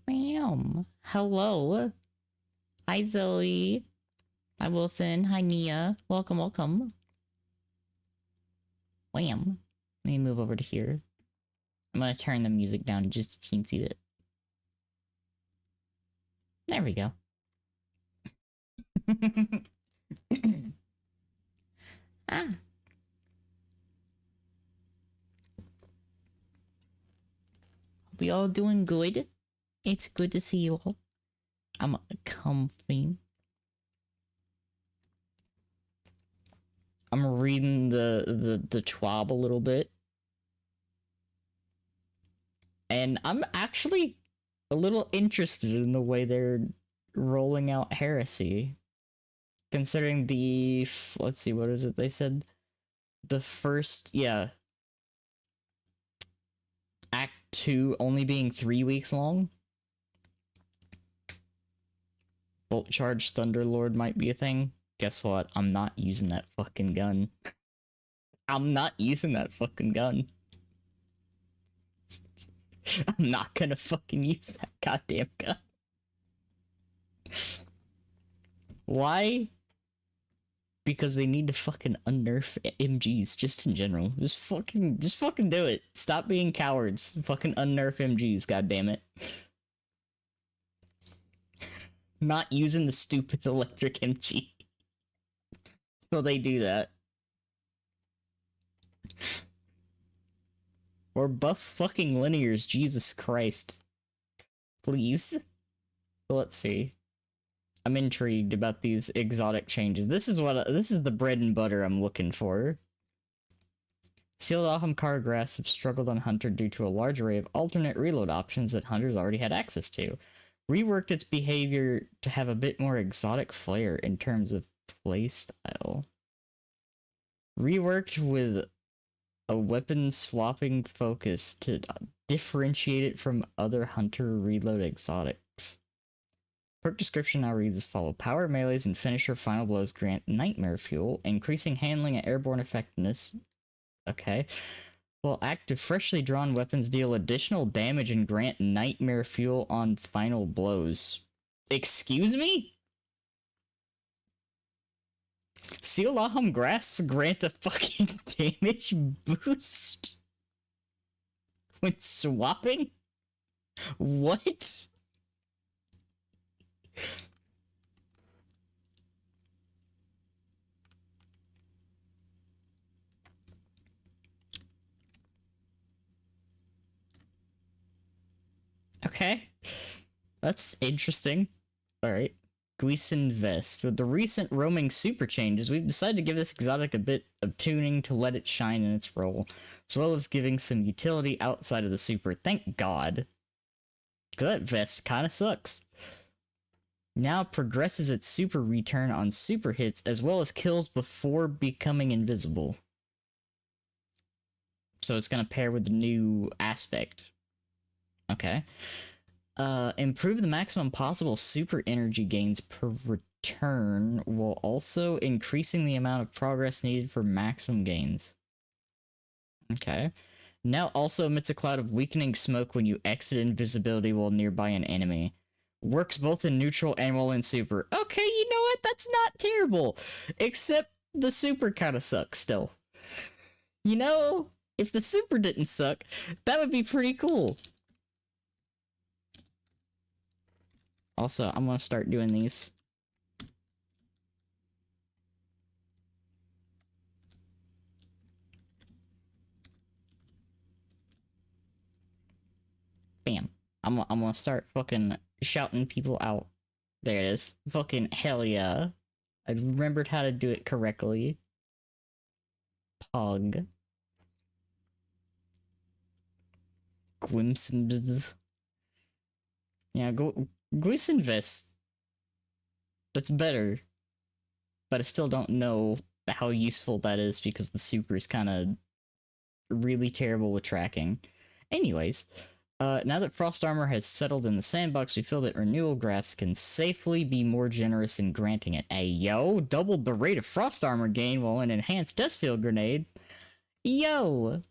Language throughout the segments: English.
Bam. Hello. Hi, Zoe. Hi, Wilson. Hi, Nia. Welcome, welcome. Wham. Let me move over to here. I'm gonna turn the music down just a teensy bit. There we go. Ah. We all doing good? It's good to see you all. I'm comfy. I'm reading the TWAB a little bit. And I'm actually a little interested in the way they're rolling out Heresy. Considering the, let's see, what is it they said? The first, yeah. Act 2 only being 3 weeks long. Bolt Charge Thunderlord might be a thing. Guess what? I'm not using that fucking gun. I'm not using that fucking gun. I'm not gonna fucking use that goddamn gun. Why? Because they need to fucking unnerf MGs just in general. Just fucking do it. Stop being cowards. Fucking unnerf MGs, goddammit. Not using the stupid electric MG. So they do that. Or buff fucking linears, Jesus Christ. Please. So let's see. I'm intrigued about these exotic changes. This is the bread and butter I'm looking for. Sealed Aham grass have struggled on Hunter due to a large array of alternate reload options that Hunters already had access to. Reworked its behavior to have a bit more exotic flair in terms of playstyle. Reworked with a weapon swapping focus to differentiate it from other Hunter reload exotics. Perk description now reads as follows. Power melees and finisher final blows grant nightmare fuel, increasing handling and airborne effectiveness. Okay. While active freshly drawn weapons deal additional damage and grant nightmare fuel on final blows. Excuse me? Seal Aham Grass grant a fucking damage boost when swapping? What? Okay. That's interesting. Alright. Guisan Vest. With the recent roaming super changes, we've decided to give this exotic a bit of tuning to let it shine in its role, as well as giving some utility outside of the super. Thank God. Because that vest kind of sucks. Now progresses its super return on super hits, as well as kills before becoming invisible. So it's going to pair with the new aspect. Okay. Improve the maximum possible super energy gains per return, while also increasing the amount of progress needed for maximum gains. Okay. Now also emits a cloud of weakening smoke when you exit invisibility while nearby an enemy. Works both in neutral and while in super. Okay, you know what? That's not terrible. Except the super kind of sucks still. You know, if the super didn't suck, that would be pretty cool. Also, I'm gonna start doing these. Bam. I'm gonna start fucking shouting people out. There it is. Fucking hell yeah. I remembered how to do it correctly. Pog. Gwimsims. Yeah, Gwisinvest. That's better. But I still don't know how useful that is because the super is kind of really terrible with tracking. Anyways, now that Frost Armor has settled in the sandbox, we feel that Renewal Grass can safely be more generous in granting it. Ayo, doubled the rate of Frost Armor gain while an enhanced Deathfield Grenade. Yo!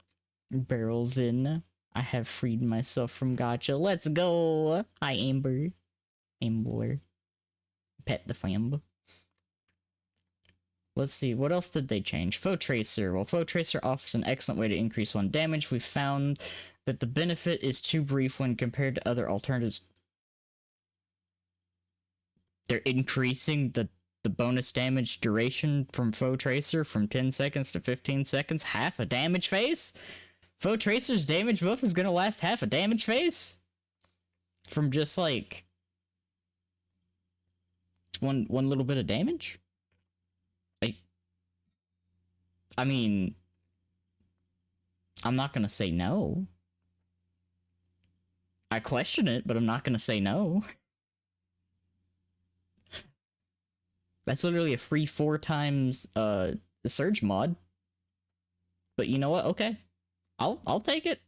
Barrels in. I have freed myself from gotcha. Let's go. Hi, Amber. Amber. Pet the flamb. Let's see, what else did they change? Foe Tracer. While Foe Tracer offers an excellent way to increase one damage, we found that the benefit is too brief when compared to other alternatives. They're increasing the bonus damage duration from Foe Tracer from 10 seconds to 15 seconds. Half a damage phase? Foe Tracer's damage buff is gonna last half a damage phase? From just like one little bit of damage? I mean, I'm not gonna say no. I question it, but I'm not gonna say no. That's literally a free 4 times surge mod. But you know what? Okay. I'll take it.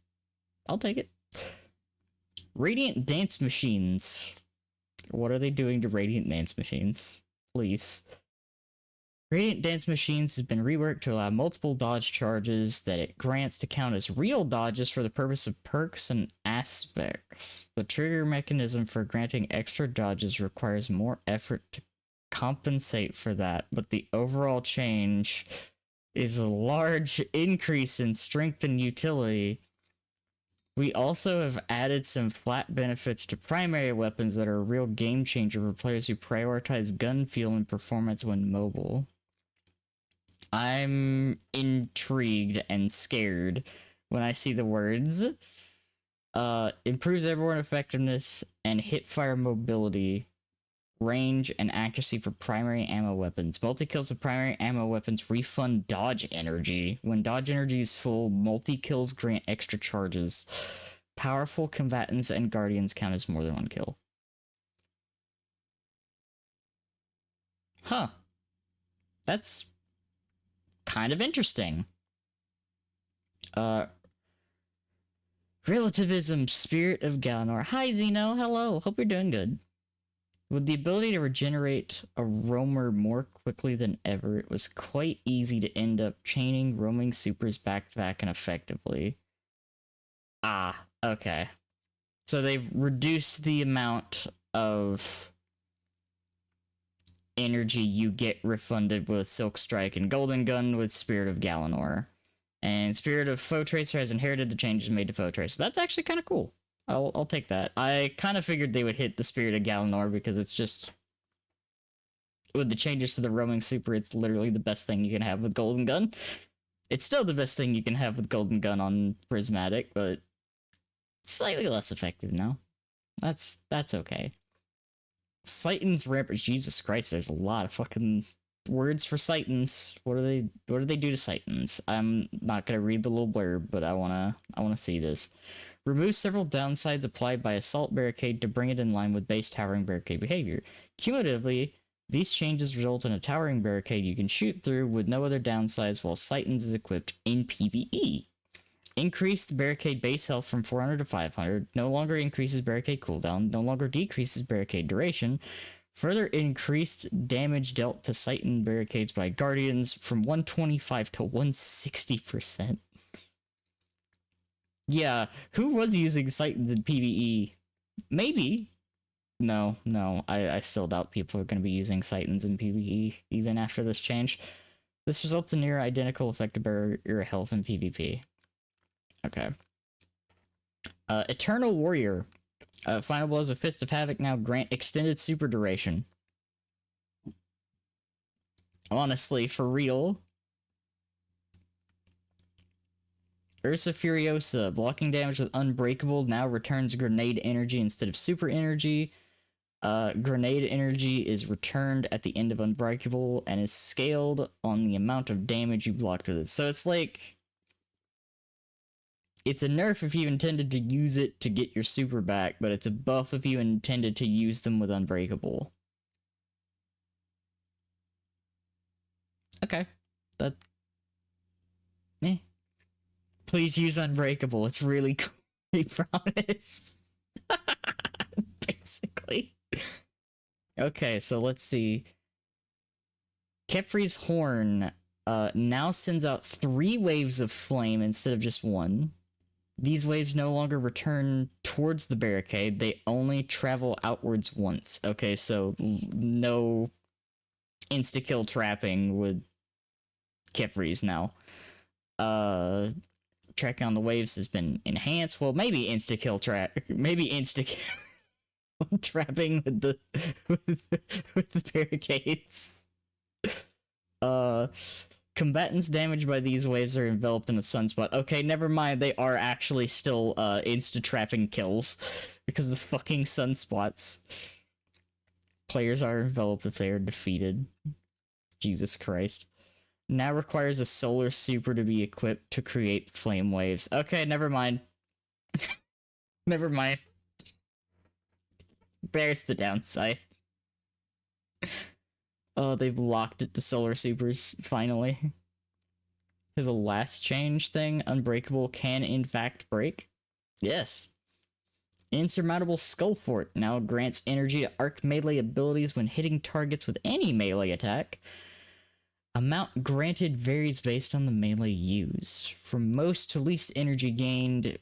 I'll take it. Radiant Dance Machines. What are they doing to Radiant Dance Machines? Please. Radiant Dance Machines has been reworked to allow multiple dodge charges that it grants to count as real dodges for the purpose of perks and aspects. The trigger mechanism for granting extra dodges requires more effort to compensate for that, but the overall change is a large increase in strength and utility. We also have added some flat benefits to primary weapons that are a real game changer for players who prioritize gun feel and performance when mobile. I'm intrigued and scared when I see the words. Improves airborne effectiveness and hipfire mobility, range, and accuracy for primary ammo weapons. Multi-kills of primary ammo weapons refund dodge energy. When dodge energy is full, multi-kills grant extra charges. Powerful combatants and guardians count as more than one kill. Huh. That's kind of interesting. Relativism, Spirit of Galanor. Hi, Zeno. Hello. Hope you're doing good. With the ability to regenerate a roamer more quickly than ever, it was quite easy to end up chaining roaming supers back to back and effectively. Ah, okay. So they've reduced the amount of energy you get refunded with Silk Strike and Golden Gun with Spirit of Galanor. And Spirit of Foe Tracer has inherited the changes made to Foe Tracer. That's actually kind of cool. I'll take that. I kind of figured they would hit the Spirit of Galanor because it's just... with the changes to the roaming super, it's literally the best thing you can have with Golden Gun. It's still the best thing you can have with Golden Gun on Prismatic, but slightly less effective now. That's okay. Sightons Rampage. Jesus Christ, there's a lot of fucking words for Sightons. What do they do to Sightons? I'm not gonna read the little blurb, but I wanna see this. Remove several downsides applied by Assault Barricade to bring it in line with base Towering Barricade behavior. Cumulatively, these changes result in a Towering Barricade you can shoot through with no other downsides while Sightons is equipped in PvE. Increase the Barricade base health from 400 to 500, no longer increases Barricade cooldown, no longer decreases Barricade duration, further increased damage dealt to Sighton Barricades by Guardians from 125 to 160%. Yeah, who was using Sightons in PvE? Maybe. No, I still doubt people are going to be using Sightons in PvE, even after this change. This results in near identical effective barrier health in PvP. Okay. Eternal Warrior. Final Blows of Fist of Havoc now grant extended super duration. Honestly, for real. Ursa Furiosa. Blocking damage with Unbreakable now returns grenade energy instead of super energy. Grenade energy is returned at the end of Unbreakable and is scaled on the amount of damage you blocked with it. So it's like... it's a nerf if you intended to use it to get your super back, but it's a buff if you intended to use them with Unbreakable. Okay. That... eh. Please use Unbreakable. It's really cool. I promise. Basically. Okay, so let's see. Kefri's Horn now sends out 3 waves of flame instead of just 1. These waves no longer return towards the barricade, they only travel outwards once. Okay, so no insta-kill trapping with Kefries now. Tracking on the waves has been enhanced. Well, maybe insta-kill maybe insta-kill trapping with the with the barricades. Combatants damaged by these waves are enveloped in a sunspot. Okay, never mind. They are actually still insta-trapping kills because the fucking sunspots. Players are enveloped if they are defeated. Jesus Christ. Now requires a solar super to be equipped to create flame waves. Okay, never mind. Never mind. There's the downside. Oh, they've locked it to solar supers, finally. The last change thing, Unbreakable can in fact break? Yes. Insurmountable Skull Fort now grants energy to arc melee abilities when hitting targets with any melee attack. Amount granted varies based on the melee used. From most to least energy gained,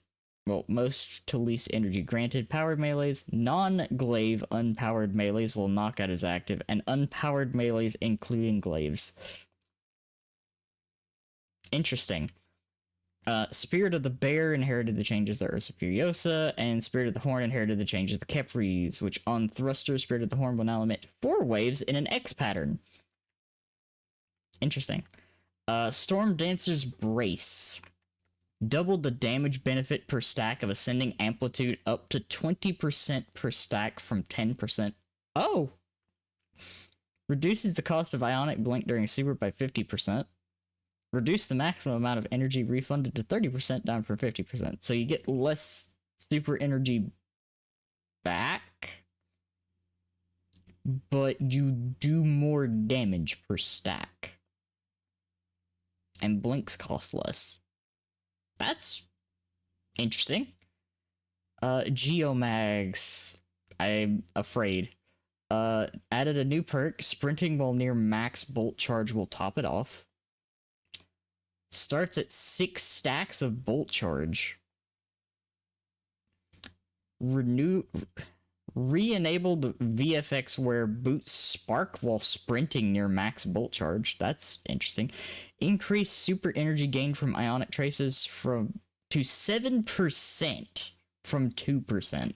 well, most to least energy granted, powered melees, non-glaive unpowered melees will knockout is active, and unpowered melees including glaives. Interesting. Spirit of the Bear inherited the changes of Ursa Furiosa, and Spirit of the Horn inherited the changes of the Kefries, which on Thruster, Spirit of the Horn will now emit 4 waves in an X pattern. Interesting. Storm Dancer's Brace. Doubled the damage benefit per stack of Ascending Amplitude up to 20% per stack from 10%. Oh! Reduces the cost of Ionic Blink during Super by 50%. Reduce the maximum amount of energy refunded to 30%, down from 50%. So you get less super energy back, but you do more damage per stack. And blinks cost less. That's interesting. Geomags. I'm afraid. Added a new perk. Sprinting while near max bolt charge will top it off. Starts at 6 stacks of bolt charge. Re-enabled VFX where boots spark while sprinting near max bolt charge. That's interesting. Increased super energy gain from ionic traces to 7% from 2%.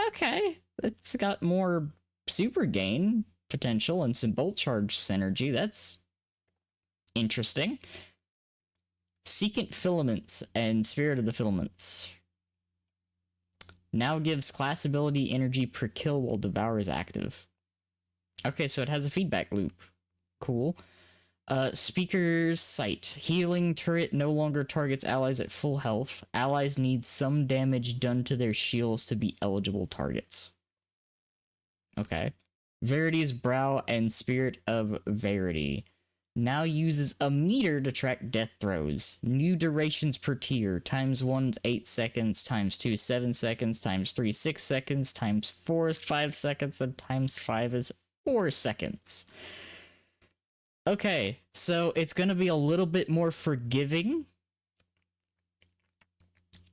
Okay, it's got more super gain potential and some bolt charge synergy. That's interesting. Secant Filaments and Spirit of the Filaments. Now gives class ability energy per kill while Devour is active. Okay, so it has a feedback loop. Cool. Speaker's Sight. Healing turret no longer targets allies at full health. Allies need some damage done to their shields to be eligible targets. Okay. Verity's Brow and Spirit of Verity. Now uses a meter to track death throws. New durations per tier. Times 1 is 8 seconds, times 2 is 7 seconds, times 3 is 6 seconds, times 4 is 5 seconds, and times 5 is 4 seconds. Okay, so it's going to be a little bit more forgiving,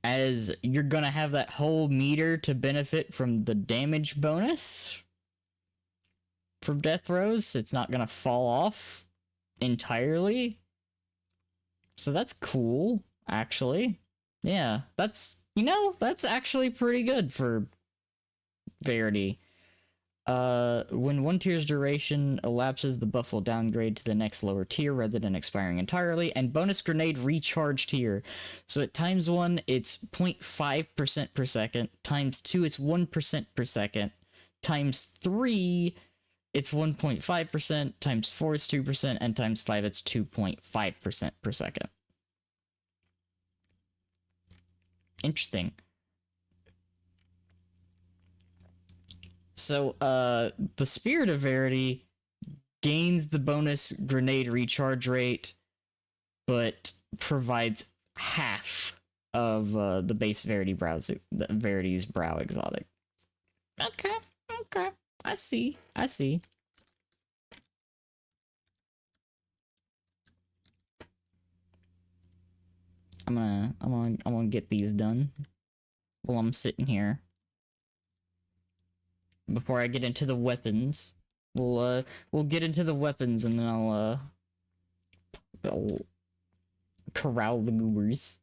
as you're going to have that whole meter to benefit from the damage bonus from death throws. It's not going to fall off entirely. So that's cool, actually. Yeah, that's, that's actually pretty good for Verity. When one tier's duration elapses, the buff will downgrade to the next lower tier rather than expiring entirely, and bonus grenade recharge tier. So at times 1, it's 0.5% per second, times 2, it's 1% per second, times 3, it's 1.5%, times 4 is 2%, and times 5 it's 2.5% per second. Interesting. So, the Spirit of Verity gains the bonus grenade recharge rate, but provides half of the base Verity's Brow exotic. Okay. I see. I'm gonna get these done while I'm sitting here. Before I get into the weapons, we'll get into the weapons and then I'll corral the goobers.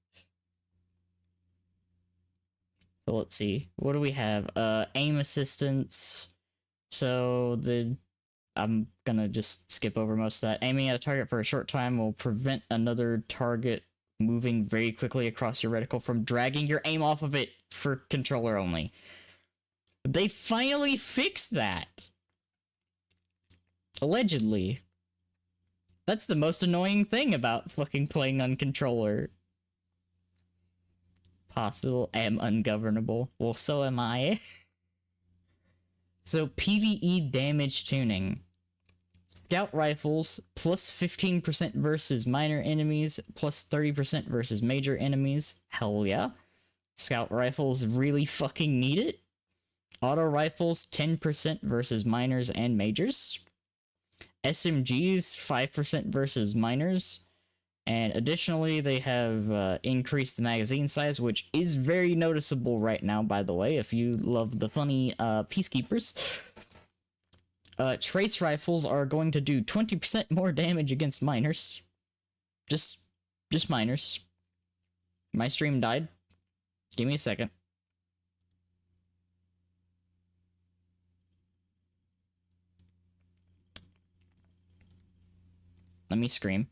So let's see. What do we have? Aim assistance. So I'm gonna just skip over most of that. Aiming at a target for a short time will prevent another target moving very quickly across your reticle from dragging your aim off of it for controller only. They finally fixed that. Allegedly. That's the most annoying thing about fucking playing on controller. Possible. Am ungovernable. Well, so am I. So, PvE damage tuning. Scout rifles, plus 15% versus minor enemies, plus 30% versus major enemies. Hell yeah. Scout rifles really fucking need it. Auto rifles, 10% versus minors and majors. SMGs, 5% versus minors. And additionally, they have increased the magazine size, which is very noticeable right now, by the way, if you love the funny peacekeepers. Trace rifles are going to do 20% more damage against minors. Just minors. My stream died. Give me a second. Let me scream.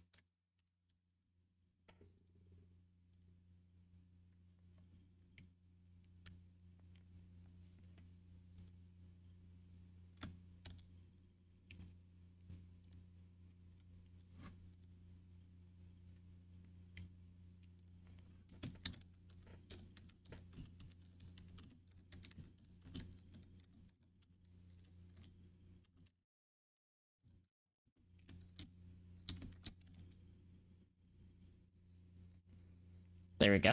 There we go.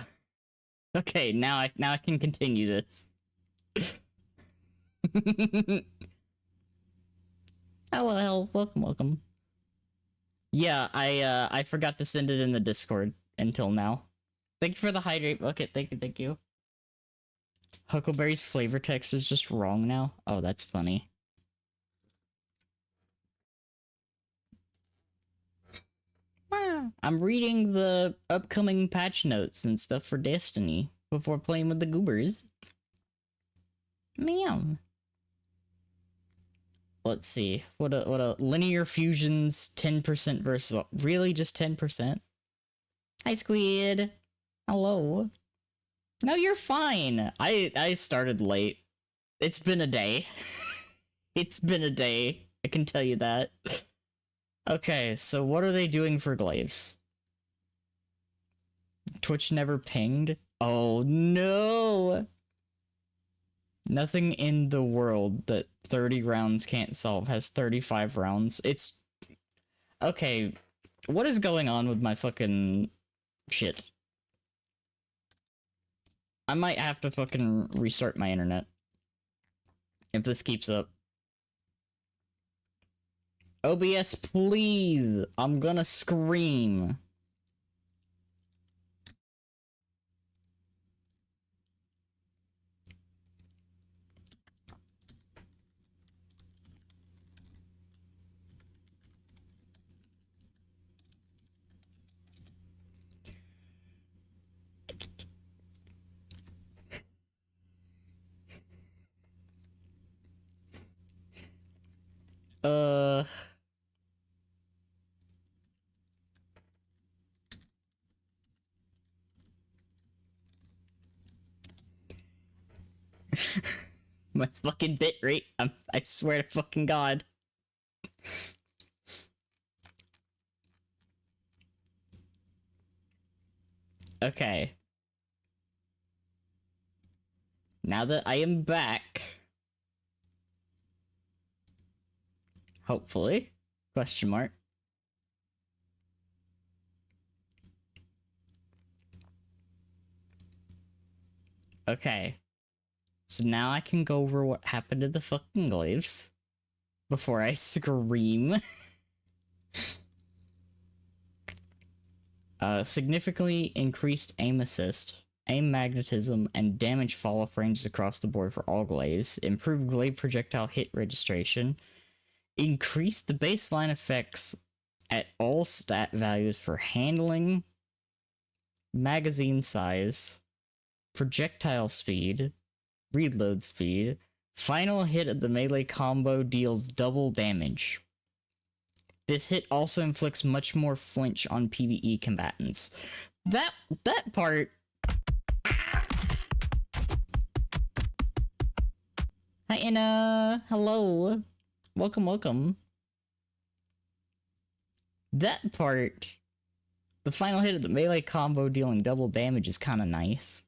Okay, now I can continue this. Hello, welcome. Yeah, I forgot to send it in the Discord until now. Thank you for the hydrate bucket. Thank you. Huckleberry's flavor text is just wrong now. Oh, that's funny. I'm reading the upcoming patch notes and stuff for Destiny before playing with the goobers. Meow. Let's see. What a linear fusions 10% versus really just 10%? Hi Squid. Hello. No, you're fine. I started late. It's been a day. It's been a day. I can tell you that. Okay, so what are they doing for glaives? Twitch never pinged? Oh no! Nothing in the world that 30 rounds can't solve has 35 rounds. It's... Okay, what is going on with my fucking shit? I might have to fucking restart my internet. If this keeps up. OBS, please! I'm gonna scream. My fucking bit rate. I swear to fucking God. Okay. Now that I am back. Hopefully. Question mark. Okay. So now I can go over what happened to the fucking glaives. Before I scream. Significantly increased aim assist, aim magnetism, and damage fall-off ranges across the board for all glaives. Improved glaive projectile hit registration. Increased the baseline effects at all stat values for handling, magazine size, projectile speed, reload speed. Final hit of the melee combo deals double damage. This hit also inflicts much more flinch on PvE combatants. That part. Hi Anna, hello, welcome. That part, the final hit of the melee combo dealing double damage is kind of nice.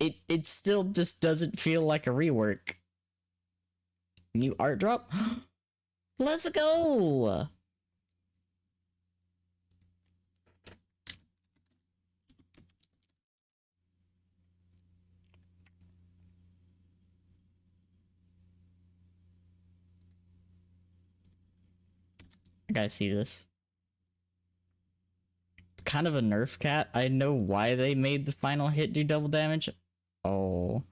It still just doesn't feel like a rework. New art drop? Let's go! I gotta see this. Kind of a nerf cat. I know why they made the final hit do double damage. Oh.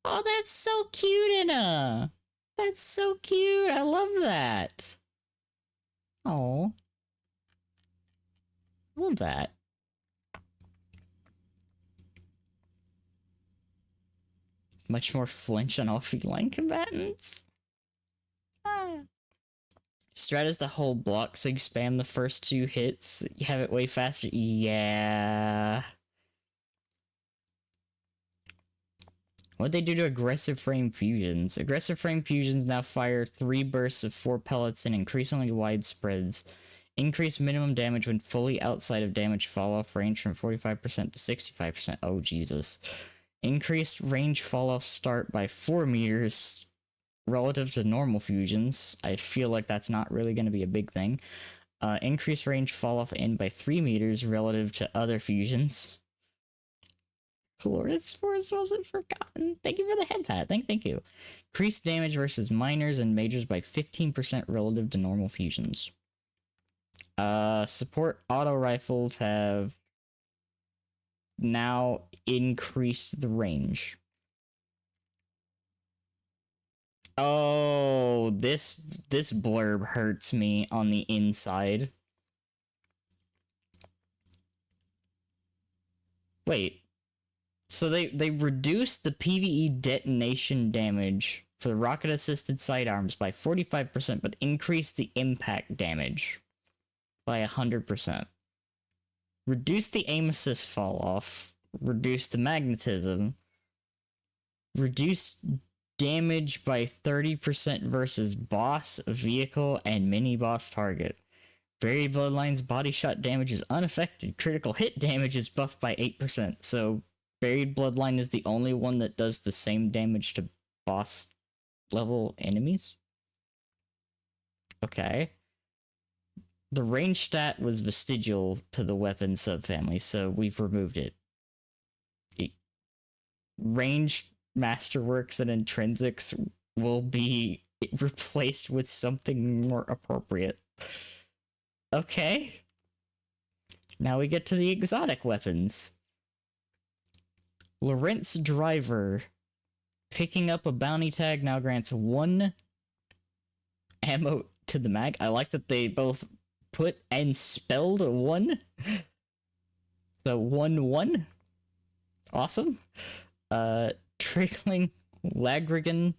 Oh, that's so cute, Anna! That's so cute! I love that! Oh. Love that. Much more flinch on all feline combatants. Ah. Strat is the whole block, so you spam the first 2 hits, you have it way faster. Yeah. What'd they do to aggressive frame fusions? Aggressive frame fusions now fire 3 bursts of 4 pellets in increasingly wide spreads. Increase minimum damage when fully outside of damage fall off range from 45% to 65%. Oh, Jesus. Increased range fall off start by 4 meters relative to normal fusions. I feel like that's not really going to be a big thing. Increased range fall off in by 3 meters relative to other fusions. Florence Force wasn't forgotten. Thank you for the head pat. Thank you. Increased damage versus minors and majors by 15% relative to normal fusions. Support auto rifles have now increased the range. Oh, this blurb hurts me on the inside. Wait. So they reduced the PvE detonation damage for the rocket-assisted sidearms by 45%, but increased the impact damage by 100%. Reduced the aim assist fall-off. Reduced the magnetism. Reduced damage by 30% versus boss, vehicle, and mini-boss target. Varied Bloodline's body shot damage is unaffected. Critical hit damage is buffed by 8%, so Buried Bloodline is the only one that does the same damage to boss level enemies? Okay. The range stat was vestigial to the weapon subfamily, so we've removed it. Range masterworks and intrinsics will be replaced with something more appropriate. Okay. Now we get to the exotic weapons. Lorentz Driver. Picking up a bounty tag now grants 1 ammo to the mag. I like that they both put and spelled 1. So 1-1. Awesome. Trickling Lagrigan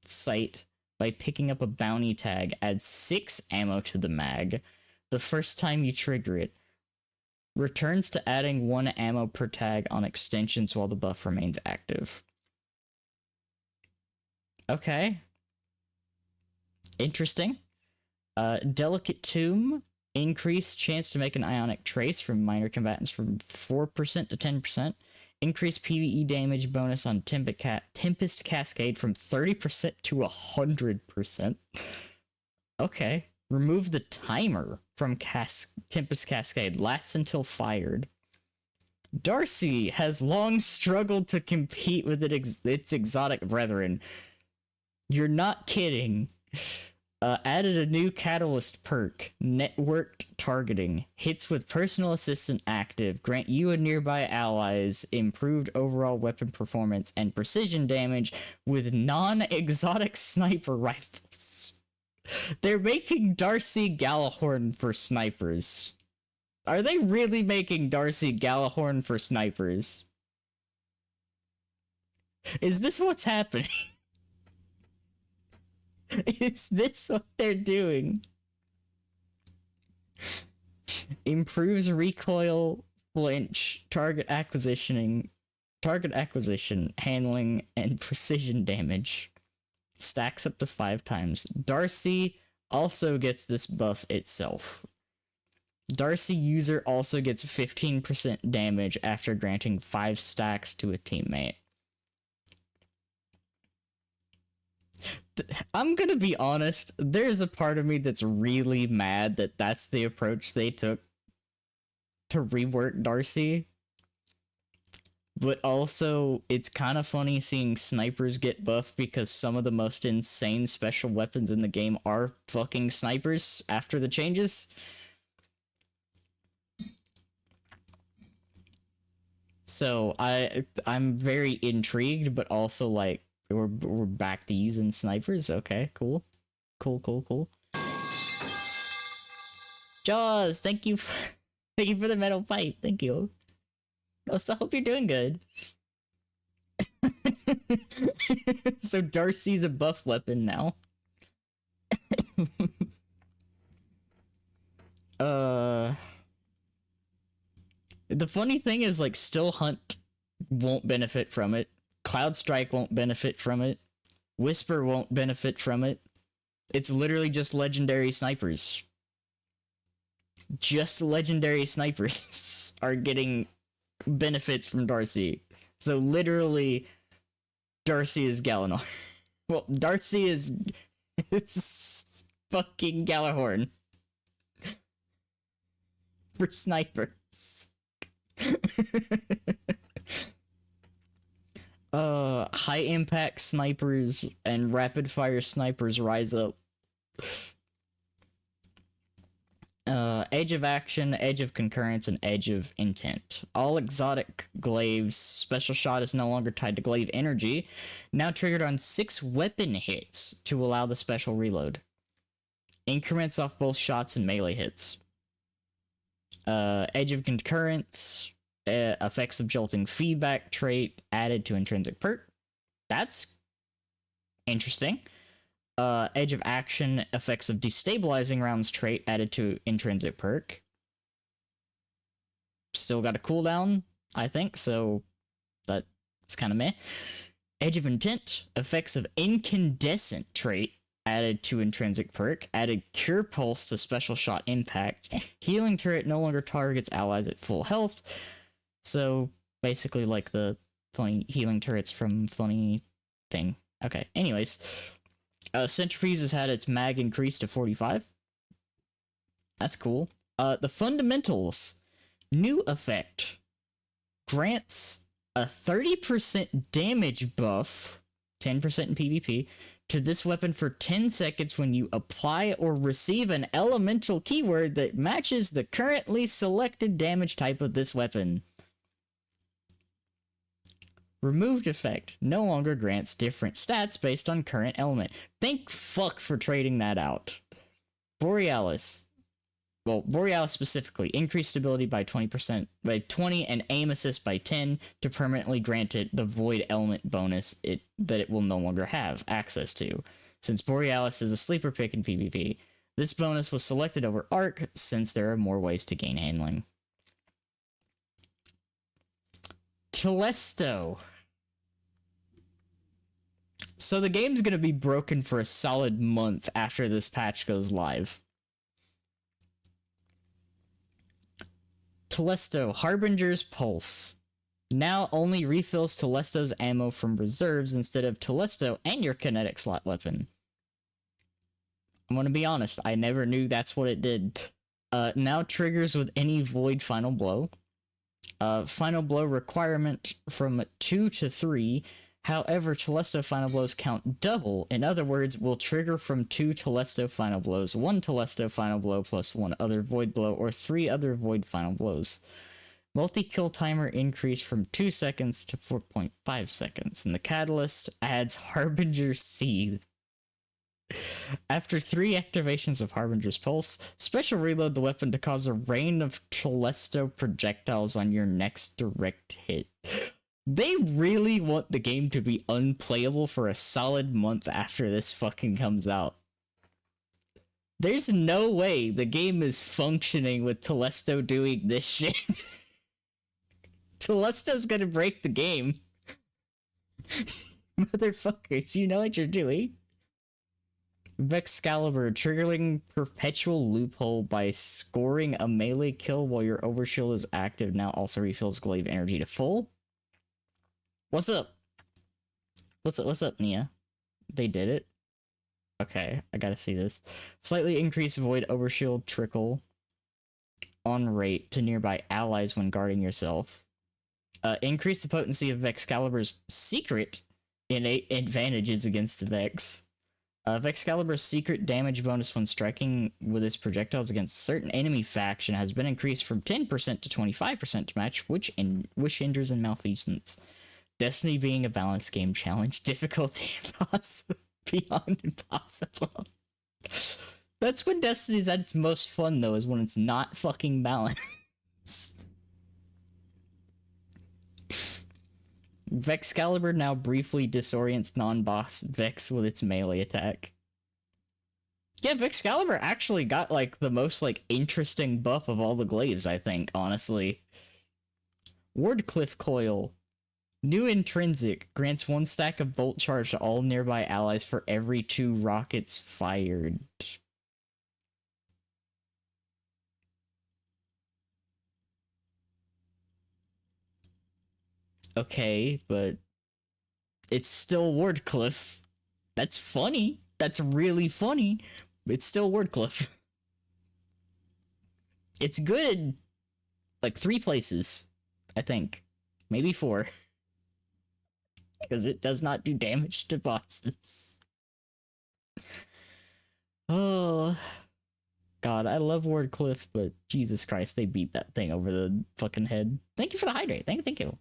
sight by picking up a bounty tag adds 6 ammo to the mag the first time you trigger it. Returns to adding 1 ammo per tag on extensions while the buff remains active. Okay. Interesting. Delicate Tomb. Increased chance to make an ionic trace from minor combatants from 4% to 10%. Increased PvE damage bonus on Tempest Cascade from 30% to 100%. Okay. Remove the timer from Tempest Cascade. Lasts until fired. Darcy has long struggled to compete with its exotic brethren. You're not kidding. Added a new catalyst perk, networked targeting. Hits with personal assistant active grant you and nearby allies improved overall weapon performance and precision damage with non-exotic sniper rifles. They're making Darcy Gallahorn for snipers. Are they really making Darcy Gallahorn for snipers? Is this what's happening? Is this what they're doing? Improves recoil, flinch, target acquisition, handling, and precision damage. Stacks up to 5 times. Darcy also gets this buff itself. Darcy user also gets 15% damage after granting 5 stacks to a teammate. I'm gonna be honest, there's a part of me that's really mad that that's the approach they took to rework Darcy. But also, it's kind of funny seeing snipers get buffed because some of the most insane special weapons in the game are fucking snipers after the changes. So I'm very intrigued, but also like, we're back to using snipers. Okay, cool. Cool. Jaws, thank you for the metal pipe. Thank you. I hope you're doing good. So Darcy's a buff weapon now. The funny thing is, like, Still Hunt won't benefit from it. Cloud Strike won't benefit from it. Whisper won't benefit from it. It's literally just legendary snipers. Just legendary snipers are getting benefits from Darcy. So literally, Darcy is Galanor. Well, Darcy is fucking Gallahorn for snipers. High impact snipers and rapid fire snipers rise up. Edge of Action, Edge of Concurrence, and Edge of Intent. All exotic glaives. Special shot is no longer tied to glaive energy. Now triggered on 6 weapon hits to allow the special reload. Increments off both shots and melee hits. Edge of Concurrence. Effects of Jolting Feedback trait added to intrinsic perk. That's interesting. Edge of Action, effects of Destabilizing Rounds trait added to intrinsic perk. Still got a cooldown, I think, so that's kind of meh. Edge of Intent, effects of Incandescent trait added to intrinsic perk. Added Cure Pulse to special shot impact. Healing turret no longer targets allies at full health. So basically like the funny healing turrets from funny thing. Okay, anyways. Centrifuge has had its mag increased to 45. That's cool. The fundamentals. New effect. Grants a 30% damage buff, 10% in PvP, to this weapon for 10 seconds when you apply or receive an elemental keyword that matches the currently selected damage type of this weapon. Removed effect no longer grants different stats based on current element. Thank fuck for trading that out. Borealis. Well, Borealis specifically. Increased stability by 20%, by 20 and aim assist by 10 to permanently grant it the void element bonus that it will no longer have access to. Since Borealis is a sleeper pick in PvP, this bonus was selected over Arc since there are more ways to gain handling. Telesto. So the game's gonna be broken for a solid month after this patch goes live. Telesto, Harbinger's Pulse. Now only refills Telesto's ammo from reserves instead of Telesto and your kinetic slot weapon. I'm gonna be honest, I never knew that's what it did. Now triggers with any void final blow. Final blow requirement from 2 to 3 However, Telesto Final Blows count double. In other words, will trigger from 2 Telesto Final Blows, 1 Telesto Final Blow plus 1 other Void Blow, or 3 other Void Final Blows. Multi-kill timer increased from 2 seconds to 4.5 seconds, and the catalyst adds Harbinger Seed. After 3 activations of Harbinger's Pulse, special reload the weapon to cause a rain of Telesto projectiles on your next direct hit. They really want the game to be unplayable for a solid month after this fucking comes out. There's no way the game is functioning with Telesto doing this shit. Telesto's gonna break the game. Motherfuckers, you know what you're doing. Vexcalibur, triggering perpetual loophole by scoring a melee kill while your overshield is active, now also refills glaive energy to full. What's up? What's up, Nia? They did it? Okay, I gotta see this. Slightly increase void overshield trickle on rate to nearby allies when guarding yourself. Increase the potency of Vexcalibur's secret innate advantages against the Vex. Vexcalibur's secret damage bonus when striking with its projectiles against certain enemy faction has been increased from 10% to 25% to match wish hinders and malfeasance. Destiny being a balanced game challenge, difficulty beyond impossible. That's when Destiny's at its most fun, though, is when it's not fucking balanced. Vexcalibur now briefly disorients non-boss Vex with its melee attack. Yeah, Vexcalibur actually got, like, the most, like, interesting buff of all the glaives, I think, honestly. Wardcliff Coil. New intrinsic. Grants 1 stack of bolt charge to all nearby allies for every 2 rockets fired. Okay, but it's still Wardcliff. That's funny. That's really funny. It's still Wardcliff. It's good in, like, 3 places, I think. Maybe 4. Because it does not do damage to bosses. Oh, God, I love Wardcliff, but Jesus Christ, they beat that thing over the fucking head. Thank you for the hydrate. Thank you.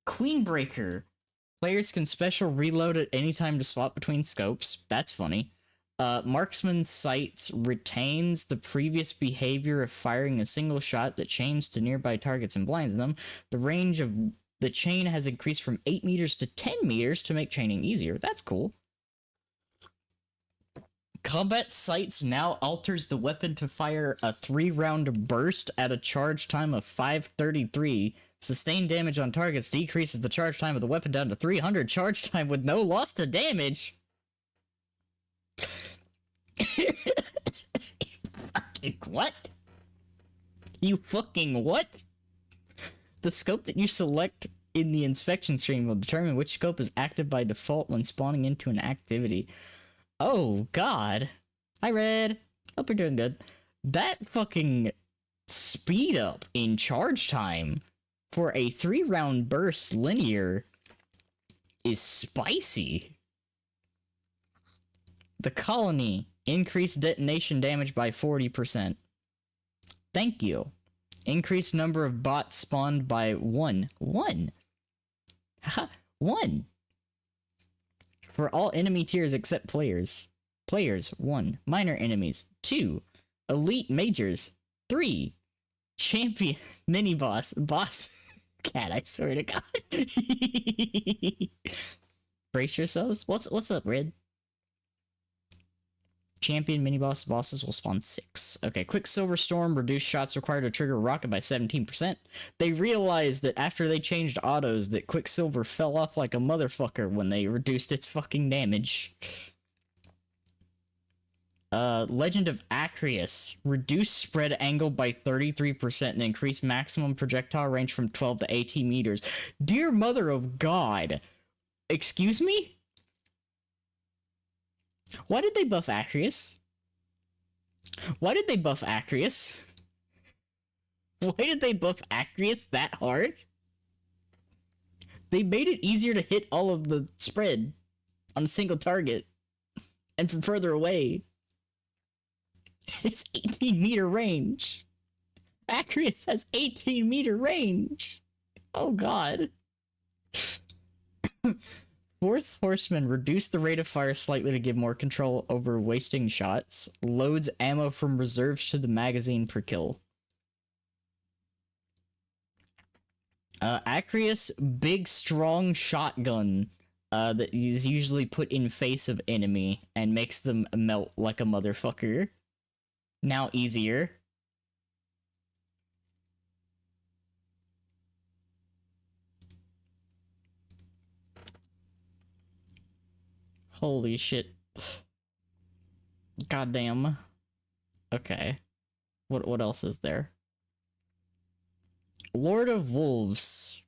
Queenbreaker. Players can special reload at any time to swap between scopes. That's funny. Marksman's Sights retains the previous behavior of firing a single shot that chains to nearby targets and blinds them. The range of the chain has increased from 8 meters to 10 meters to make chaining easier. That's cool. Combat Sights now alters the weapon to fire a 3-round burst at a charge time of 533. Sustained damage on targets decreases the charge time of the weapon down to 300 charge time with no loss to damage. Fucking what? You fucking what? The scope that you select in the inspection screen will determine which scope is active by default when spawning into an activity. Oh, God. Hi, Red. Hope you're doing good. That fucking speed up in charge time for a 3-round burst linear is spicy. The Colony. Increased detonation damage by 40%. Thank you. Increased number of bots spawned by 1. 1. Haha. 1. For all enemy tiers except players. Players, 1. Minor enemies, 2. Elite majors, 3. Champion mini-boss. Boss. Cat, I swear to God. Brace yourselves. What's up, Red? Champion mini-boss bosses will spawn 6. Okay, Quicksilver Storm. Reduced shots required to trigger a rocket by 17%. They realized that after they changed autos that Quicksilver fell off like a motherfucker when they reduced its fucking damage. Legend of Acreus. Reduced spread angle by 33% and increased maximum projectile range from 12 to 18 meters. Dear Mother of God. Excuse me? Why did they buff Acreus? Why did they buff Acreus? Why did they buff Acreus that hard? They made it easier to hit all of the spread on a single target and from further away. It's 18-meter range. Acreus has 18-meter range. Oh god. Fourth Horseman reduced the rate of fire slightly to give more control over wasting shots. Loads ammo from reserves to the magazine per kill. Acreus, big strong shotgun that is usually put in face of enemy and makes them melt like a motherfucker. Now easier. Holy shit. Goddamn. Okay. What else is there? Lord of Wolves.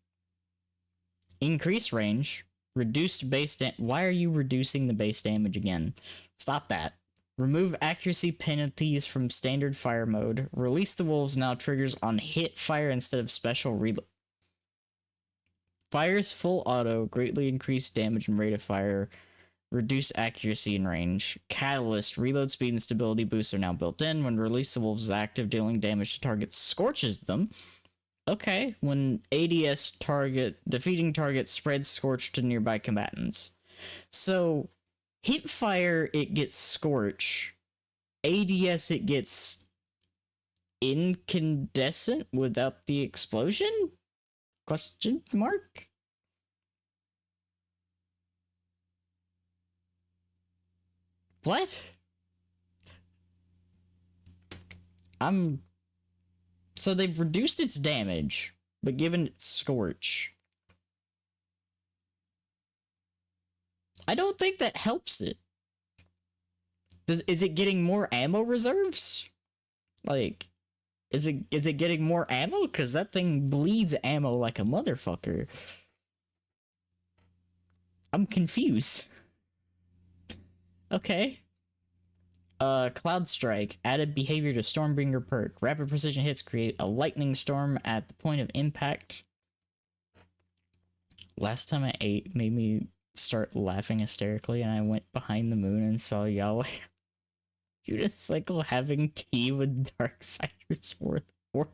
Increased range. Reduced base why are you reducing the base damage again? Stop that. Remove accuracy penalties from standard fire mode. Release the wolves now triggers on hit fire instead of special reload. Fires full auto. Greatly increased damage and rate of fire. Reduced accuracy and range. Catalyst. Reload speed and stability boosts are now built in. When release the wolves is active, dealing damage to targets scorches them. Okay. When ADS defeating target spreads scorch to nearby combatants. So, hit fire, it gets scorch. ADS, it gets incandescent without the explosion? Question mark? What? So they've reduced its damage, but given it scorch. I don't think that helps it. Is it getting more ammo reserves? Like, is it getting more ammo? Because that thing bleeds ammo like a motherfucker. I'm confused. Okay. Cloud Strike. Added behavior to Stormbringer perk. Rapid precision hits create a lightning storm at the point of impact. Last time I ate made me start laughing hysterically, and I went behind the moon and saw Yahweh unicycle having tea with Darksiders Wars. What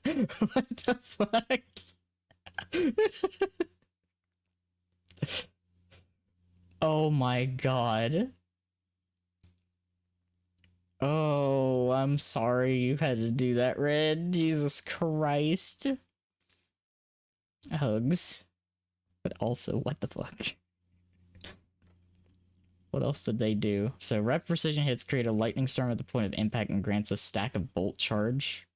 the fuck? Oh my god. Oh, I'm sorry you had to do that, Red. Jesus Christ. Hugs. But also, what the fuck? What else did they do? So, rapid precision hits create a lightning storm at the point of impact and grants a stack of bolt charge.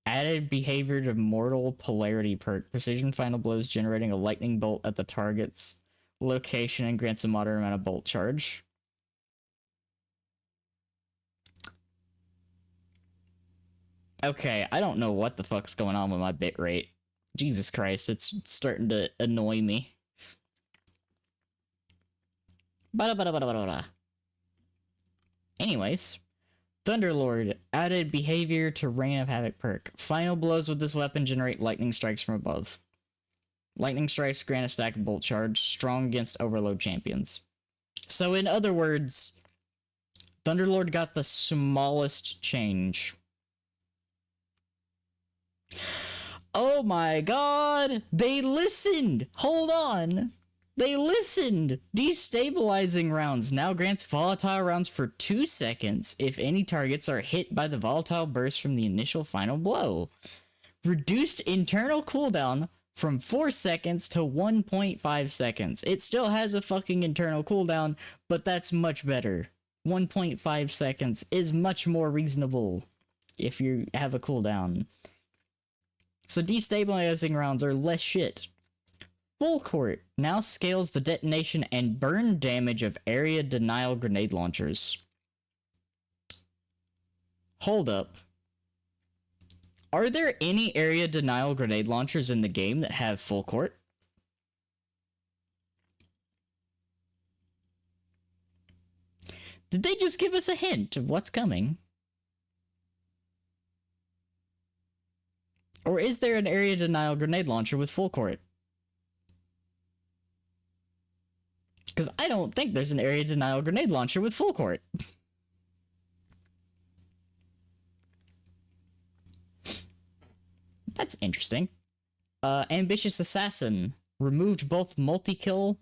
Added behavior to mortal polarity perk. Precision final blows generating a lightning bolt at the target's location and grants a moderate amount of bolt charge. Okay, I don't know what the fuck's going on with my bitrate. Jesus Christ, it's starting to annoy me. Anyways, Thunderlord added behavior to Rain of Havoc perk. Final blows with this weapon generate lightning strikes from above. Lightning strikes grant a stack of bolt charge, strong against overload champions. So in other words, Thunderlord got the smallest change. Oh my god! They listened! Hold on! They listened! Destabilizing rounds now grants volatile rounds for 2 seconds if any targets are hit by the volatile burst from the initial final blow. Reduced internal cooldown from 4 seconds to 1.5 seconds. It still has a fucking internal cooldown, but that's much better. 1.5 seconds is much more reasonable if you have a cooldown. So destabilizing rounds are less shit. Full Court now scales the detonation and burn damage of area denial grenade launchers. Hold up. Are there any area denial grenade launchers in the game that have Full Court? Did they just give us a hint of what's coming? Or is there an area denial grenade launcher with full court? Because I don't think there's an area denial grenade launcher with full court. That's interesting. Ambitious Assassin removed both multi-kill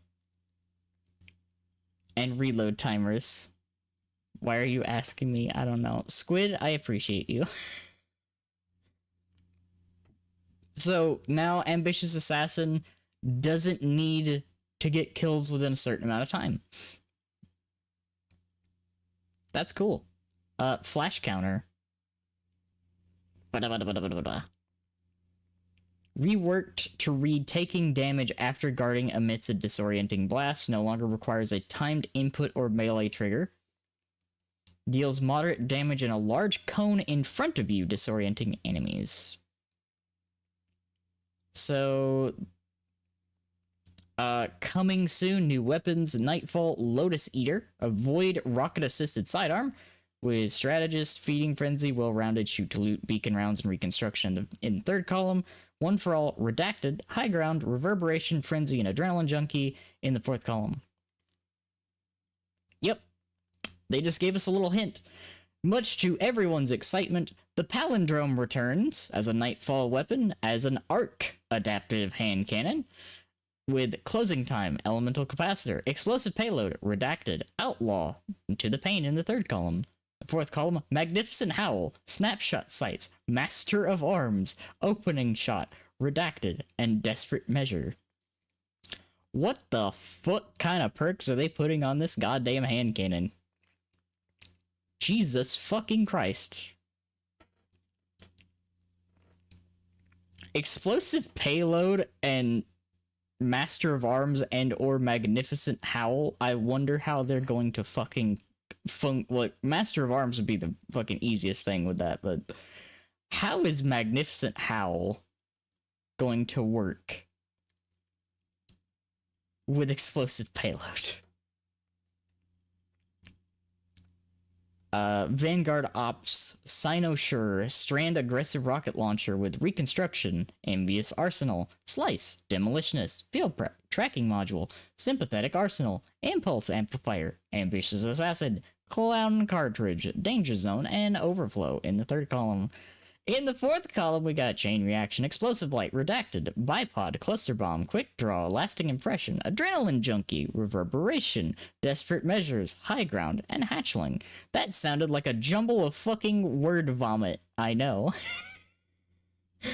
and reload timers. Why are you asking me? I don't know. Squid, I appreciate you. So now Ambitious Assassin doesn't need to get kills within a certain amount of time. That's cool. Flash counter. Reworked to read taking damage after guarding amidst a disorienting blast. No longer requires a timed input or melee trigger. Deals moderate damage in a large cone in front of you, disorienting enemies. So, coming soon, new weapons, Nightfall, Lotus Eater, Avoid rocket-assisted sidearm, with Strategist, Feeding Frenzy, Well-Rounded, Shoot to Loot, Beacon Rounds, and Reconstruction in third column, One for All, Redacted, High Ground, Reverberation, Frenzy, and Adrenaline Junkie in the fourth column. Yep. They just gave us a little hint. Much to everyone's excitement, the Palindrome returns as a Nightfall weapon as an arc adaptive hand cannon with Closing Time, Elemental Capacitor, Explosive Payload, Redacted, Outlaw, To the Pain in the third column. The fourth column, Magnificent Howl, Snapshot Sights, Master of Arms, Opening Shot, Redacted, and Desperate Measure. What the fuck kind of perks are they putting on this goddamn hand cannon? Jesus fucking Christ. Explosive Payload and Master of Arms and or Magnificent Howl. I wonder how they're going to fucking like, Master of Arms would be the fucking easiest thing with that, but how is Magnificent Howl going to work with Explosive Payload? Vanguard Ops, Cynosure, Strand Aggressive Rocket Launcher with Reconstruction, Envious Arsenal, Slice, Demolitionist, Field Prep, Tracking Module, Sympathetic Arsenal, Impulse Amplifier, Ambitious Assassin, Clown Cartridge, Danger Zone, and Overflow in the third column. In the fourth column, we got Chain Reaction, Explosive Light, Redacted, Bipod, Cluster Bomb, Quick Draw, Lasting Impression, Adrenaline Junkie, Reverberation, Desperate Measures, High Ground, and Hatchling. That sounded like a jumble of fucking word vomit, I know.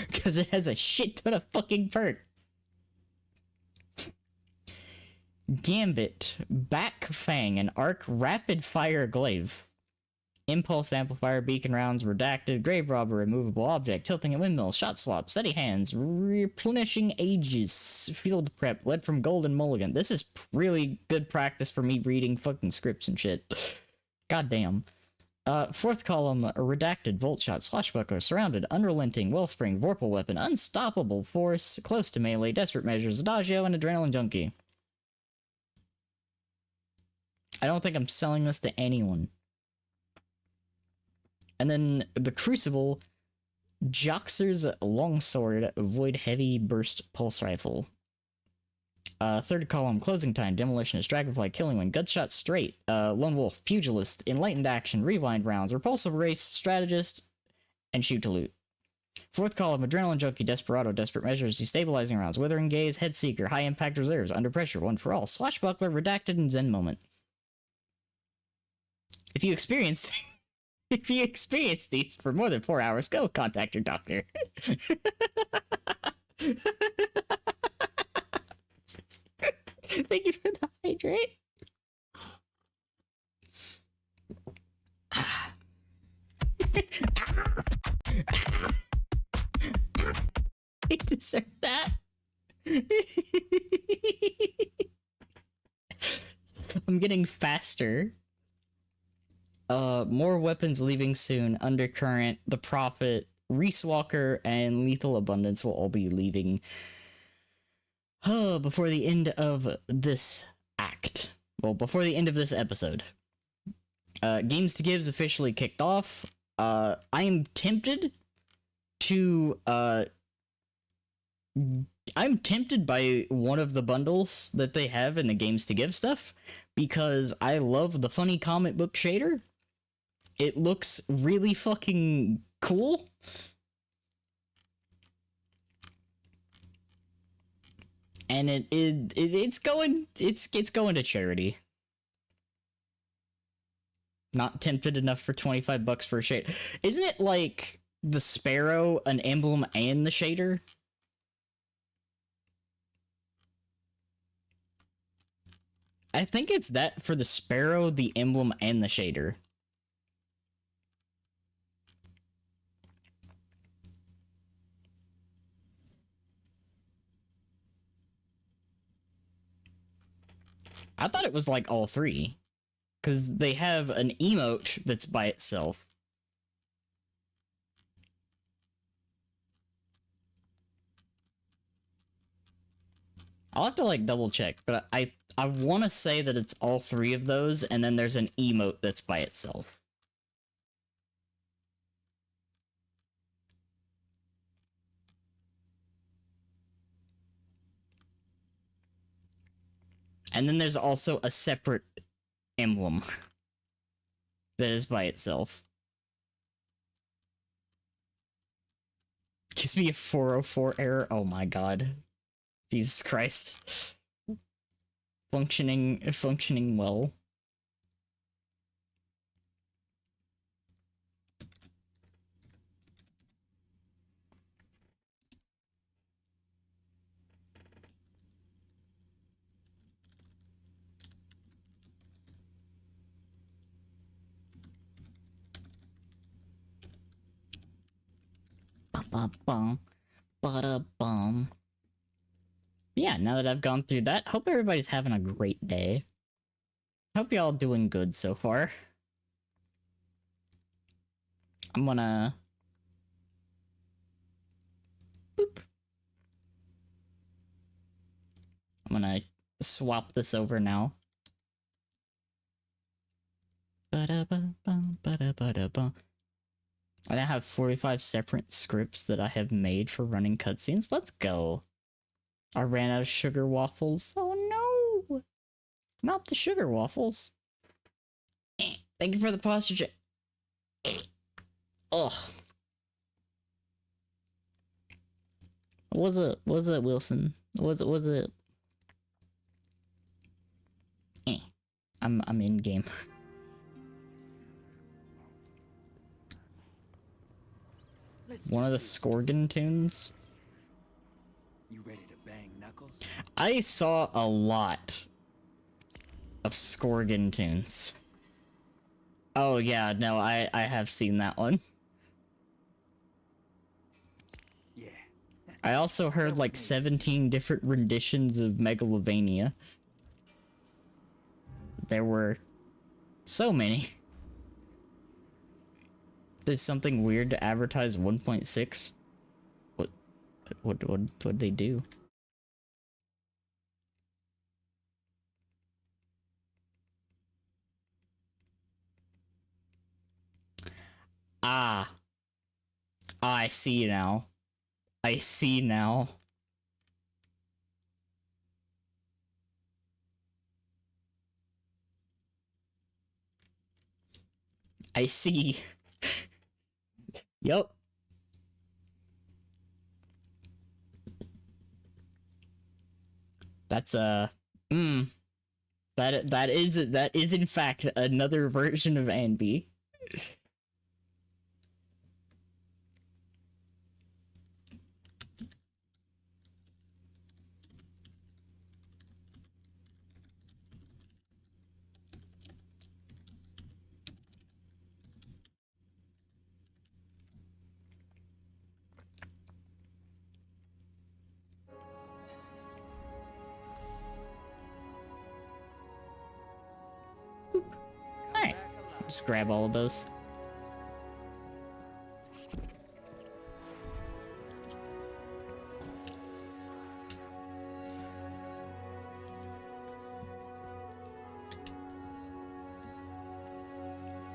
Because it has a shit ton of fucking perks. Gambit, Back Fang, and Arc Rapid Fire Glaive. Impulse Amplifier, Beacon Rounds, Redacted, Grave Robber, Removable Object, Tilting at Windmill, Shot Swap, Steady Hands, Replenishing Aegis, Field Prep, Led from Gold and Mulligan. This is really good practice for me reading fucking scripts and shit. Goddamn. Fourth column, Redacted, Volt Shot, Swashbuckler, Surrounded, Unrelenting, Wellspring, Vorpal Weapon, Unstoppable Force, Close to Melee, Desperate Measures, Adagio, and Adrenaline Junkie. I don't think I'm selling this to anyone. And then the Crucible, Joxer's Longsword, Void Heavy Burst Pulse Rifle. Third column, Closing Time, Demolitionist, Dragonfly, Killing Wing, Gutshot Straight, Lone Wolf, Pugilist, Enlightened Action, Rewind Rounds, Repulsive Race, Strategist, and Shoot to Loot. Fourth column, Adrenaline Junkie, Desperado, Desperate Measures, Destabilizing Rounds, Withering Gaze, Head Seeker, High Impact Reserves, Under Pressure, One for All, Swashbuckler, Redacted, and Zen Moment. If you experienced these for more than 4 hours, go contact your doctor. Thank you for the hydrate. I deserve that. I'm getting faster. More weapons leaving soon. Undercurrent, The Prophet, Reese Walker, and Lethal Abundance will all be leaving before the end of this act. Well, before the end of this episode. Games to Give's officially kicked off. I am tempted to I'm tempted by one of the bundles that they have in the games to give stuff because I love the funny comic book shader. It looks really fucking cool. And it's going to charity. Not tempted enough for $25 for a shade. Isn't it like the Sparrow, an emblem and the shader? I think it's that for the Sparrow, the emblem, and the shader. I thought it was like all three. Because they have an emote that's by itself. I'll have to like double check, but I want to say that it's all three of those, and then there's an emote that's by itself. And then there's also a separate emblem that is by itself. Gives me a 404 error. Oh my god. Jesus Christ. Functioning well. Ba-ba-bum. Ba-da-bum. Yeah, now that I've gone through that, hope everybody's having a great day. Hope y'all doing good so far. I'm gonna... Boop. I'm gonna swap this over now. Ba-da-ba-bum, ba-da-ba-da-bum. I now have 45 separate scripts that I have made for running cutscenes. Let's go. I ran out of sugar waffles. Oh no! Not the sugar waffles. Thank you for the posture check. Ugh. Was it Wilson? Was it? I'm in game. One of the Skorgan tunes. You ready to bang knuckles? I saw a lot of Skorgan tunes. Oh yeah, no, I have seen that one. Yeah. I also heard like 17 different renditions of Megalovania. There were so many. Did something weird to advertise 1.6? What'd they do? Ah. I see now. I see now. I see. Yup. That's that is in fact another version of Anby. Alright. Just grab all of those.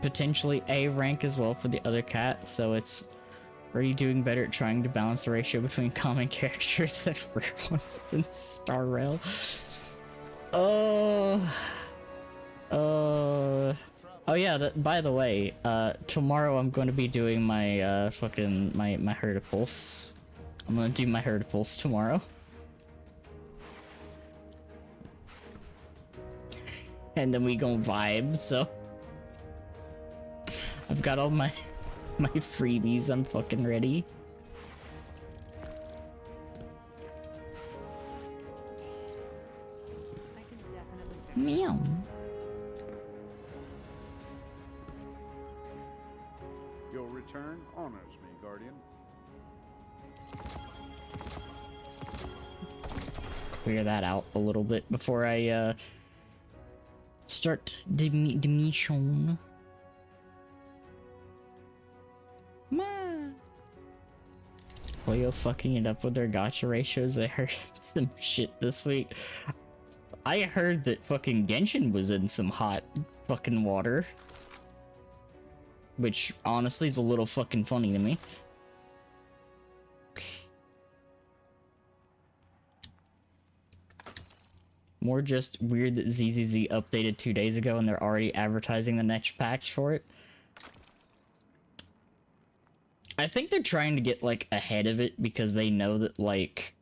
Potentially A rank as well for the other cat, so it's Already doing better at trying to balance the ratio between common characters and rare ones than Star Rail. Oh yeah, by the way, tomorrow I'm going to be doing my fucking my Herdipulse. I'm gonna do my Herdipulse tomorrow. And then we gon' vibe, so I've got all my freebies, I'm fucking ready. I can definitely fix Meow. Your return honors me, Guardian. Clear that out a little bit before I start the mission. Cleo fucking it up with their gacha ratios. I heard some shit this week. I heard that fucking Genshin was in some hot fucking water. Which honestly is a little fucking funny to me. More just weird that ZZZ updated 2 days ago and they're already advertising the next patch for it. I think they're trying to get, like, ahead of it because they know that, like,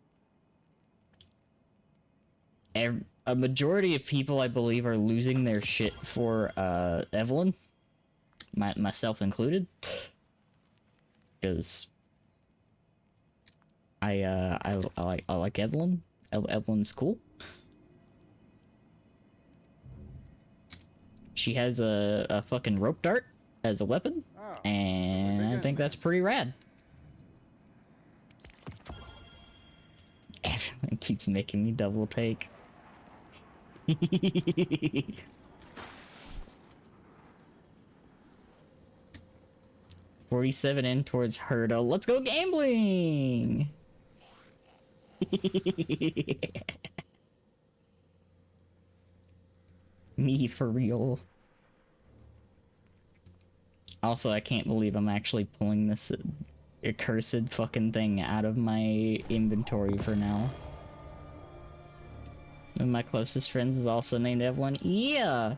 a majority of people, I believe, are losing their shit for, Evelyn. Myself included. Because I like Evelyn. Evelyn's cool. She has a fucking rope dart as a weapon, and I think that's pretty rad. Everyone keeps making me double take. 47 in towards Herda. Let's go gambling! Me for real. Also, I can't believe I'm actually pulling this accursed fucking thing out of my inventory for now. One of my closest friends is also named Evelyn. Yeah!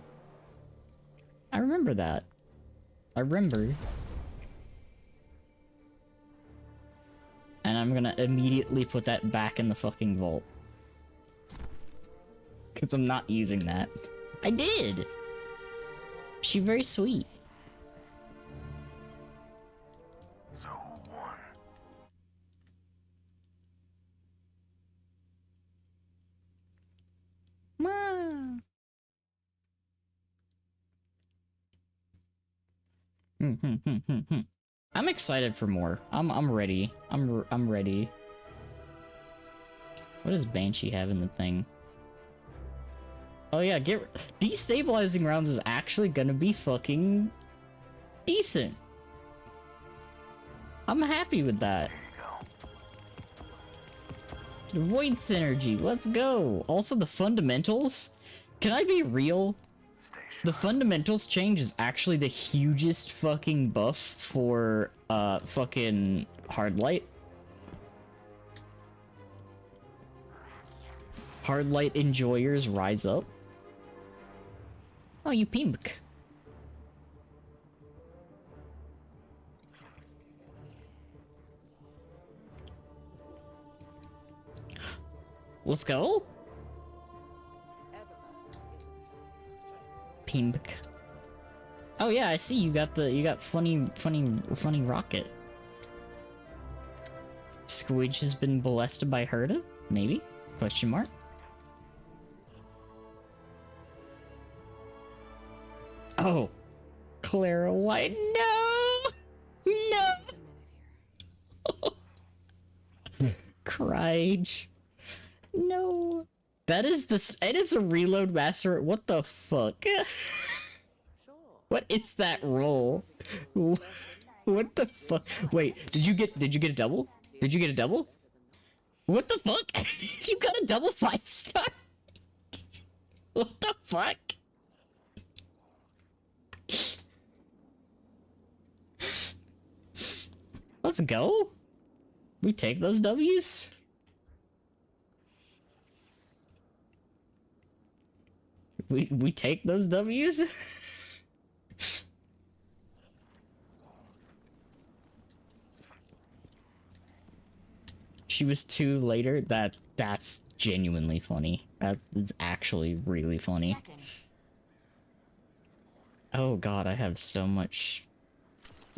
I remember that. I remember. And I'm gonna immediately put that back in the fucking vault. Because I'm not using that. I did! She's very sweet. So one. Ma. I'm excited for more. I'm ready. I'm ready. What does Banshee have in the thing? Oh yeah, destabilizing rounds is actually gonna be fucking decent. I'm happy with that. Void synergy, let's go. Also the fundamentals. Can I be real? The fundamentals change is actually the hugest fucking buff for fucking hard light. Hard light enjoyers rise up. Oh, you pink. Let's go. Pink. Oh yeah, I see you got funny rocket. Squidge has been blessed by Herda? Maybe? Question mark. Oh, Clara White. No! No! Crige. No. That is it is a reload master. What the fuck? What is that roll? What the fuck? Wait, did you get a double? Did you get a double? What the fuck? You got a double 5-star? What the fuck? Let's go. We take those W's. We take those W's. She was 2 later. That's genuinely funny. That is actually really funny. Oh god, I have so much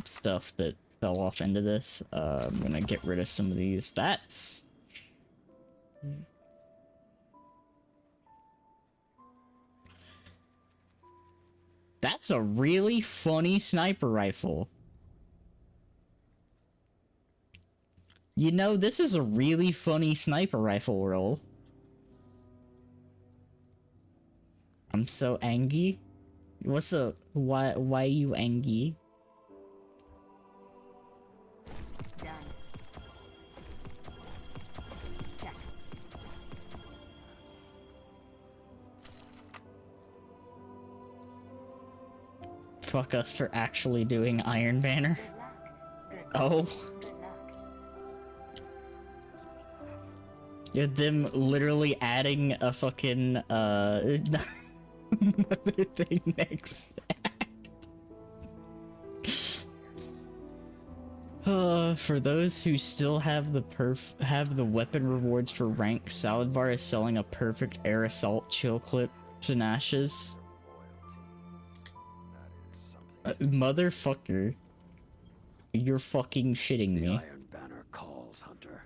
stuff that fell off into this. I'm gonna get rid of some of these. That's a really funny sniper rifle. You know, this is a really funny sniper rifle roll. I'm so angry. What's up? Why you angry? Done. Check. Fuck us for actually doing Iron Banner. Good luck. Good Oh. Good luck. Yeah, them literally adding a fucking another thing next. For those who still have the weapon rewards for rank, Salad Bar is selling a perfect air assault chill clip to Nash's. Motherfucker. You're fucking shitting The me. Iron Banner calls, Hunter.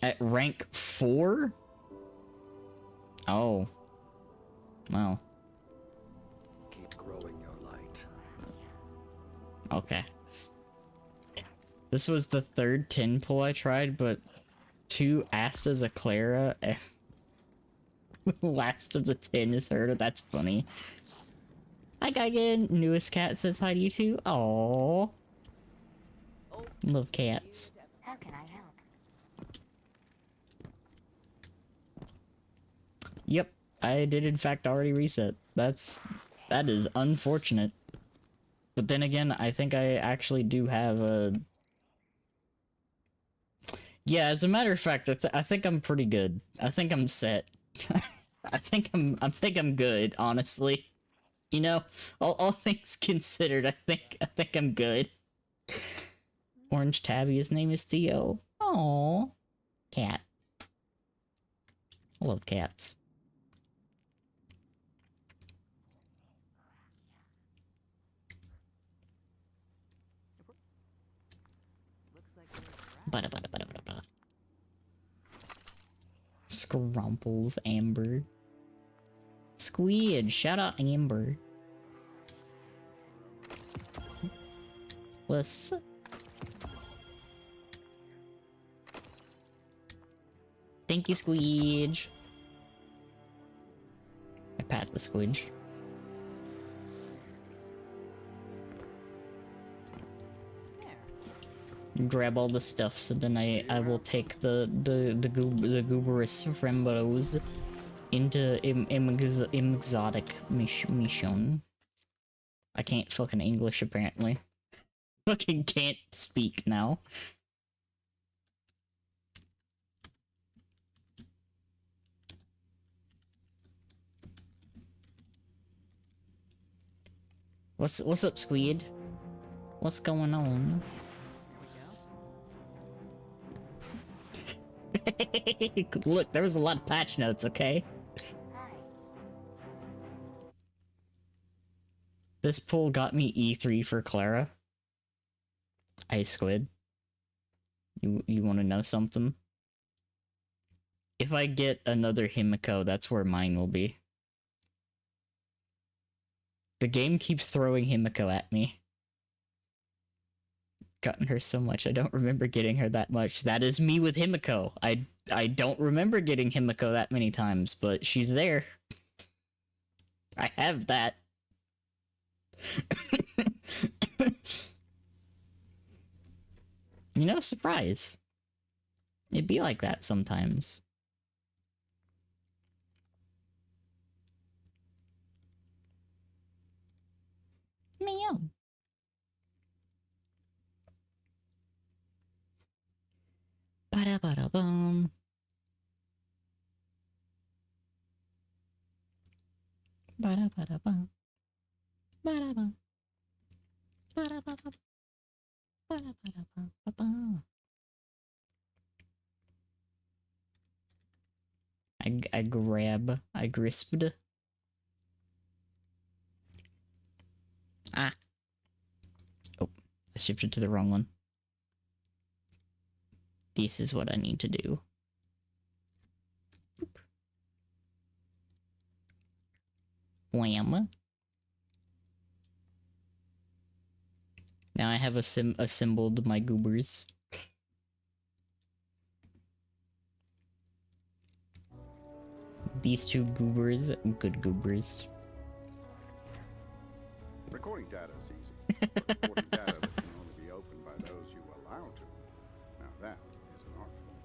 At rank 4? Oh. Wow. Keep growing your light. Okay. This was the 3rd 10 pull I tried, but 2 Astas, a Clara, and the last of the 10 is her. That's funny. Hi, Geigen. Newest cat says hi to you too. Aww. Love cats. How can I help? Yep, I did in fact already reset. That is unfortunate. But then again, I think I actually do have a... Yeah, as a matter of fact, I think I'm pretty good. I think I'm set. I think I'm good, honestly. You know, all things considered, I think I'm good. Orange Tabby, his name is Theo. Aww. Cat. I love cats. Bada bada bada bada bada. Scrumples, Amber. Squid, shout out Amber. What's up? Thank you, Squidge. I pat the Squidge. Grab all the stuff, so then I will take the Gooberous Frembos into exotic mission. I can't fucking English apparently. Fucking can't speak now. What's up, Squid? What's going on? Look, there was a lot of patch notes, okay? Hi. This pull got me E3 for Clara. Hey, Squid. You want to know something? If I get another Himiko, that's where mine will be. The game keeps throwing Himiko at me. Gotten her so much, I don't remember getting her that much. That is me with Himiko. I don't remember getting Himiko that many times, but she's there. I have that. You know, surprise. It'd be like that sometimes. Meow. Ba ba da bum. Ba da bum. Ba da bum. Ba da ba ba. Ba da ba ba. I grisped. Ah. Oh, I shifted to the wrong one. This is what I need to do. Boop. Wham. Now I have assembled my goobers. These two goobers, good goobers. Recording data is easy. But recording data that can only be opened by those you allow to. Now that is an art form.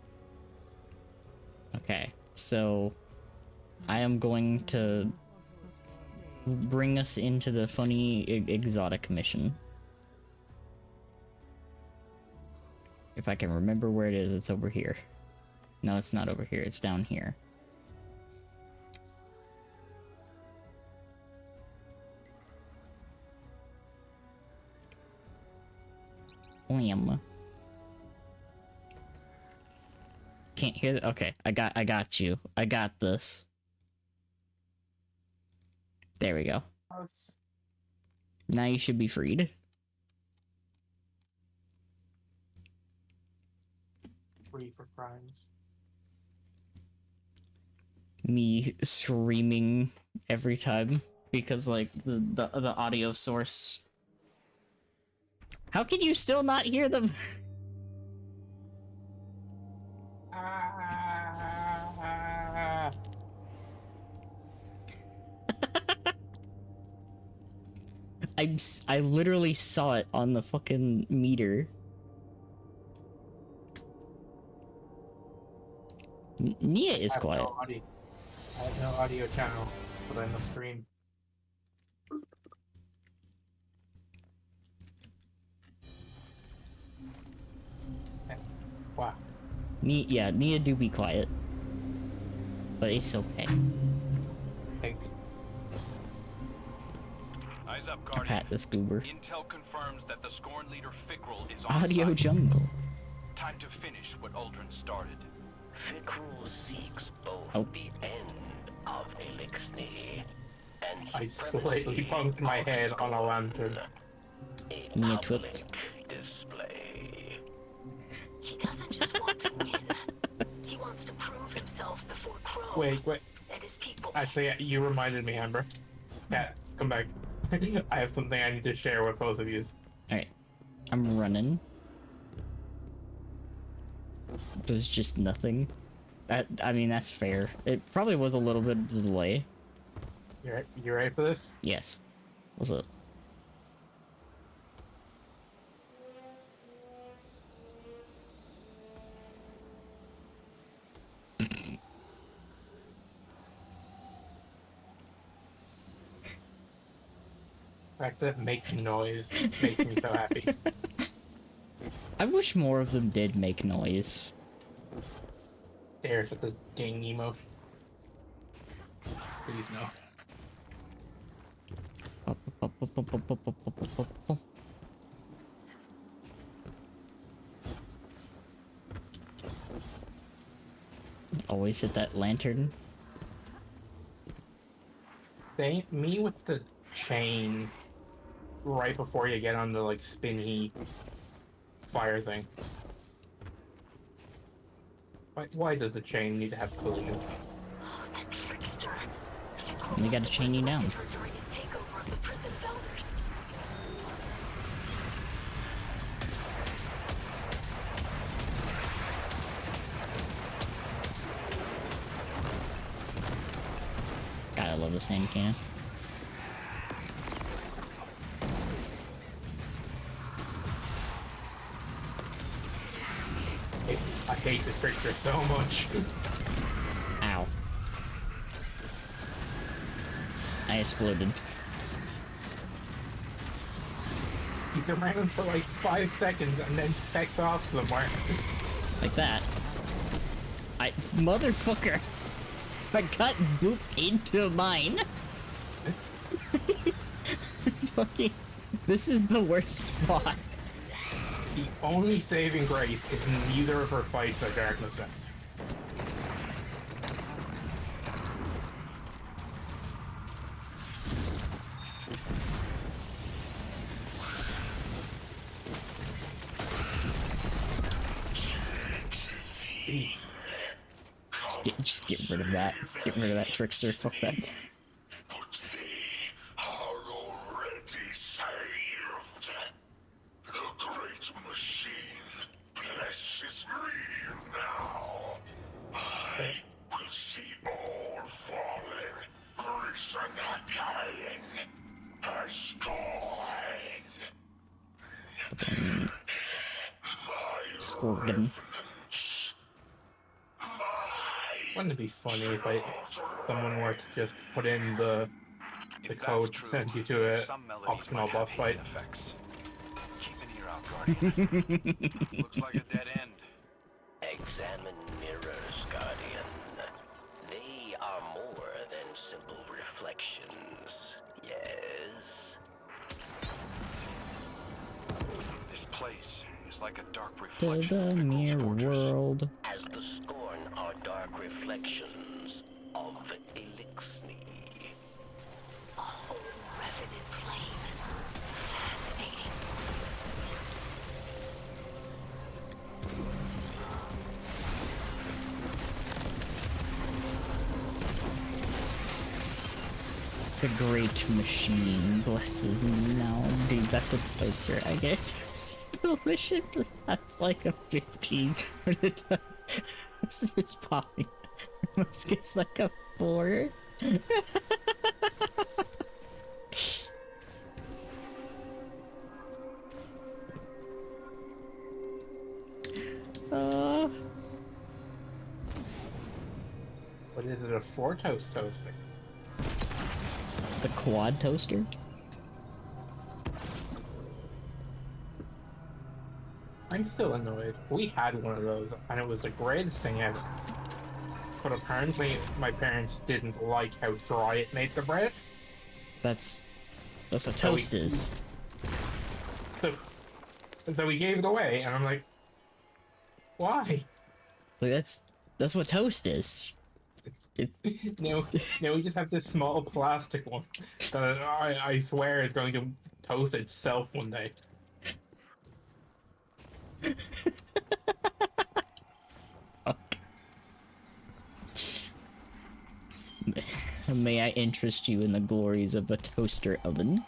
Okay, so I am going to bring us into the funny exotic mission. If I can remember where it is, it's over here. No, it's not over here, it's down here. Wham. Can't hear it? Okay, I got you. I got this. There we go. Now you should be freed. Free for crimes. Me screaming every time because like the audio source. How can you still not hear them? I literally saw it on the fucking meter. Nia is quiet. I have no audio channel, but I must stream. Wow. Nia do be quiet. But it's okay. Like, Eyes up, I Guardian. pat this goober. Intel confirms that the Scorn leader Fikrul is on Audio site. jungle. Time to finish what Aldrin started. Fikrul seeks both Oh. the end of Elixni and I supremacy slightly bumped my of head on a Scorn. lantern. A Nia public twipped. display. He doesn't just want to win. He wants to prove himself before Crow Wait. and his people. Actually, you reminded me, Amber. Cat, come back. I have something I need to share with both of you. Alright. I'm running. There's just nothing. I mean, that's fair. It probably was a little bit of a delay. You ready for this? Yes. What's up? The fact that it makes noise makes me so happy. I wish more of them did make noise. Stares at the gang emo. Please no. Always hit that lantern. Me with the chain right before you get on the like spinny fire thing. Why does the chain need to have collision? The trickster. You gotta chain you down. During his takeover of the prison of elders. God, I love the sand cannon. I hate this trickster so much. Ow. I exploded. He's around for like 5 seconds and then takes off somewhere. Like that. Motherfucker! I got booped into a mine! Fucking... This is the worst spot. The only saving grace is neither of her fights are darkness depths. Jeez. Just get rid of that. Get rid of that trickster. Fuck that. But they are already saved. The great machine blesses me now. I will see all fallen, risen again, as God. Scorpion. Wouldn't it be funny if someone were to just put in the code to send you to a optional boss fight? Keep an ear out, Guardian. Looks like a dead end. Examine mirrors, Guardian. They are more than simple reflections. Yes. This place is like a dark To reflection the of Fickle's mirror fortress. world. As the Scorn are dark reflections of Elixni. A whole revenant plane. Fascinating. The great machine blesses me now. Dude, that's a toaster. I get delicious. That's like a 15. This is just popping. Almost gets like a 4. What is it, a 4-toast toasting? The quad toaster? I'm still annoyed. We had one of those, and it was the greatest thing ever. But apparently, my parents didn't like how dry it made the bread. That's what So toast is. So we gave it away, and I'm like, why? Like that's what toast is. It's Now we just have this small plastic one that I swear is going to toast itself one day. May I interest you in the glories of a toaster oven?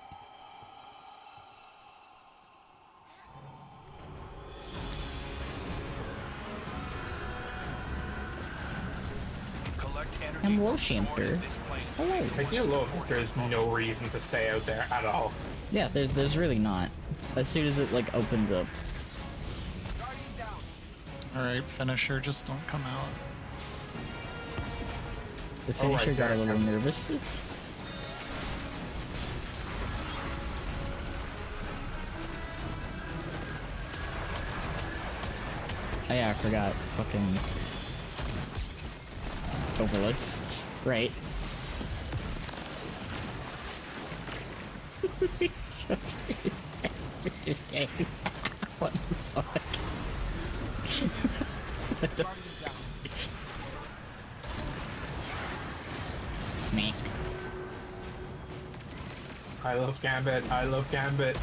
Collect energy I'm from low stored in shamper. this plane. Hello. I do love that there's no reason to stay out there at all. Yeah, there's really not. As soon as it like opens up. Alright, finisher, just don't come out. The Oh, right finisher got a there. little nervous. Oh yeah, I forgot. Fucking overloads. Right. What the fuck? What the fuck? Smack. I love Gambit. I love Gambit.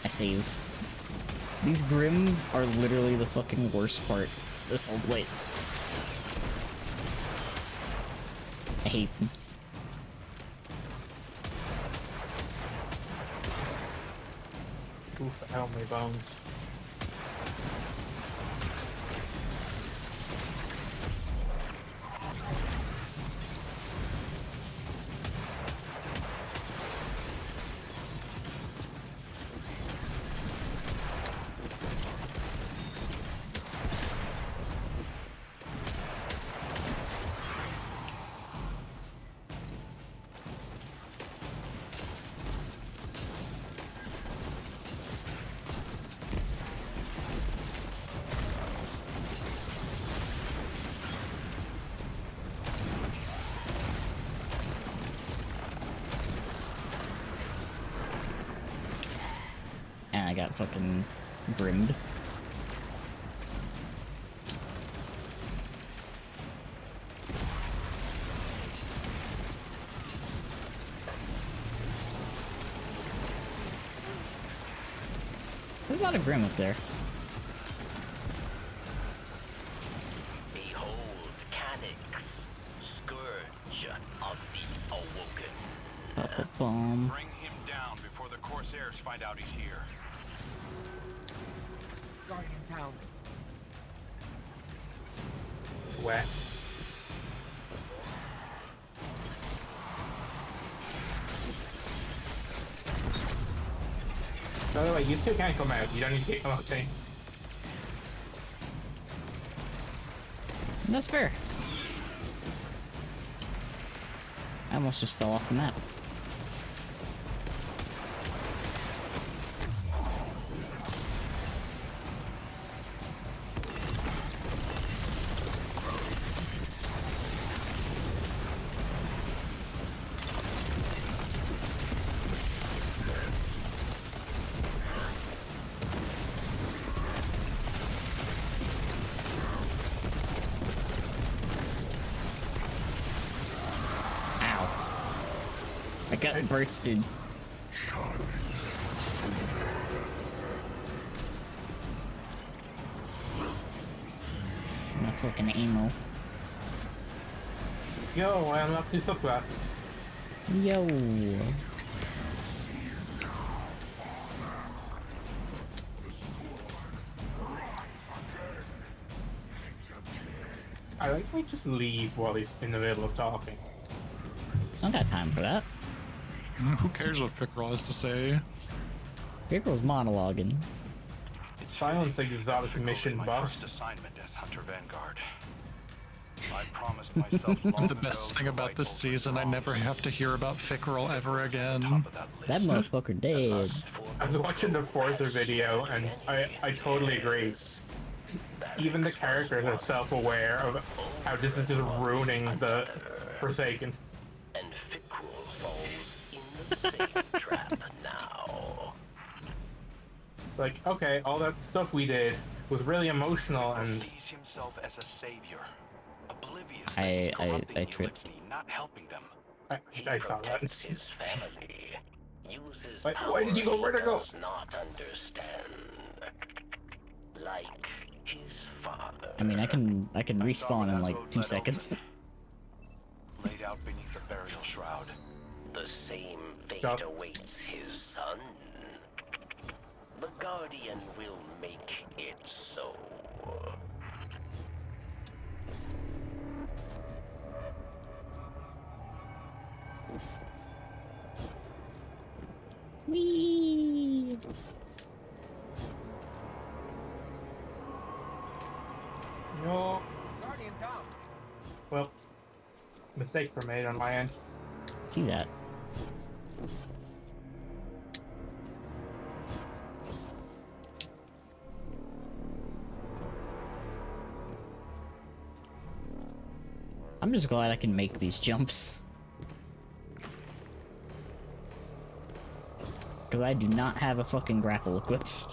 I save. These Grim are literally the fucking worst part of this whole place. I hate them. Oof, ow, my bones. got fucking grimmed. There's not a Grim up there. Behold, Canix, scourge of the awoken. Bomb. Bring him down before the Corsairs find out he's here. Guardian down. It's wet. By the way, you still can't come out. You don't need to come out, team. That's fair. I almost just fell off the map. I got bursted. My fucking ammo. Yo, I unlocked new subclasses. Yo. I like we just leave while he's in the middle of talking. I don't got time for that. Who cares what Fickrell has to say? Pickerel's monologuing. Silence exotic Chicago is mission my boss. first assignment as Hunter Vanguard. I promised myself long The best ago thing to about right this over season, I wrongs. never have to hear about Fickrell ever At the again. top of that That list. motherfucker dead. For I was watching the Forza video and I totally agree. Even the characters are self-aware of how this is just ruining the Forsaken. and Fickrell falls in the same trap now. It's like, okay, all that stuff we did was really emotional He and sees himself as a savior, oblivious that I- he's I- corrupting I tripped. Elixir, not helping them. I saw that. Protects his family. Uses Wait, power why did you go? Where'd he I go? does not understand. Like his father. I mean, I can I saw respawn where in that like road 2 led seconds. Laid out beneath the burial shroud. The same fate Stop. awaits his son. The Guardian will make it so. Whee! no. Guardian down. Well, mistakes were made on my end. See that? I'm just glad I can make these jumps. Because I do not have a fucking grapple equipped.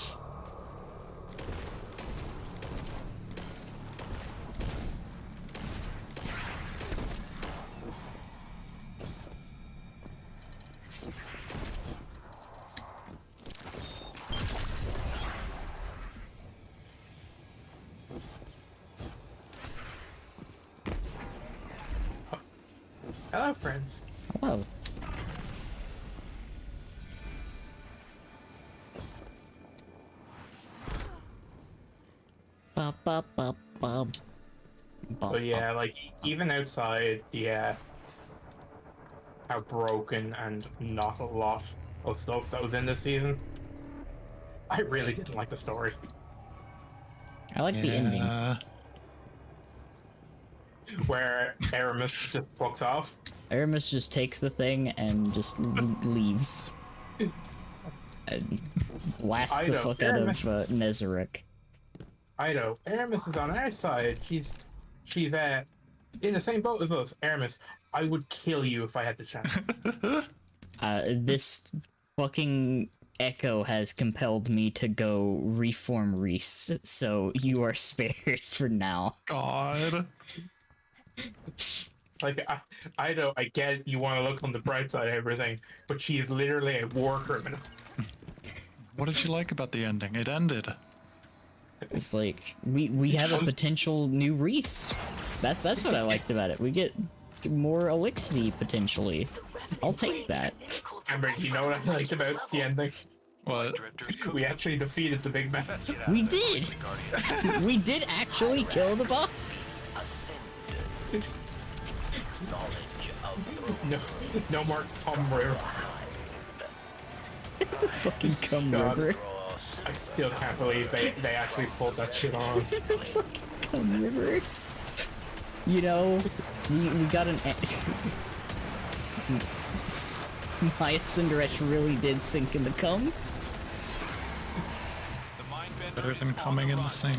Hello, friends. Hello. Ba ba ba ba. But yeah, like even outside the how broken and not a lot of stuff that was in this season, I really didn't like the story. I like the ending. Where Aramis just fucks off. Aramis just takes the thing and just leaves. And blasts I the know, fuck out Aramis- of Nezarek. Ido, Aramis is on our side. She's in the same boat as us. Aramis, I would kill you if I had the chance. This fucking Echo has compelled me to go reform Reese, so you are spared for now. God. Like, I know, I get you want to look on the bright side of everything, but she is literally a war criminal. What did you like about the ending? It ended. It's like we have a potential new Reese. That's what I liked about it. We get more Elixity potentially. I'll take that. Amber, you know what I liked about the ending? What? Drifters We actually defeated the big man. We did. We did actually kill the boss. Knowledge of No more Tom River. Fucking cum God. river. I still can't believe they actually pulled that shit on. Fucking cum river. You know, we got an. Maya Cinderesh really did sink in the cum. Better than coming in the sink.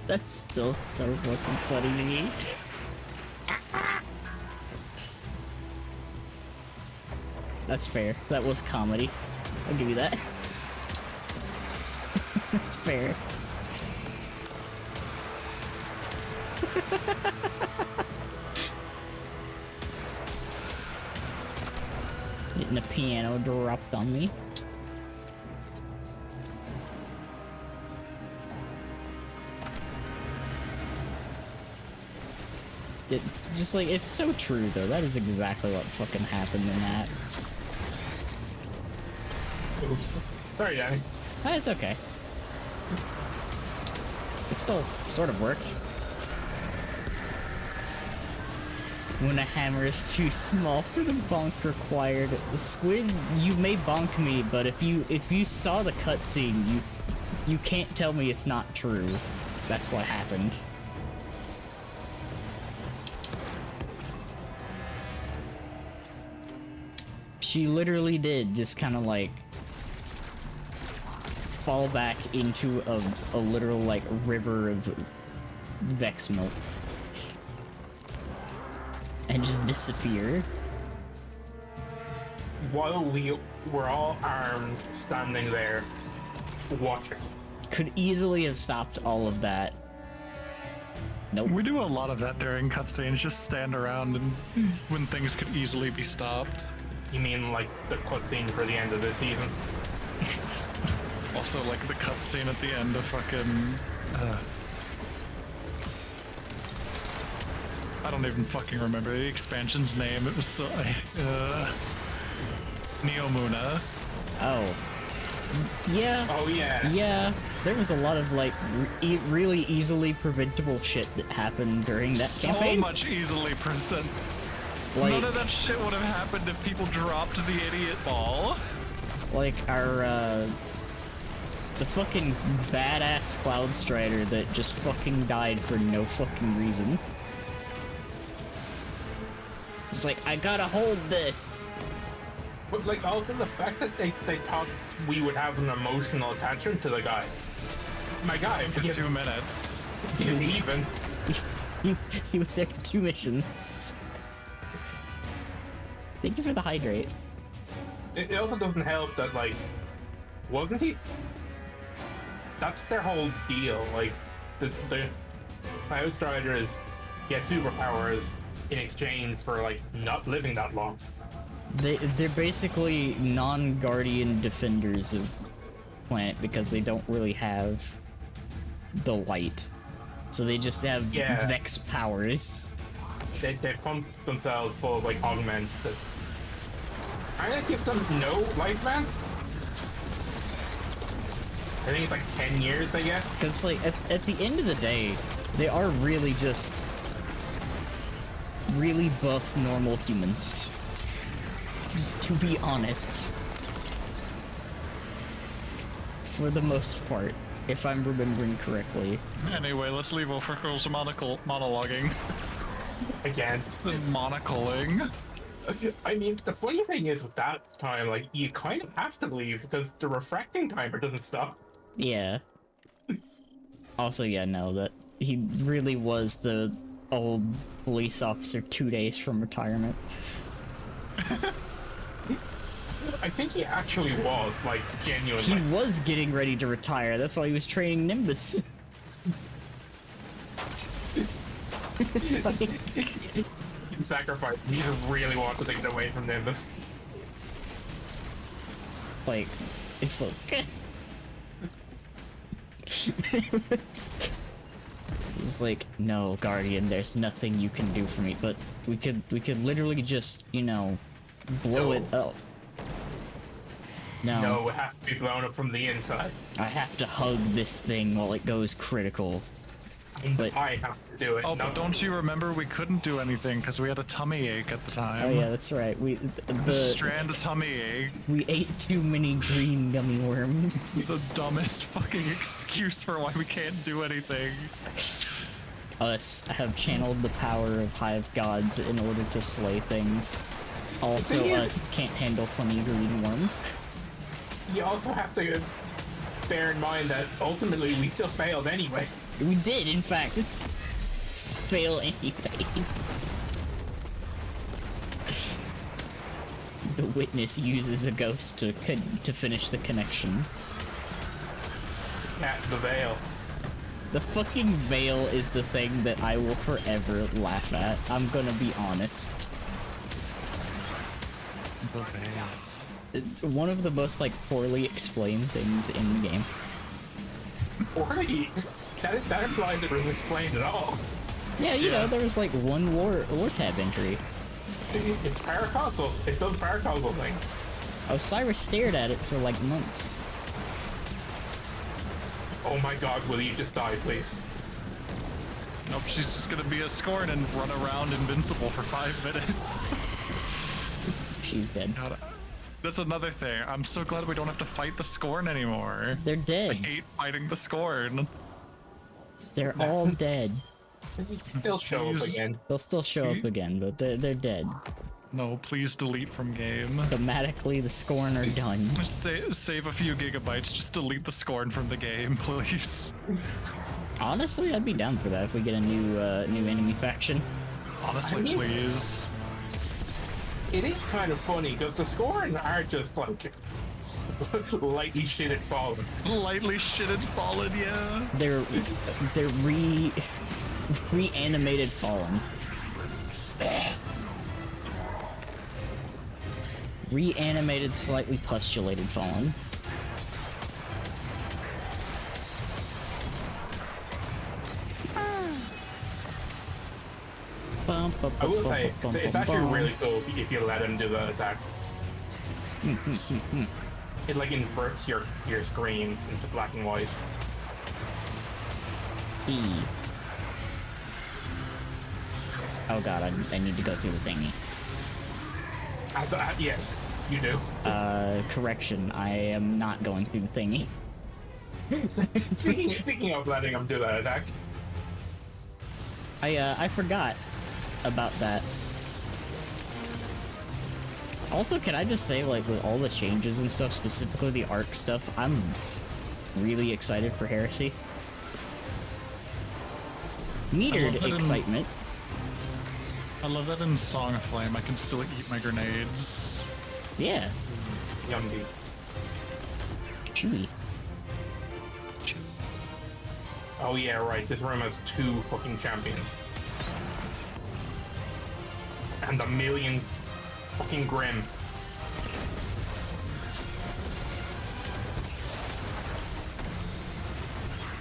That's still so fucking funny to me. That's fair. That was comedy. I'll give you that. That's fair. Getting a piano dropped on me. It's just like, it's so true though. That is exactly what fucking happened in that. Oops. Sorry, Danny. It's okay. It still sort of worked. When a hammer is too small for the bonk required. Squid, you may bonk me, but if you saw the cutscene, you can't tell me it's not true. That's what happened. She literally did just kind of like fall back into a literal like river of Vex milk and just disappear. While we were all armed, standing there, watching. Could easily have stopped all of that. Nope. We do a lot of that during cutscenes, just stand around and when things could easily be stopped. You mean like the cutscene for the end of the season? Also, like the cutscene at the end of fucking. I don't even fucking remember the expansion's name. It was so. Neomuna. Oh. Yeah. Oh yeah. Yeah. There was a lot of like really easily preventable shit that happened during that campaign. So much easily present. Like, none of that shit would have happened if people dropped the idiot ball. like our the fucking badass Cloud Strider that just fucking died for no fucking reason. It's like, I gotta hold this. But like also the fact that they thought we would have an emotional attachment to the guy. My guy, For 2 minutes. even. He was there for 2 missions. Thank you for the hydrate. It also doesn't help that like, wasn't he? That's their whole deal. Like, the Cloud Striders get superpowers in exchange for like not living that long. They're basically non-guardian defenders of planet because they don't really have the light. So they just have Vex powers. They pump themselves full of like augments that I'm gonna give them no lifespan. I think it's like 10 years they get. Because like at the end of the day, they are really just really buff normal humans. To be honest. For the most part, if I'm remembering correctly. Anyway, let's leave Ofrickel's monologuing. Again. The monocling. I mean, the funny thing is with that time, like, you kind of have to leave because the refracting timer doesn't stop. Yeah. Also, yeah, no, that he really was the old police officer 2 days from retirement. I think he actually was, like, genuinely. He was getting ready to retire. That's why he was training Nimbus. It's like... Sacrifice. He just really wanted to get away from Nimbus. Like, if look. It's like, no, Guardian, there's nothing you can do for me. But we could literally just, you know, blow it up. No, it has to be blown up from the inside. I have to hug this thing while it goes critical. But I have to do it. Oh, but don't you remember we couldn't do anything because we had a tummy ache at the time? oh yeah, that's right. The Strand of tummy ache. we ate too many green gummy worms. The dumbest fucking excuse for why we can't do anything. Us have channeled the power of Hive Gods in order to slay things. Also, thing is- us can't handle funny green worm. You also have to bear in mind that ultimately we still failed anyway. We did, in fact. Just fail anyway. The witness uses a ghost to finish the connection. Yeah, the veil. The fucking veil is the thing that I will forever laugh at. I'm gonna be honest. The veil. It's one of the most, like, poorly explained things in the game. Right. That implies it was explained at all. Yeah, you know, there was, like, one lore tab entry. It's paracausal. It does paracausal things. Osiris stared at it for, like, months. Oh my god, will you just die, please? Nope, she's just gonna be a scorn and run around invincible for 5 minutes. She's dead. God, that's another thing. I'm so glad we don't have to fight the scorn anymore. They're I dead. hate fighting the scorn. They're all dead. They'll show up Please. again. They'll still show up again, but they're dead. No, please delete from game. Thematically, the Scorn are done. Save a few gigabytes, just delete the scorn from the game, please. Honestly, I'd be down for that if we get a new enemy faction. Honestly, I mean- please. It is kind of funny because the Scorn are just like lightly shitted fallen. Lightly shitted fallen, yeah. They're reanimated fallen. Reanimated, slightly pustulated fallen. I will say, it's actually really cool if you let him do the attack. It like inverts your screen into black and white. E. Oh god, I need to go through the thingy. Yes, you do. Correction, I am not going through the thingy. Speaking of letting him do that attack, I forgot about that. Also, can I just say, like, with all the changes and stuff, specifically the Arc stuff, I'm really excited for Heresy. Metered excitement. I love that in Song of Flame I can still eat my grenades. Yeah. Yummy. Chewy. Oh yeah, right. This room has 2 fucking champions. And a million fucking Grim.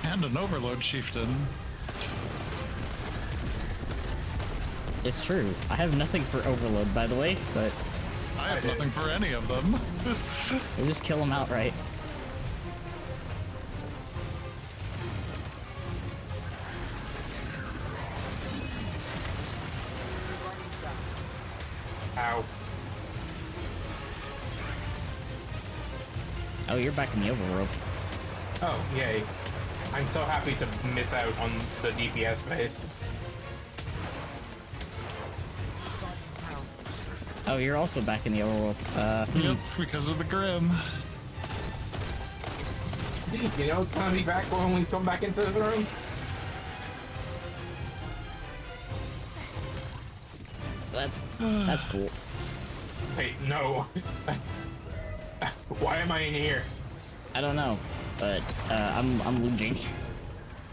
And an Overload Chieftain. It's true. I have nothing for Overload, by the way, but I have nothing for any of them. we'll just kill them outright. Ow. Oh, you're back in the overworld. Oh, yay. I'm so happy to miss out on the DPS phase. Oh, you're also back in the overworld. Yep, because of the Grim. You know, it's gonna be back when we come back into the room. That's cool. Hey, no. Why am I in here? I don't know, but I'm looting.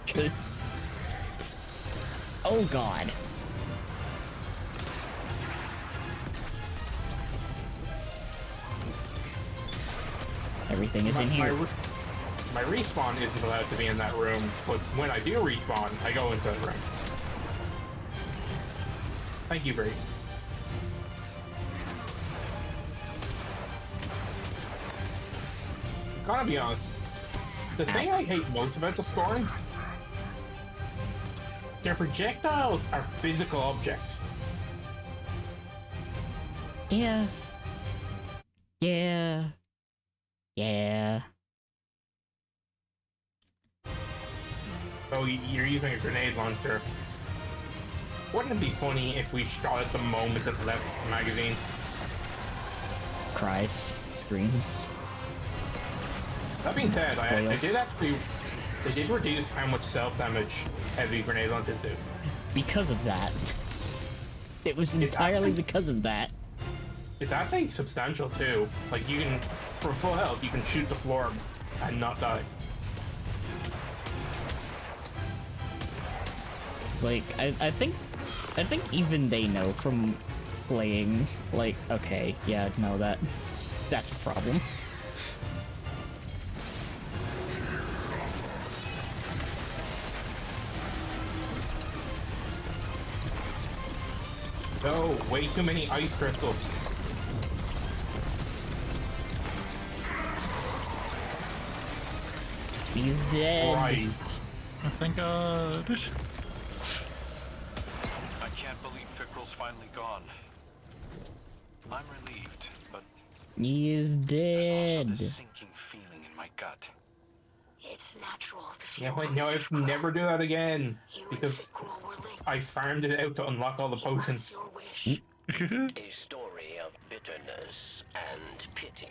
'Cause... Oh god. Everything is in here. My respawn isn't allowed to be in that room, but when I do respawn, I go into the room. Thank you, Bree. Gotta be honest, the thing I hate most about the scoring, their projectiles are physical objects. Yeah. Yeah. Yeah. So you're using a grenade launcher. Wouldn't it be funny if we shot it the moment it left the magazine? Cries. Screams. That being said, they Whales. did reduce how much self-damage heavy grenade launchers do. Because of that. It was entirely because of that. It's actually substantial too. Like you can, for full health, you can shoot the floor and not die. It's like, I think even they know from playing, like, okay, yeah, no, that's a problem. No, way too many ice crystals. He's dead. Right. Thank God. I can't believe Pickrell's finally gone. I'm relieved, but He is there's also dead. this sinking feeling in my gut. It's natural to feel. Yeah, wait, no, I have to never do that again You and because Pickrell were linked. I farmed it out to unlock all the It was potions. your wish. A story of bitterness and pity.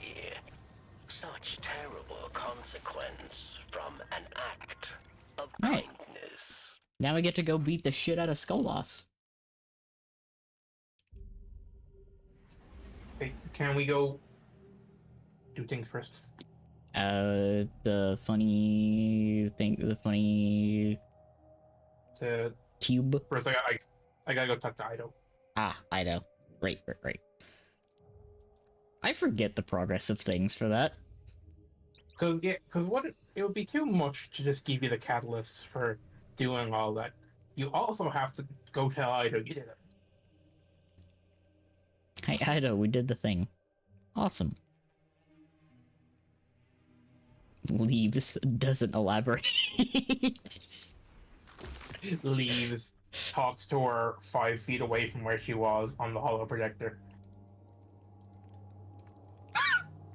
Such terrible consequence from an act of Right. kindness. Now we get to go beat the shit out of Skolas. Hey, can we go do things first? The funny thing, the funny To cube. first, I gotta go talk to Ido. Ah, I know. Right. I forget the progress of things for that. Cause it would be too much to just give you the catalyst for doing all that. You also have to go tell Ido you did it. Hey, Ido, we did the thing. Awesome. Leaves, doesn't elaborate. Leaves, talks to her 5 feet away from where she was on the holo projector.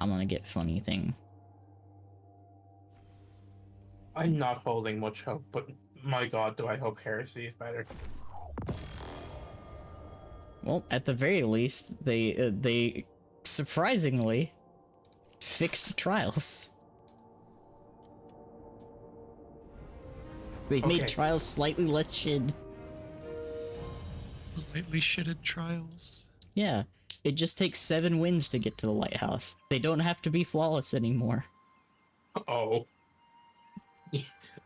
I'm gonna get funny thing. I'm not holding much hope, but my god, do I hope Heresy is better. Well, at the very least, they surprisingly fixed trials. They made Okay. trials slightly less shit. Lightly shitted trials. Yeah, it just takes 7 wins to get to the lighthouse. They don't have to be flawless anymore. Oh.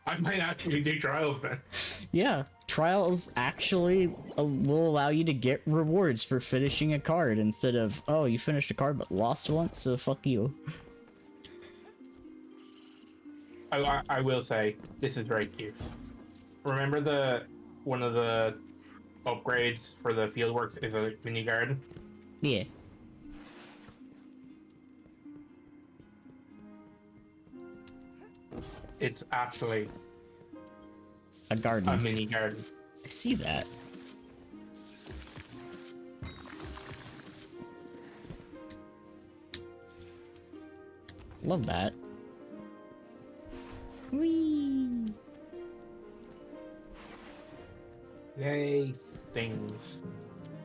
I might actually do trials then. Yeah, trials actually will allow you to get rewards for finishing a card instead of, oh, you finished a card but lost once, so fuck you. I will say, this is very cute. Remember one of the upgrades for the fieldworks is a mini garden? Yeah. It's actually A garden. a mini garden. I see that. Love that. Whee! Yay, things.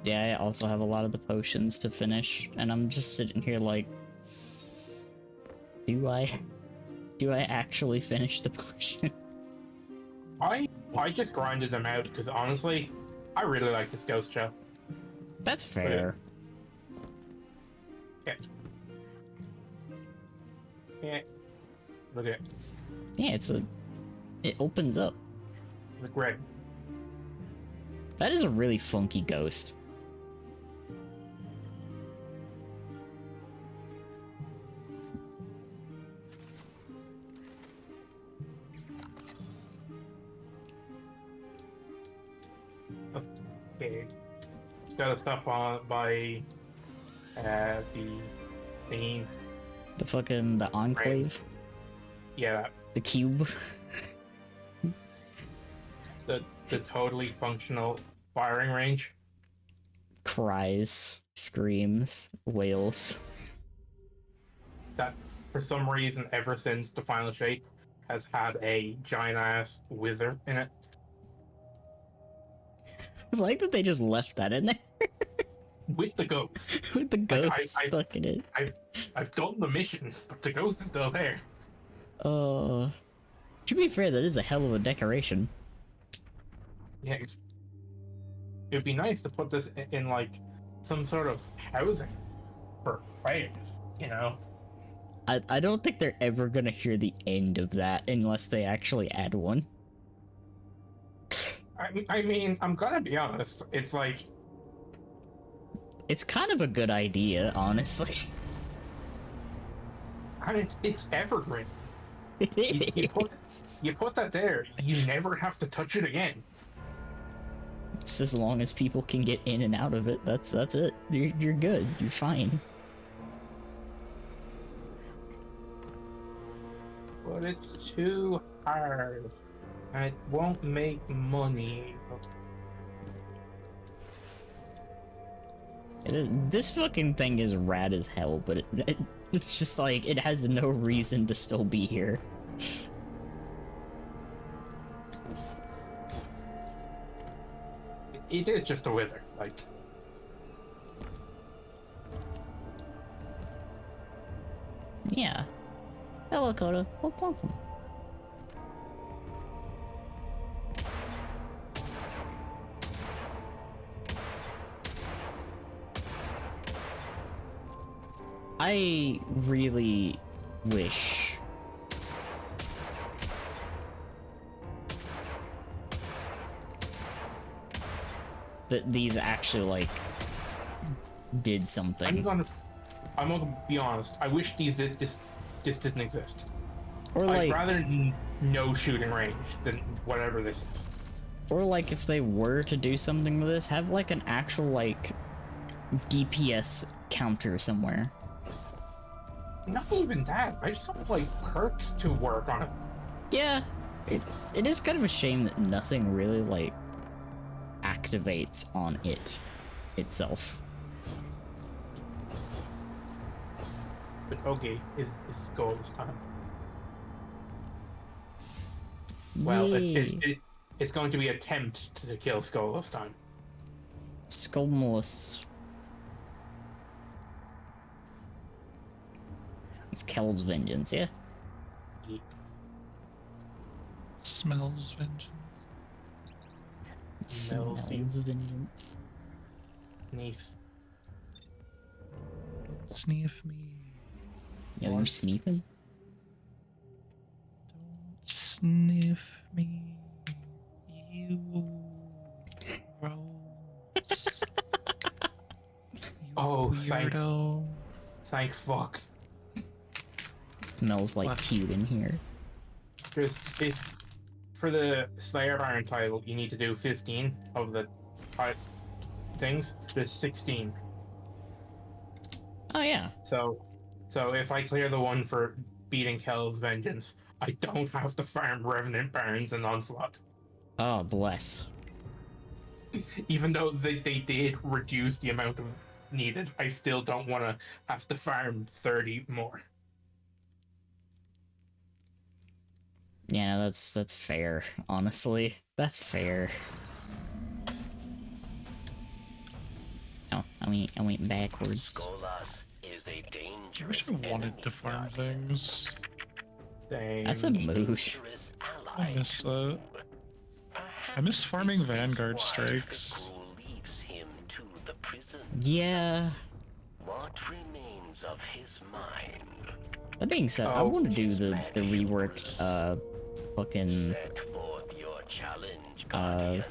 Yeah, I also have a lot of the potions to finish, and I'm just sitting here like, do I actually finish the potion? I just grinded them out because honestly, I really like this ghost show. That's fair. Yeah. Yeah. Look at it. Yeah, it opens up. Look red. That is a really funky ghost. Okay. It's got to stop on by the thingy. The enclave. Yeah, The cube. the totally functional firing range. Cries, screams, wails. That for some reason, ever since the final shape, has had a giant ass wizard in it. I like that they just left that in there. With the ghost. With the ghost stuck in it. I've done the mission, but the ghost is still there. To be fair, that is a hell of a decoration. Yeah, it'd be nice to put this in like some sort of housing for players, you know? I don't think they're ever gonna hear the end of that unless they actually add one. I mean, I'm gonna be honest. It's like It's kind of a good idea, honestly. and it's evergreen. It You put that there, you never have to touch it again. Just as long as people can get in and out of it, that's it. You're good. You're fine. But it's too hard. And it won't make money. This fucking thing is rad as hell, but it's just like, it has no reason to still be here. It is just a wither, like. Yeah. Hello, Coda. Well, welcome. I really wish that these actually, like, did something. I'm gonna be honest. I wish this didn't exist. Or like, I'd rather no shooting range than whatever this is. or like, if they were to do something with this, have like an actual like DPS counter somewhere. Not even that. I just want like perks to work on it. Yeah, it is kind of a shame that nothing really like activates on it itself. But okay, it's skull this time. Well, it's going to be attempt to kill Skull this time. Skullmolus. It's Kel's vengeance, yeah? Smells vengeance. Smells vengeance. Sneefs. Sniff me. Yo, you sneaking? Don't sniff me. You gross. Oh, weirdo. thank fuck. Smells like What? cute in here. For the Slayer Iron title, you need to do 15 of the things. There's 16. Oh yeah. So if I clear the one for beating Kel's Vengeance, I don't have to farm Revenant Barons and Onslaught. Oh, bless. Even though they did reduce the amount of needed, I still don't want to have to farm 30 more. Yeah, that's fair, honestly. That's fair. Oh, I went backwards. Skolas is a I dangerous wish I wanted to farm things. Dang. That's a mood. dangerous I ally. miss that. I miss farming Vanguard strikes. Leaves him to the prison. listen. Yeah. What remains of his mind? That being said, I Oh. want to do the reworked, fucking, Set forth your challenge, Guardian.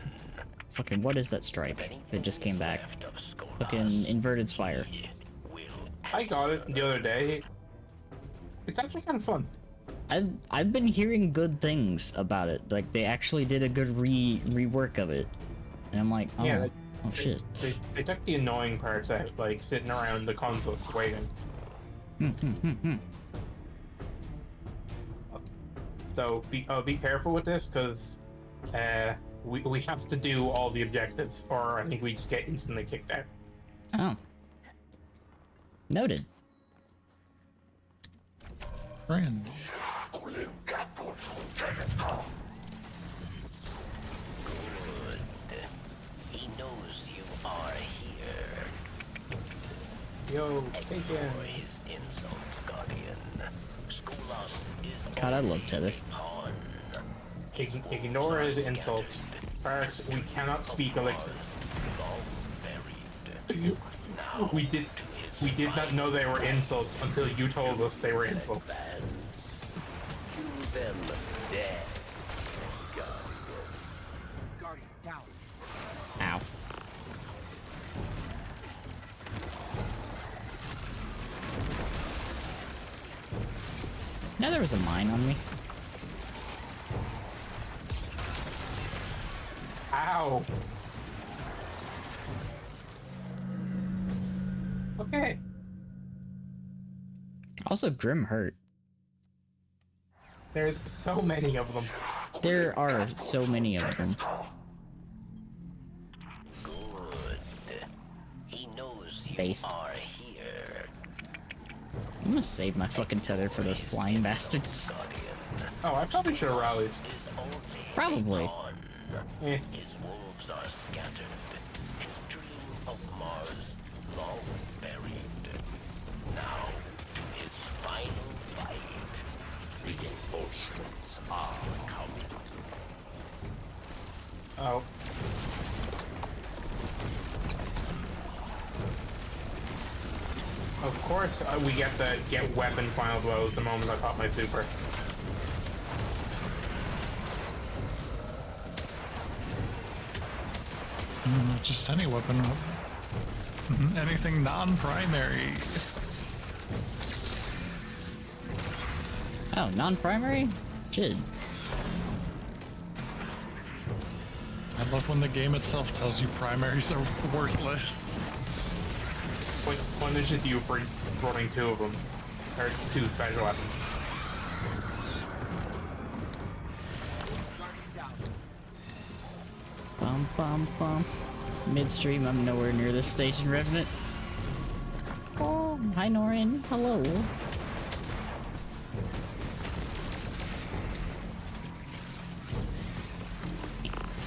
fucking, what is that strike that just came back? Left of Skolas, Fucking Inverted Spire. will I got it the other day. It's actually kind of fun. I've been hearing good things about it. Like, they actually did a good rework of it. And I'm like, oh, Yeah, oh shit. They took the annoying parts out, like sitting around the consoles waiting. So be careful with this, because we have to do all the objectives, or I think we just get instantly kicked out. Oh. Noted. Friend. Good. He knows you are here. Yo, take Ignore it. his insults, Guardian. Skolas is God, I love Tether. a pawn. His Ignore wolves his are insults. scattered. Sparks, we cannot speak elixir. Long buried. Now We did not know they were insults until you told us they were insults. kill them dead. Guardian down. Ow. Now there was a mine on me. Ow. Okay. Also, Grim hurt. There's so many of them. There are so many of them. Good. He knows you Based. are here. I'm gonna save my fucking tether for those flying bastards. Oh, I probably should have rallied. Is only Probably. a pawn. Eh. His wolves are scattered. His dream of Mars long buried. Now to his final fight. Reinforcements are coming. Oh. Of course, we get the get weapon final blows the moment I pop my super. Just any weapon. Anything non-primary. Oh, non-primary? Shit. I love when the game itself tells you primaries are worthless. Punishes you for running two of them. Or two special weapons. Bum bum bum. Midstream, I'm nowhere near this station, Revenant. Oh, hi Norin. Hello.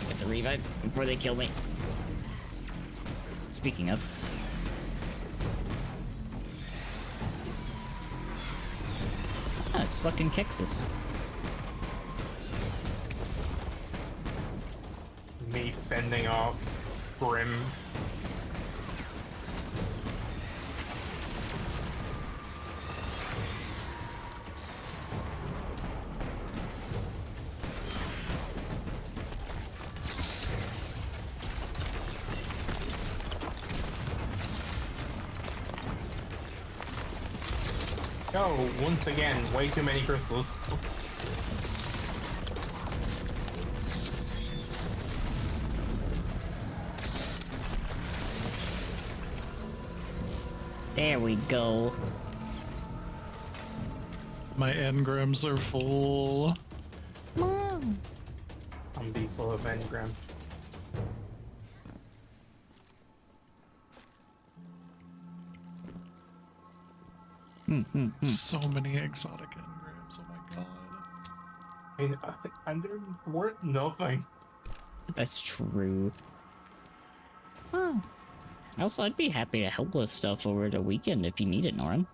Get the revive before they kill me. Speaking of. Ah, it's fucking Kexus. Me fending off Grim. Oh, once again, way too many crystals. There we go. My engrams are full. Mom. I'm be full of engram. So many exotic engrams. Oh my god. And they're worth nothing. That's true. Oh. Also, I'd be happy to help with stuff over the weekend if you need it, Norin.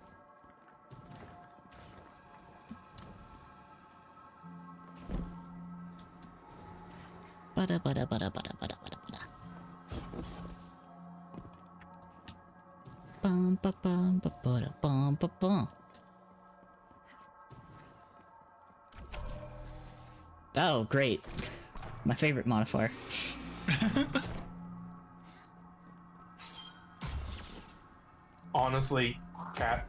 Bada bada bada bada bada bada bada. Bum, ba, bum, ba, ba, da, bum, ba, bum. Oh, great. My favorite modifier. Honestly, cat.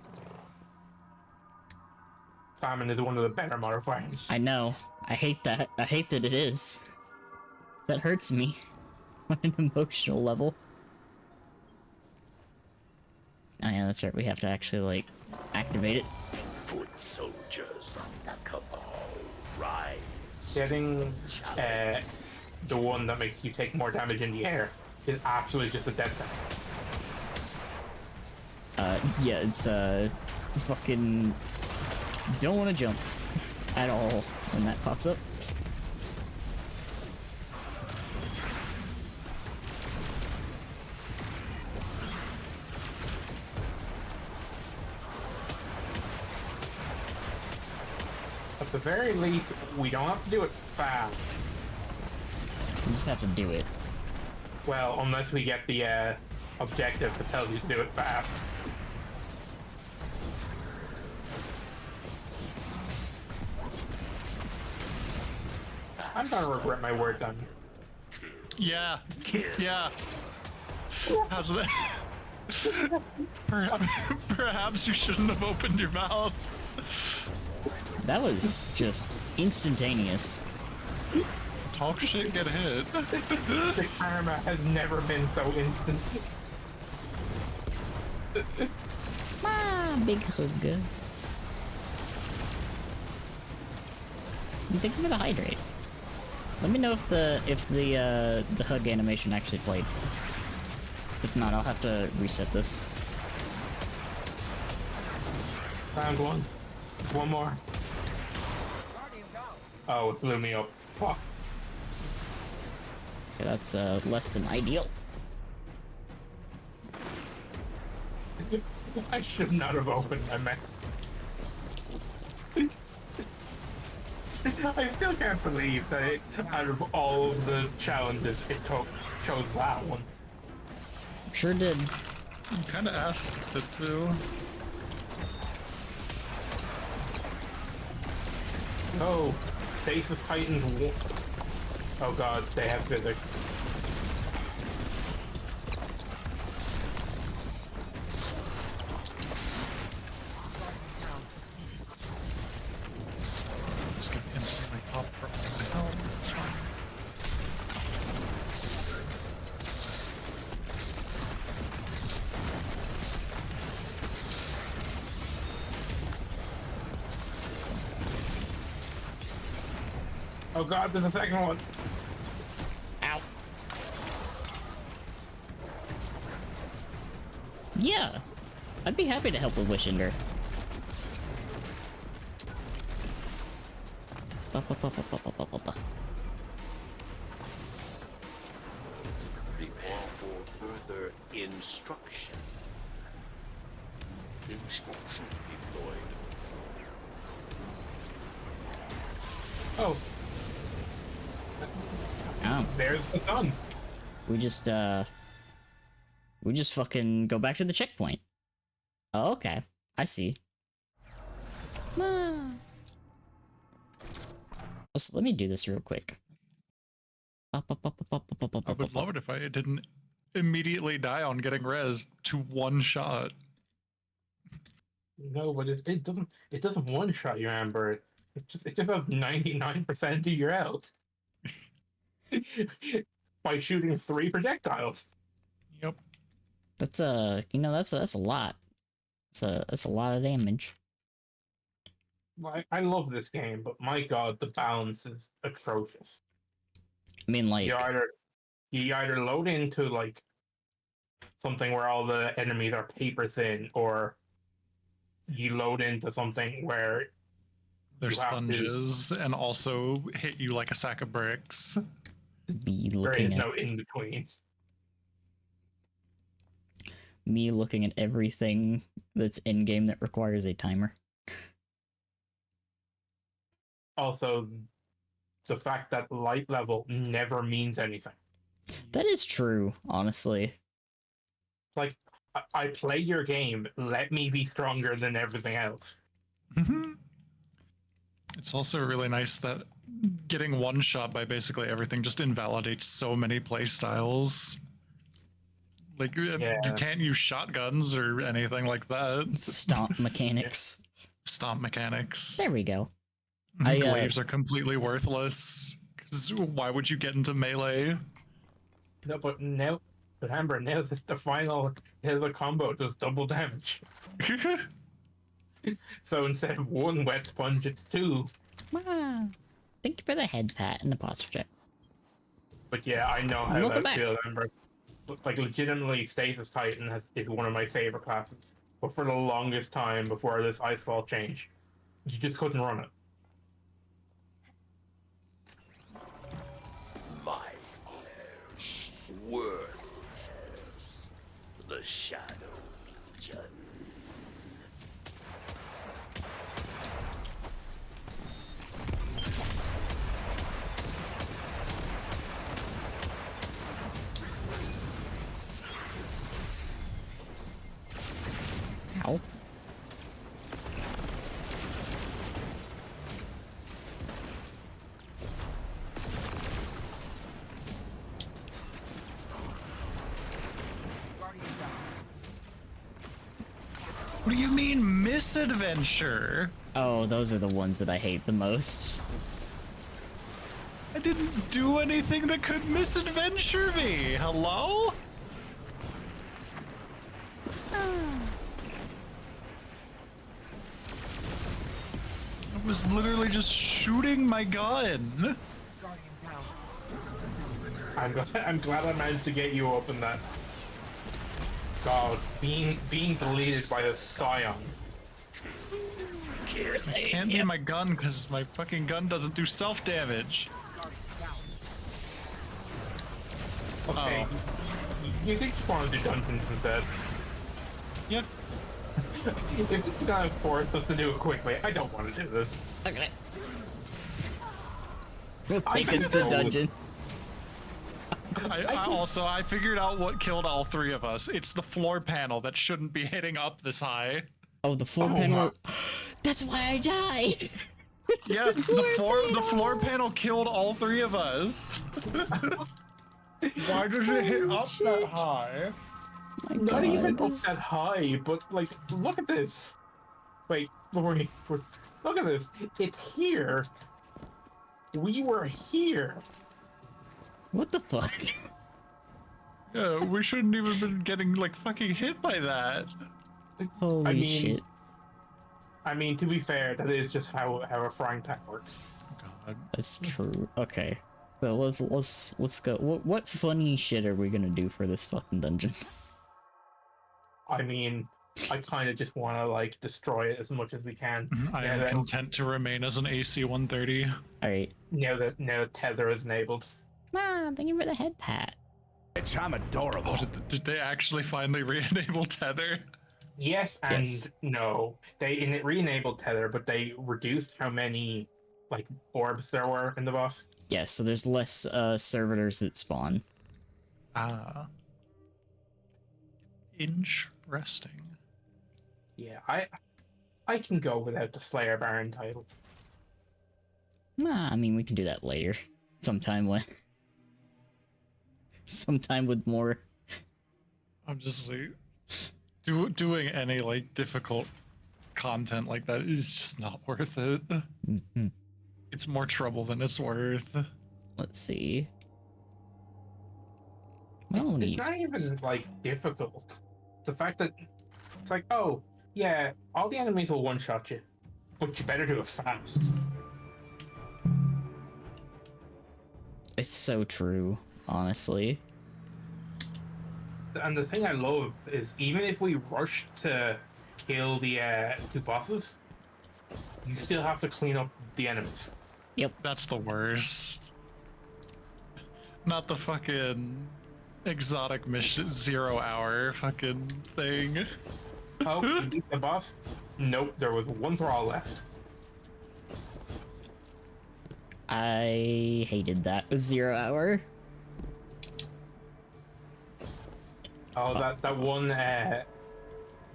Famine is one of the better modifiers. I know. I hate that. I hate that it is. That hurts me on an emotional level. Oh yeah, that's right. We have to actually, like, activate it. Foot soldiers of the Cabal, rise. Getting the one that makes you take more damage in the air is absolutely just a dead center. Yeah, it's, fucking... Don't want to jump at all when that pops up. At the very least, we don't have to do it fast. We just have to do it. Well, unless we get the objective that tells you to do it fast. I'm gonna regret my words on you. Yeah. Yeah. How's that? Perhaps you shouldn't have opened your mouth. That was just instantaneous. Talk shit, get hit. The karma has never been so instant. Ah, big hug. Thank you for the hydrate. Let me know if the hug animation actually played. If not, I'll have to reset this. Found one. There's one more. Guardian down. Oh, it blew me up. Fuck. Okay, that's less than ideal. I should not have opened my mouth. I still can't believe that out of all of the challenges, it chose that one. Sure did. You kind of asked it to. Oh, Stasis Titans. Oh god, they have physics. Just get instantly pop for all the hell. It's fine. Oh god, there's a second one. Ow. Yeah, I'd be happy to help with Wishender. Prepare for further instruction. Instruction deployed. Oh, Oh, there's the gun. we just fucking go back to the checkpoint. Oh, okay. I see. Ah. So let me do this real quick. I would love it if I didn't immediately die on getting res to one shot. No, but it doesn't one shot you, Amber. It just has 99% of your health by shooting 3 projectiles. Yep. That's a that's a lot. That's a lot of damage. I love this game, but my god, the balance is atrocious. I mean, like, You either load into like something where all the enemies are paper thin, or you load into something where They're you have to- sponges and also hit you like a sack of bricks. be there looking is at no in between. me looking at everything that's in game that requires a timer. Also, the fact that light level never means anything. That is true, honestly. Like, I play your game. Let me be stronger than everything else. It's also really nice that getting one shot by basically everything just invalidates so many playstyles. Like, you can't use shotguns or anything like that. Stomp mechanics. Stomp mechanics. There we go. Glaives are completely worthless. Because why would you get into melee? No, but remember, now the final the combo does double damage. So instead of 1 wet sponge, it's 2. Wow. Thank you for the head pat and the posture check. But yeah, I know how Welcome that back. feels. Remember, like legitimately, Stasis Titan is one of my favorite classes. But for the longest time before this Icefall change, you just couldn't run it. My flesh worthless. The Shadow Legion. Ow. Guardian down. What do you mean, misadventure? Oh, those are the ones that I hate the most. I didn't do anything that could misadventure me. Hello? I was literally just shooting my gun. Guardian down. I'm glad I managed to get you up in that. God, being deleted by a Scion. I can't be my gun because my fucking gun doesn't do self-damage. Okay, you think you want to do dungeons instead? Yep. If this is gonna force us to do it quickly, I don't want to do this. Okay. We'll take I us to know. dungeon. I figured out what killed all 3 of us. It's the floor panel that shouldn't be hitting up this high. Oh, the floor Oh panel. my- That's why I die. Yeah, the floor panel killed all 3 of us. Why does it hit up that high? My Not God. even up that high, but like, look at this. Wait, look at this. It's here. We were here. What the fuck? Yeah, we shouldn't even been getting like fucking hit by that. Holy shit. I mean, to be fair, that is just how a frying pan works. God. That's true. Okay. So let's go. What funny shit are we gonna do for this fucking dungeon? I mean, I kind of just want to like destroy it as much as we can. I am content to remain as an AC 130. Alright. Now that tether is enabled. Ah, thank you for the head pat. Bitch, I'm adorable. Oh, did they actually finally re-enable tether? Yes and Yes. no. They re-enabled tether, but they reduced how many like orbs there were in the boss. Yes, so there's less servitors that spawn. Ah. Interesting. Yeah, I can go without the Slayer Baron title. Nah, I mean we can do that later. Sometime with more. I'm just like doing any like difficult content like that is just not worth it. Mhm. It's more trouble than it's worth. Let's see. Well, It's not even like difficult. The fact that it's like, oh yeah, all the enemies will one-shot you, but you better do it fast. It's so true, honestly. And the thing I love is even if we rush to kill the 2 bosses, you still have to clean up the enemies. That's the worst. Not the fucking exotic mission 0 hour fucking thing. Oh, you beat the boss? Nope, there was 1 thrall left. I hated that 0 hour. Oh, that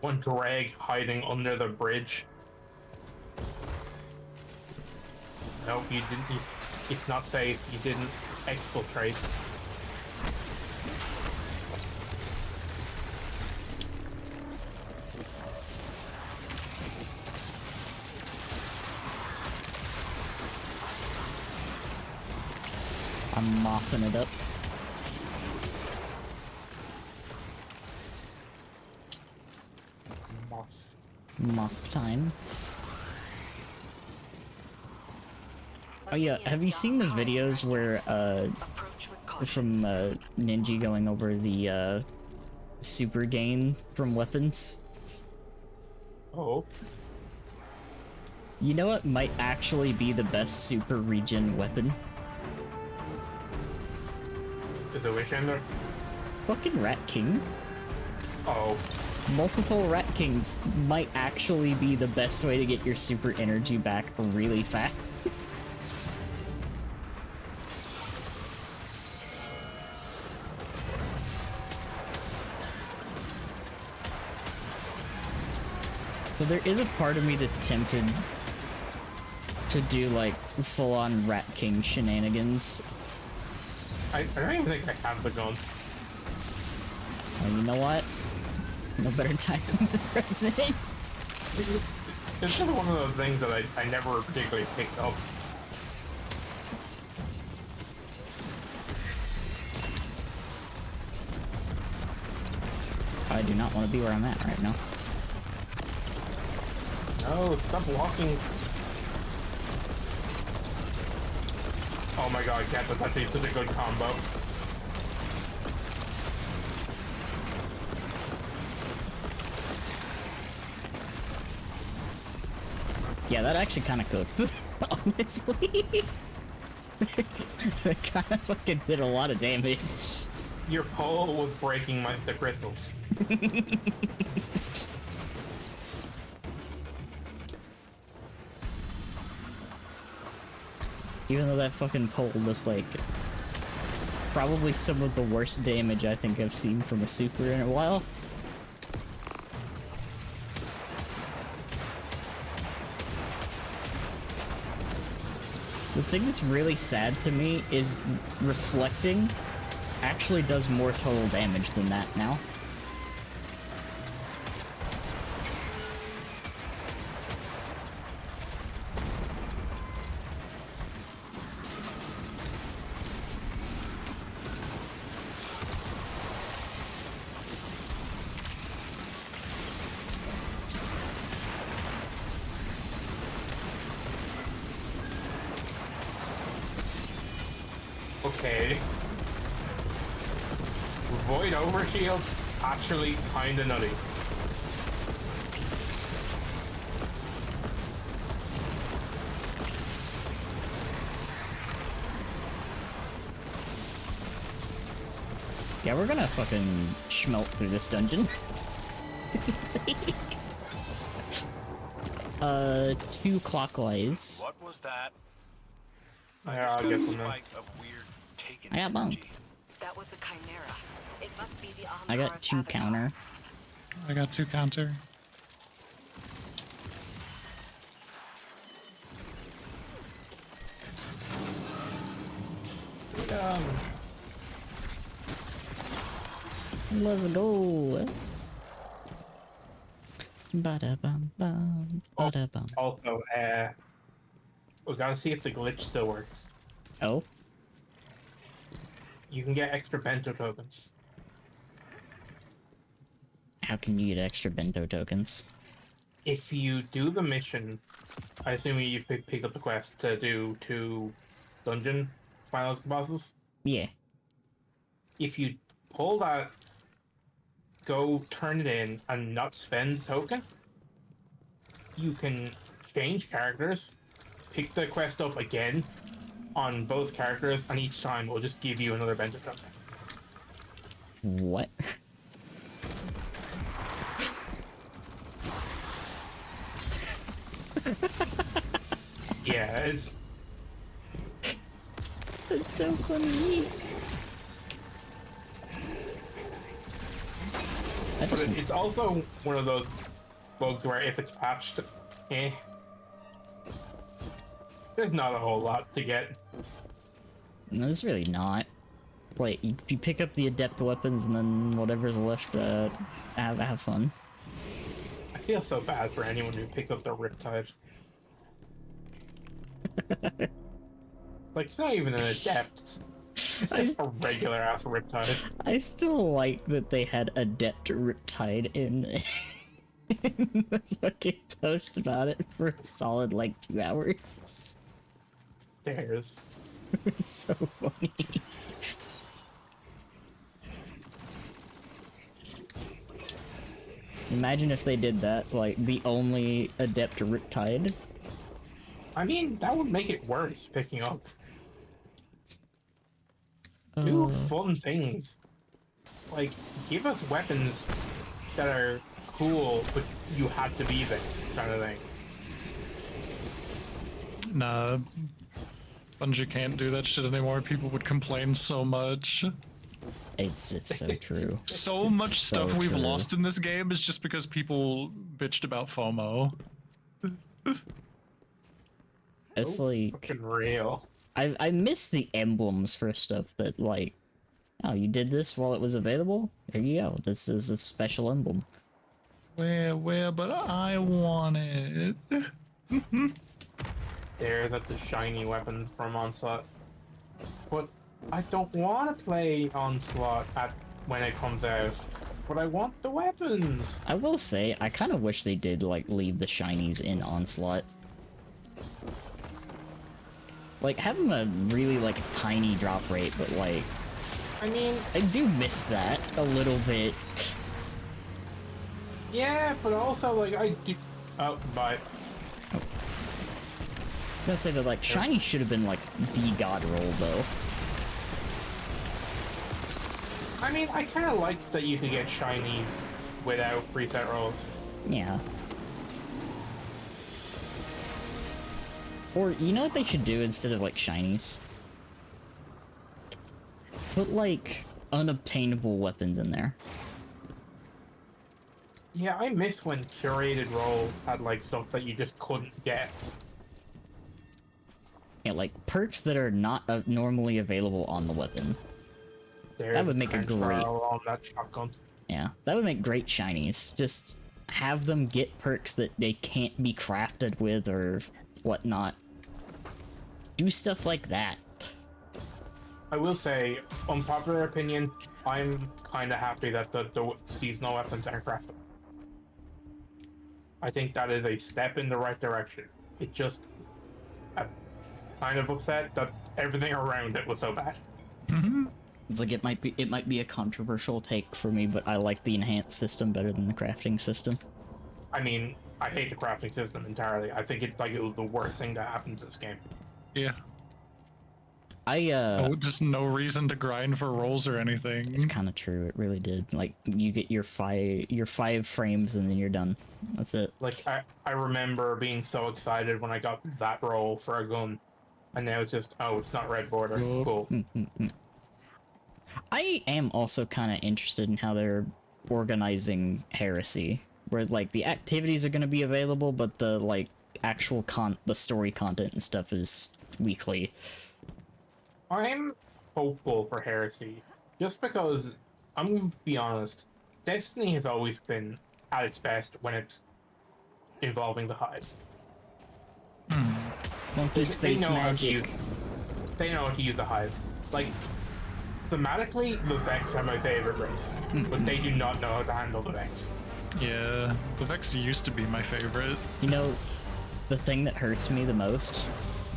one drag hiding under the bridge. No, you didn't. It's not safe. You didn't exfiltrate. I'm mopping it up. Muff time. Oh yeah, have you seen the videos where from Ninja going over the super gain from weapons? Oh. You know what might actually be the best super regen weapon? Is the Wish Ender? Fucking Rat King. Oh. Multiple Rat Kings might actually be the best way to get your super energy back really fast. So there is a part of me that's tempted to do like full-on Rat King shenanigans. I don't even think I have the gun. Well, you know what? No better time than the present. It's just one of those things that I never particularly picked up. I do not want to be where I'm at right now. No, stop walking. Oh my god, Cat, that's actually such a good combo. Yeah, that actually kind of cooked, honestly. That kind of fucking did a lot of damage. Your pole was breaking the crystals. Even though that fucking pole was like probably some of the worst damage I think I've seen from a super in a while. The thing that's really sad to me is reflecting actually does more total damage than that now. Okay. Void Overshield, actually kinda nutty. Yeah, we're gonna fucking schmelt through this dungeon. 2 clockwise. What was that? Yeah, I'll get some now. Spike of weird taken I got bunk. energy. That was a chimera. It must be the I got Ahamkara's 2 avatar. counter. I got 2 counter. Let's go. Ba-da-bum bum. Ba-da-bum. Also, we gotta see if the glitch still works. Oh. You can get extra bento tokens. How can you get extra bento tokens? If you do the mission, I assume you picked up the quest to do 2 dungeon final bosses. Yeah. If you pull that, go turn it in and not spend token, you can change characters, pick the quest up again on both characters, and each time will just give you another bento token. What? Yeah, it's That's so funny. That But just it's also one of those bugs where if it's patched, eh, there's not a whole lot to get. no, it's really not. Like you pick up the adept weapons and then whatever's left, have fun. I feel so bad for anyone who picks up the Riptide. Like, it's not even an adept. It's just a regular ass Riptide. I still like that they had adept Riptide in, in the fucking post about it for a solid like 2 hours. There's. It's so funny. Imagine if they did that, like the only adept Riptide. I mean, that would make it worse picking up. Do fun things. Like, give us weapons that are cool, but you have to be there, kind of thing. Nah, Bungie can't do that shit anymore. People would complain so much. It's so true. So much so stuff we've true. lost in this game is just because people bitched about FOMO. It's like Fucking real. I miss the emblems for stuff that like, oh, you did this while it was available? Here you go. This is a special emblem. Where, but I want it. There, that's a shiny weapon from Onslaught. But I don't want to play Onslaught when it comes out. But I want the weapons. I will say, I kind of wish they did like leave the shinies in Onslaught. Like, have them a really like tiny drop rate, but like, I mean, I do miss that a little bit. yeah, but also like I do. Oh, bye. I was gonna say that like shiny should have been like the god roll though. I mean, I kind of like that you could get shinies without preset rolls. Yeah. Or, you know what they should do instead of, like, shinies? Put, like, unobtainable weapons in there. Yeah, I miss when curated roles had, like, stuff that you just couldn't get. Yeah, like, perks that are not normally available on the weapon. That would make a great... on that shotgun. Yeah, that would make great shinies. Just have them get perks that they can't be crafted with or whatnot. Do stuff like that. I will say, unpopular opinion, I'm kind of happy that the seasonal weapons aren't crafted. I think that is a step in the right direction. It just... I'm kind of upset that everything around it was so bad. It's like it might be a controversial take for me, but I like the enhanced system better than the crafting system. I mean, I hate the crafting system entirely. I think it was the worst thing that happened to this game. Yeah. Oh, just no reason to grind for rolls or anything. it's kind of true. It really did. Like you get your five frames and then you're done. That's it. Like I remember being so excited when I got that roll for a gun, and now it's just, oh, it's not red border. Cool. I am also kind of interested in how they're organizing Heresy, where like the activities are going to be available, but the like actual the story content and stuff is weekly. I'm hopeful for Heresy, just because, I'm gonna be honest, Destiny has always been at its best when it's involving the Hive. Monkey space magic. They know how to use the Hive. Like, thematically, the Vex are my favorite race, but they do not know how to handle the Vex. Yeah, the Vex used to be my favorite. You know, the thing that hurts me the most.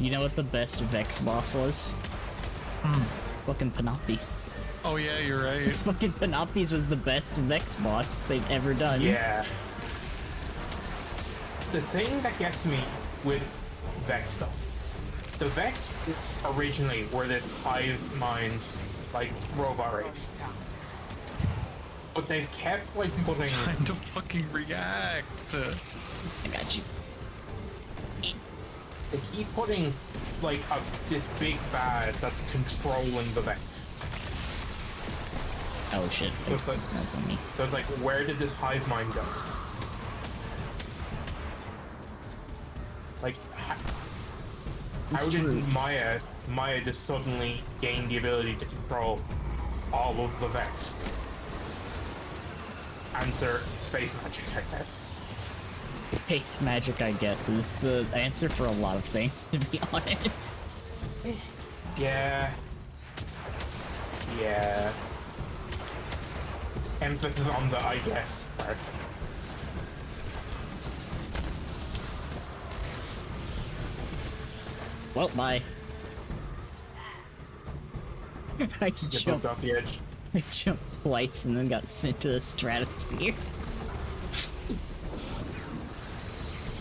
You know what the best Vex boss was? Fucking Panoptes. Oh yeah, you're right. Fucking Panoptes was the best Vex boss they've ever done. Yeah. The thing that gets me with Vex stuff, the Vex originally were this hive mind, like, robot race. But they've kept, like, putting... Time to fucking react. I got you. They keep putting, like, this big bad that's controlling the Vex. Oh, Oh shit, So it's like, that's on me. so it's like, where did this hive mind go? Like, how did Maya just suddenly gain the ability to control all of the Vex? Answer, space magic, I guess. Space magic, I guess, is the answer for a lot of things, to be honest. Yeah. Yeah. Emphasis on the I guess part. Well, bye. I Get bumped jumped, off the edge. I jumped twice and then got sent to the stratosphere.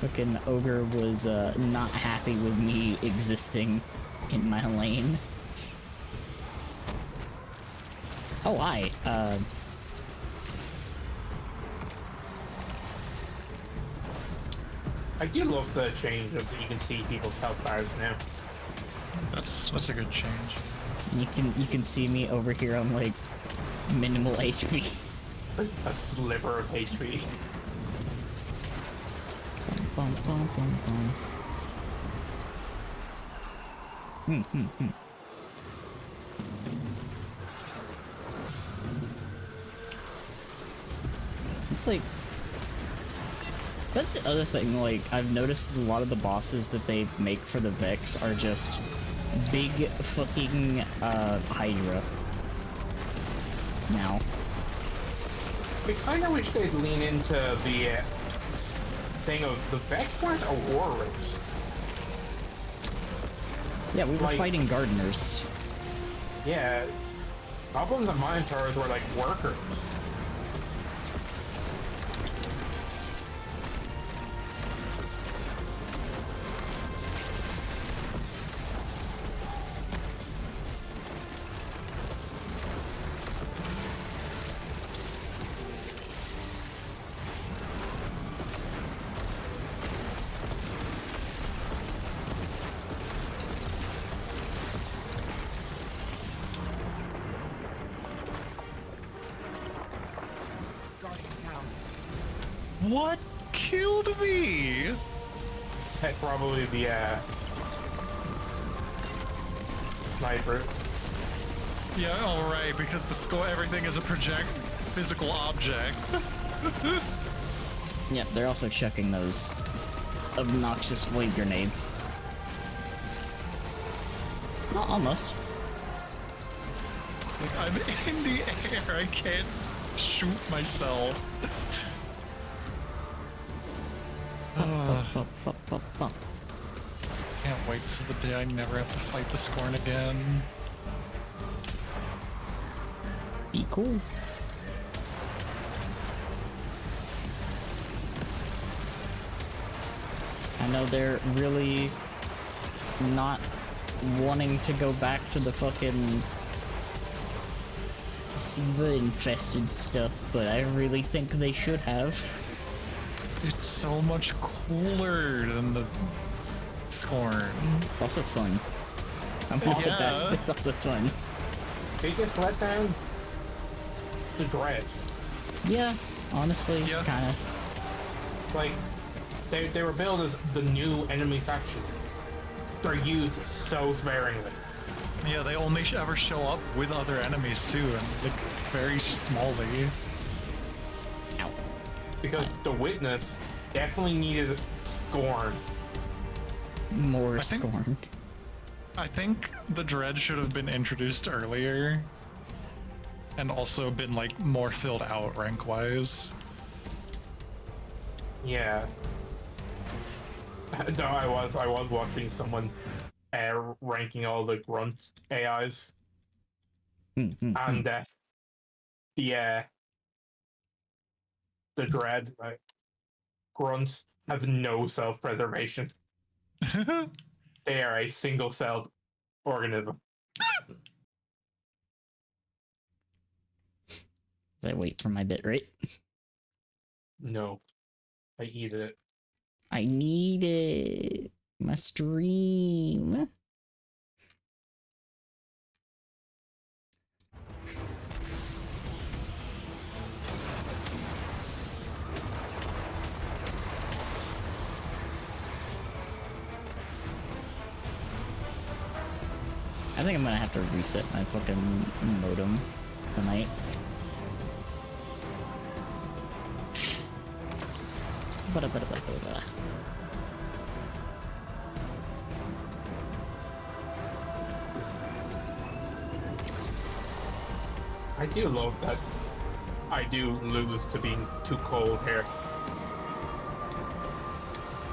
Fucking ogre was not happy with me existing in my lane. Oh, I do love the change of you can see people's health bars now. That's a good change. you can see me over here on like minimal HP. A sliver of HP. Bum, bum, bum, bum. It's like, that's the other thing, like, I've noticed a lot of the bosses that they make for the Vex are just big fucking, Hydra. Now. I kinda wish they'd lean into the thing of the Vex weren't a war race. Yeah, we were Like- fighting gardeners. Yeah. Goblins and Minotaurs were like workers. What killed me? That's probably the sniper. Yeah, alright, because the skull, everything is a physical object. Yep, they're also chucking those obnoxious blade grenades. Almost. Like, I'm in the air, I can't shoot myself. Can't wait till the day I never have to fight the Scorn again. Be cool. I know they're really not wanting to go back to the fucking Siva infested stuff, but I really think they should have. It's so much cooler than the Scorn. Also fun. I'm all Yeah. that. It's also fun. Biggest letdown? The Dread. Yeah, honestly, Yeah. kind of. Like, they were billed as the new enemy faction. They're used so sparingly. Yeah, they only ever show up with other enemies too, and like very smallly. Ow. Because the Witness definitely needed Scorn. More I think- scorn. I think the Dread should have been introduced earlier, and also been like more filled out rank-wise. Yeah. No, I was watching someone ranking all the grunt AIs, and the Dread grunts have no self-preservation. They are a single-celled organism. I wait for my bit rate. No, I eat it. I need it. My stream. think I'm gonna have to reset my fucking modem tonight. Ba-da-ba-da-ba-da-ba. I do love that I do lose to being too cold here.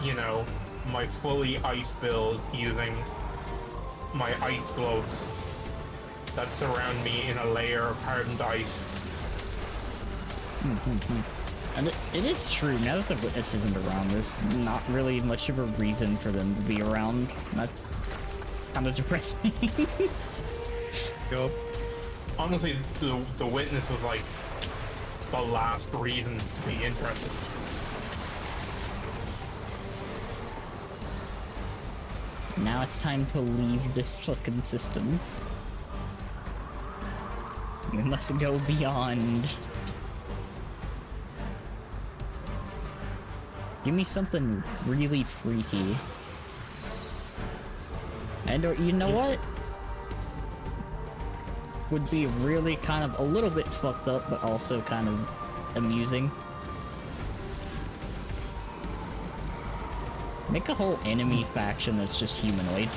You know, my fully ice build using my ice gloves that surround me in a layer of hardened ice. And it is true, now that the witness isn't around, there's not really much of a reason for them to be around. That's kind of depressing. Yup. Honestly, the witness was like the last reason to be interested. Now it's time to leave this fucking system. We must go beyond. Give me something really freaky. And or you know what? Would be really kind of a little bit fucked up, but also kind of amusing. Make a whole enemy faction that's just humanoid.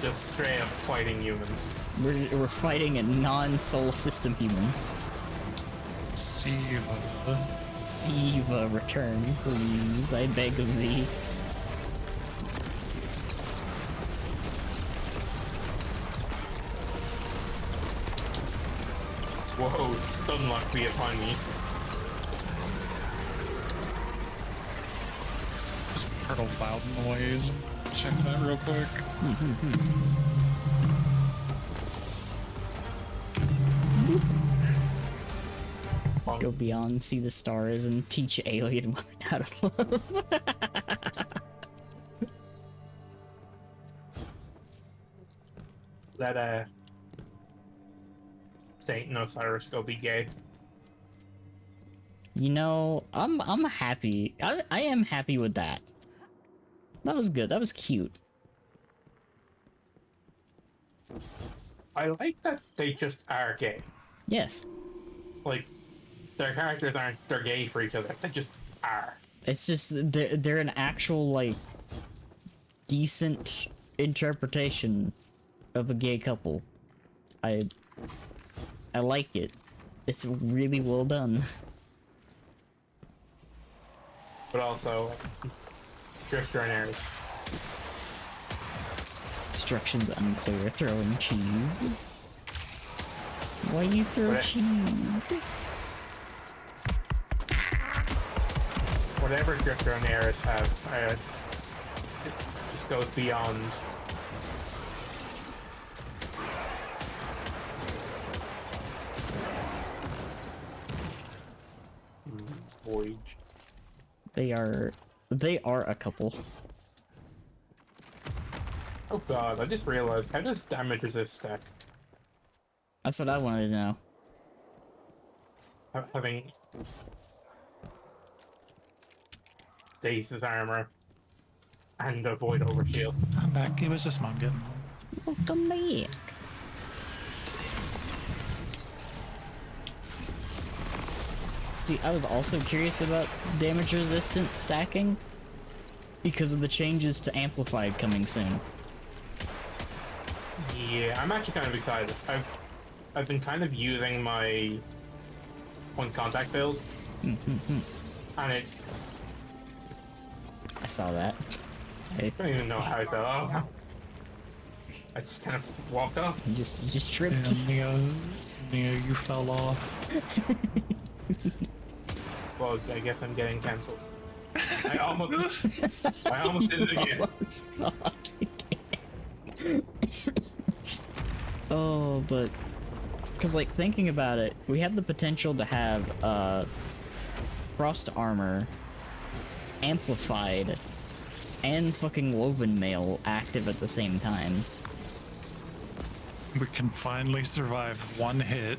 Just straight up fighting humans. We're fighting a non-soul system humans. Siva. Siva, return, please. I beg of thee. Whoa, stun lock me upon me. Just heard a loud noise. Check that real quick. Go beyond, see the stars, and teach alien women how to love. Let Saint and Osiris go be gay. You know, I'm happy. I am happy with that. That was good. That was cute. I like that they just are gay. Yes. Like, their characters they're gay for each other. They just are. It's just they're an actual like decent interpretation of a gay couple. I like it. It's really well done. But also, Drifter and Ares. Instructions unclear. Throwing cheese. Why you throw What? cheese? Whatever Drifter and Ares have, it just goes beyond. Voyage. They are a couple. Oh god, I just realized, how does damage resist stack? That's what I wanted to know. Having stasis armor and avoid overshield. I'm back. It was just mom getting home. Welcome back. See, I was also curious about damage resistant stacking because of the changes to Amplified coming soon. Yeah, I'm actually kind of excited. I've been kind of using my one contact build, and it. I saw that. I don't even know how I fell off. I just kind of walked off. You just tripped. Yeah, Neo, you fell off. Well, I guess I'm getting cancelled. I almost did it again. Almost fucking Oh, but because like thinking about it, we have the potential to have frost armor, amplified, and fucking woven mail active at the same time. We can finally survive one hit.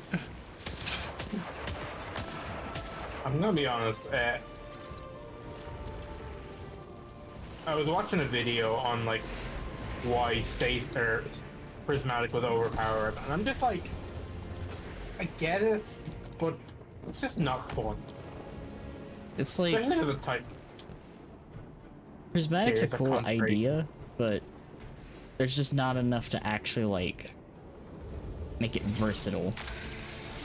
I'm gonna be honest. I was watching a video on like why Stace or Prismatic was overpowered, and I'm just like, I get it, but it's just not fun. It's like Especially as a type. Prismatic's a It's a cool concentrate. idea, but there's just not enough to actually like make it versatile.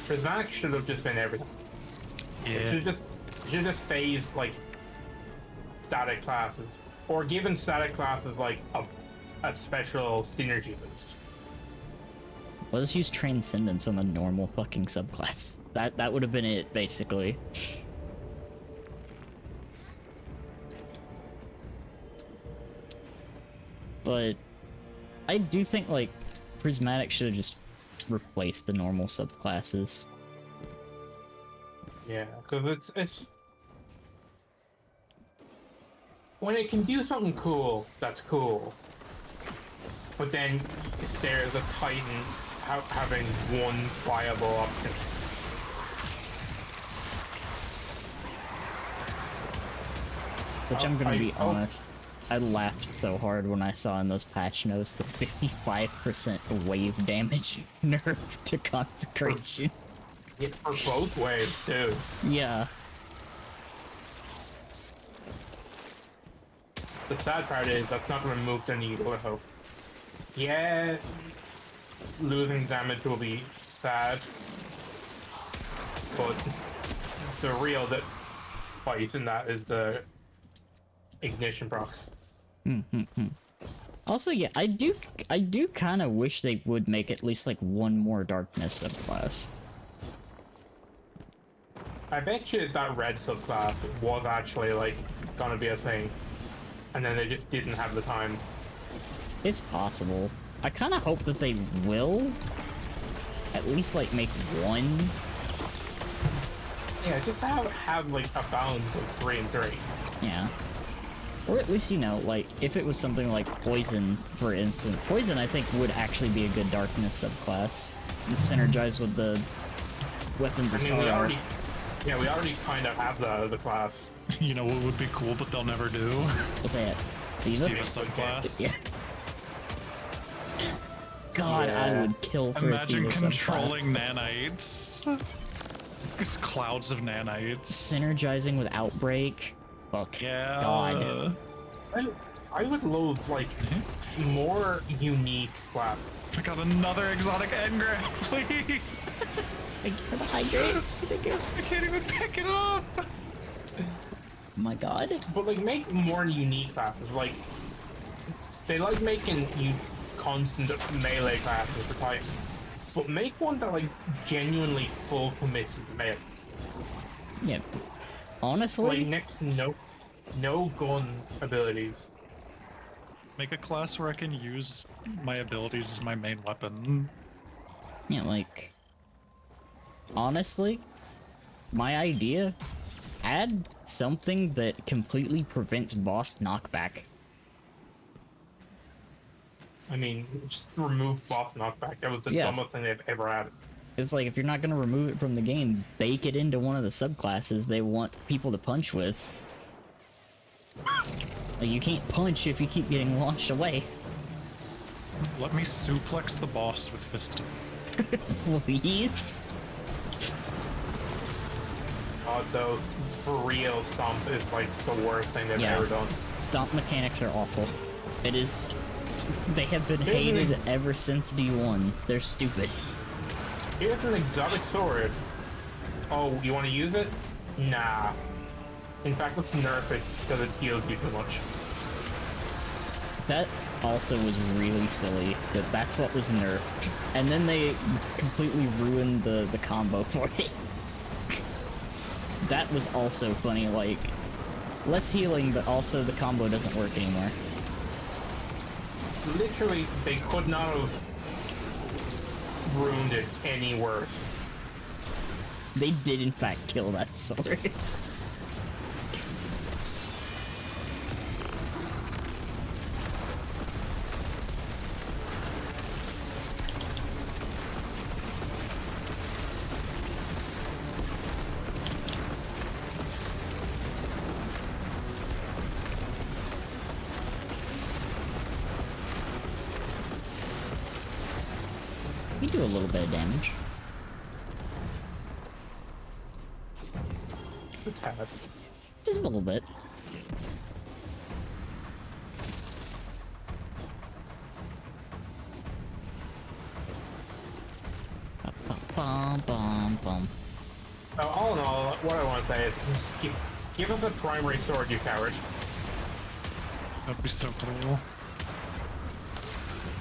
Prismatic should have just been everything. It should just phase like static classes, or given static classes like a special synergy boost. Let's use Transcendence on the normal fucking subclass. That would have been it, basically. But I do think like Prismatic should have just replaced the normal subclasses. Yeah, because it's when it can do something cool, that's cool. But then you stare at the Titan having one viable option. Which I'm gonna be honest, I laughed so hard when I saw in those patch notes the 55% wave damage nerf to Consecration. Yeah, for both waves too. Yeah. The sad part is that's not going to move the needle, I hope. Yeah, losing damage will be sad, but the real fight in that is the ignition procs. Also, yeah, I do kind of wish they would make at least like one more darkness subclass. I bet you that red subclass was actually like gonna be a thing, and then they just didn't have the time. It's possible. I kind of hope that they will at least like make one. Yeah, just to have like a balance of 3 and 3. Yeah. Or at least, you know, like, if it was something like Poison, for instance. Poison, I think, would actually be a good darkness subclass. And synergize with the weapons of Solar. We already kind of have the class. You know what would be cool, but they'll never do? What's that? Siva? Siva subclass. Yeah. God, I would kill for Imagine a Siva controlling subclass. nanites. Just clouds of nanites. Synergizing with Outbreak. Fuck. Yeah. God. I would loathe, like, more unique classes. I got another exotic engram, please. Thank you for the high grade. Thank you. I can't even pick it up. Oh my god. But, like, make more unique classes. Like, they like making you constant melee classes for Titan. But make one that, like, genuinely full commits to melee. Yeah. Honestly. Like, next to no gun abilities. Make a class where I can use my abilities as my main weapon. Yeah, like... Honestly, my idea, add something that completely prevents boss knockback. I mean, just remove boss knockback. That was the dumbest thing they've ever had. It's like, if you're not gonna remove it from the game, bake it into one of the subclasses they want people to punch with. Like, you can't punch if you keep getting launched away. Let me suplex the boss with fisting. Please? Those for real stomp is like the worst thing they've ever done. Stomp mechanics are awful. It is... They have been hated ever since D1. They're stupid. Here's an exotic sword. Oh, you want to use it? Nah. In fact, let's nerf it because it heals you too much. That also was really silly, that that's what was nerfed. And then they completely ruined the combo for it. That was also funny, like, less healing, but also the combo doesn't work anymore. Literally, they could not have ruined it any worse. They did in fact kill that sword. You do a little bit of damage. A tad. Just a little bit. Bum, bum, bum. So all in all, what I want to say is, just give us a primary sword, you coward. That'd be so cool.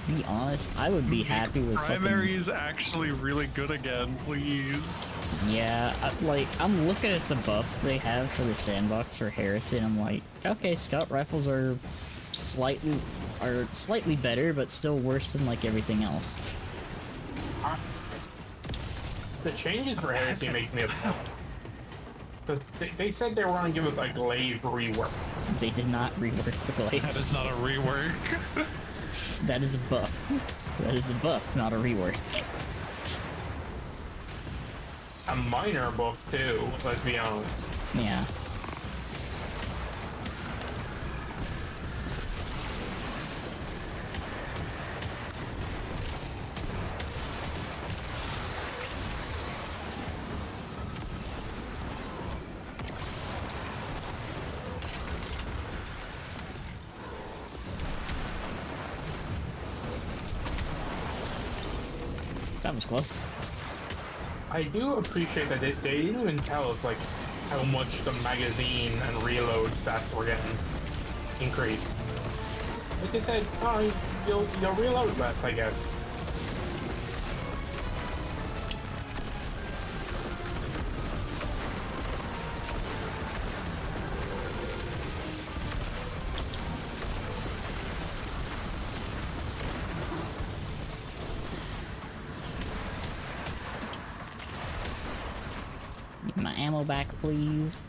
Be honest, I would be happy with Primary is actually really good again, please. Yeah, I'm looking at the buff they have for the sandbox for Heresy, and I'm like, okay, scout rifles are slightly better, but still worse than like everything else. The changes for Heresy make me upset. Because they said they were going to give us a glaive rework. They did not rework the glaives. That is not a rework. That is a buff. That is a buff, not a rework. A minor buff too, let's be honest. Yeah. That was close. I do appreciate that they didn't even tell us like how much the magazine and reload stats were getting increased. Like they said, oh, you'll reload less, I guess. Get my ammo back, please.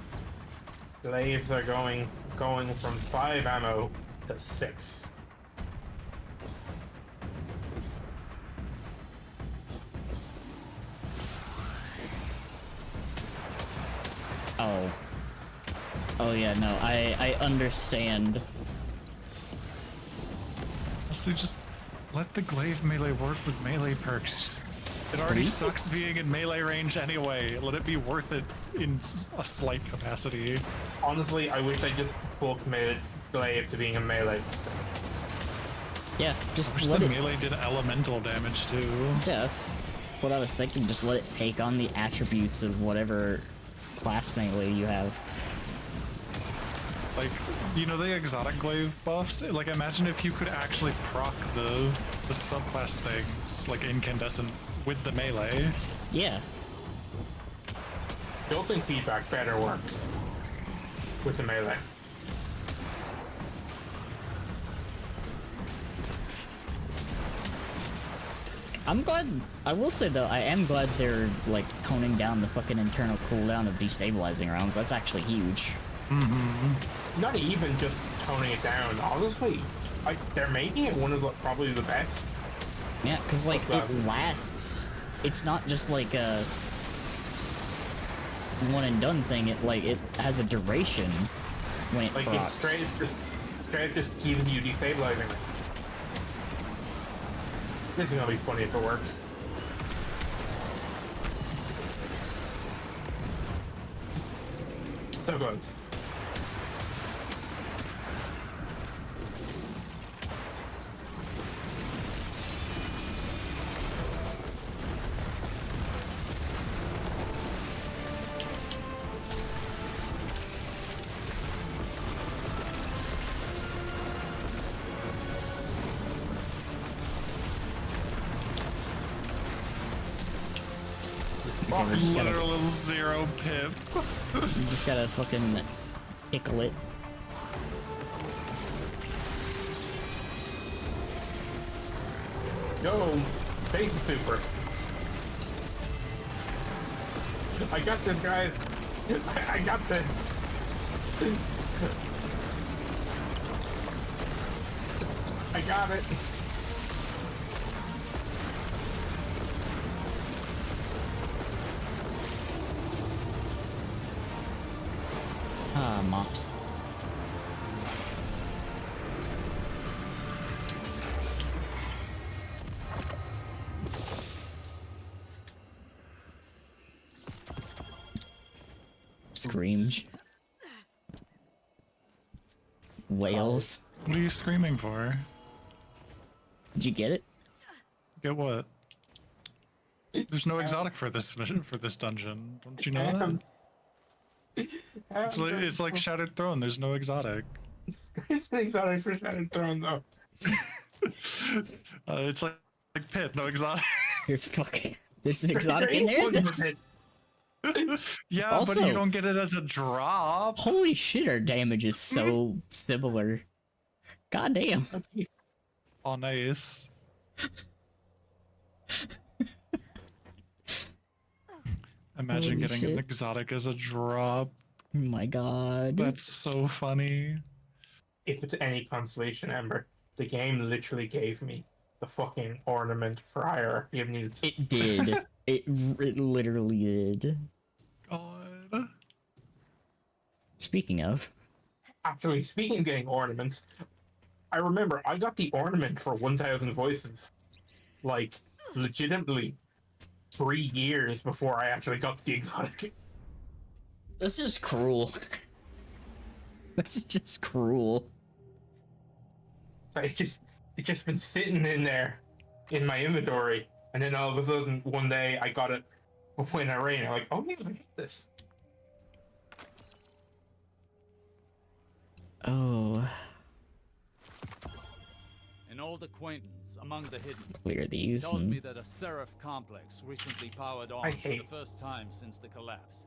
Glaives are going from 5 ammo to 6. Oh. Oh yeah, no, I understand. Also, just let the glaive melee work with melee perks. It already Please? sucks being in melee range anyway. Let it be worth it in a slight capacity. Honestly, I wish I just full committed glaive to being a melee. Yeah, I just wish let the it. melee did elemental damage too. Yeah, that's what I was thinking. Just let it take on the attributes of whatever class melee you have. Like, you know the exotic glaive buffs? Like, imagine if you could actually proc the subclass things, like incandescent, with the melee. Yeah. Built-in feedback better work with the melee. I'm glad. I will say though, I am glad they're like toning down the fucking internal cooldown of destabilizing rounds. That's actually huge. Not even just toning it down. Honestly, they're making it one of probably the best. Yeah, because like it lasts. It's not just like a one and done thing. It has a duration when it Like procs. it's straight just giving you destabilizing rings. This is gonna be funny if it works. So close. Okay, we just gotta, Literal zero pip. you just gotta fucking tickle it. Yo, Space Super. I got this, guys. I got this. I got it. Ah, mops. screamed. Whales. What are you screaming for? Did you get it? Get what? There's no exotic for this mission, for this dungeon. Don't you know that? It's like Shattered Throne. There's no exotic. It's an exotic for Shattered Throne, though. It's like Pit, no exotic. You're fucking. There's an exotic in there. Yeah, Also, but you don't get it as a drop. Holy shit, our damage is so similar. God damn. Oh, nice. Imagine Holy getting shit. an exotic as a drop. Oh my god. That's so funny. If it's any consolation, Ember, the game literally gave me the fucking ornament for hierarchy of needs. It did. it literally did. God. Speaking of. Actually, speaking of getting ornaments, I remember I got the ornament for 1,000 voices. Like, legitimately 3 years before I actually got the exotic. That's just cruel. That's just cruel. So it just been sitting in there in my inventory, and then all of a sudden one day I got it when I ran. I'm like, oh yeah, I hate this. Oh. An old acquaintance among the hidden Clear these. tells And... me that a Seraph complex recently powered on I for hate- the first time since the collapse.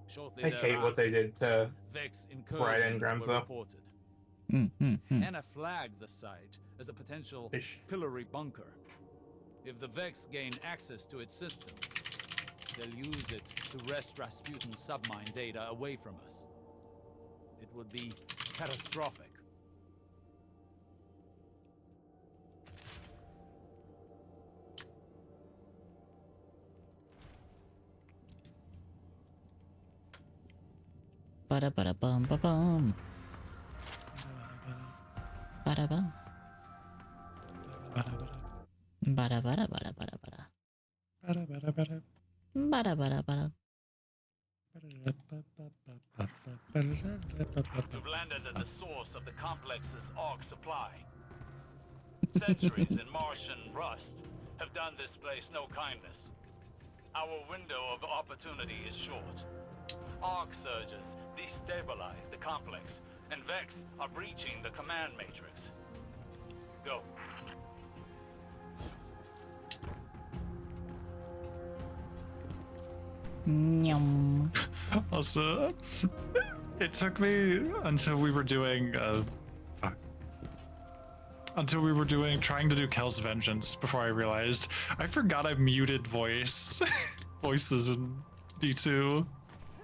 Shortly I hate what they did to Vex Brian incursions Grams, were though. reported. Anna flagged the site as a potential Ish. pillory bunker. If the Vex gain access to its systems, they'll use it to wrest Rasputin's submine data away from us. It would be catastrophic. Bada bada bum ba bum. Bada bum. Bada bada bada bada bada. Bada bada bada. We've landed at the source of the complex's arc supply. Centuries in Martian rust have done this place no kindness. Our window of opportunity is short. Arc surges destabilize the complex, and Vex are breaching the command matrix. Go. Nyum. Also, it took me until we were doing trying to do Kel's Vengeance before I realized I forgot I muted voices in D2.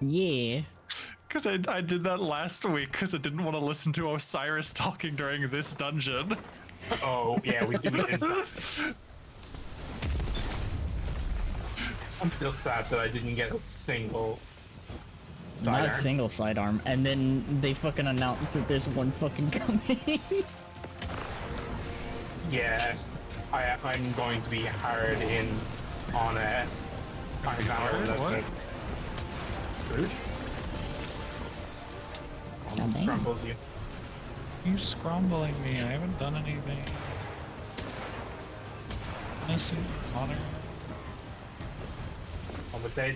Yeah. Because I did that last week because I didn't want to listen to Osiris talking during this dungeon. Oh yeah, we did that. I'm still sad that I didn't get a single Not a sidearm. single sidearm. And then they fucking announced that there's one fucking coming. Yeah, I'm going to be hard in on a Hard? What? Rude. God damn. Crumbles you. You scrumbling me? I haven't done anything. Innocent honor. Oh, but they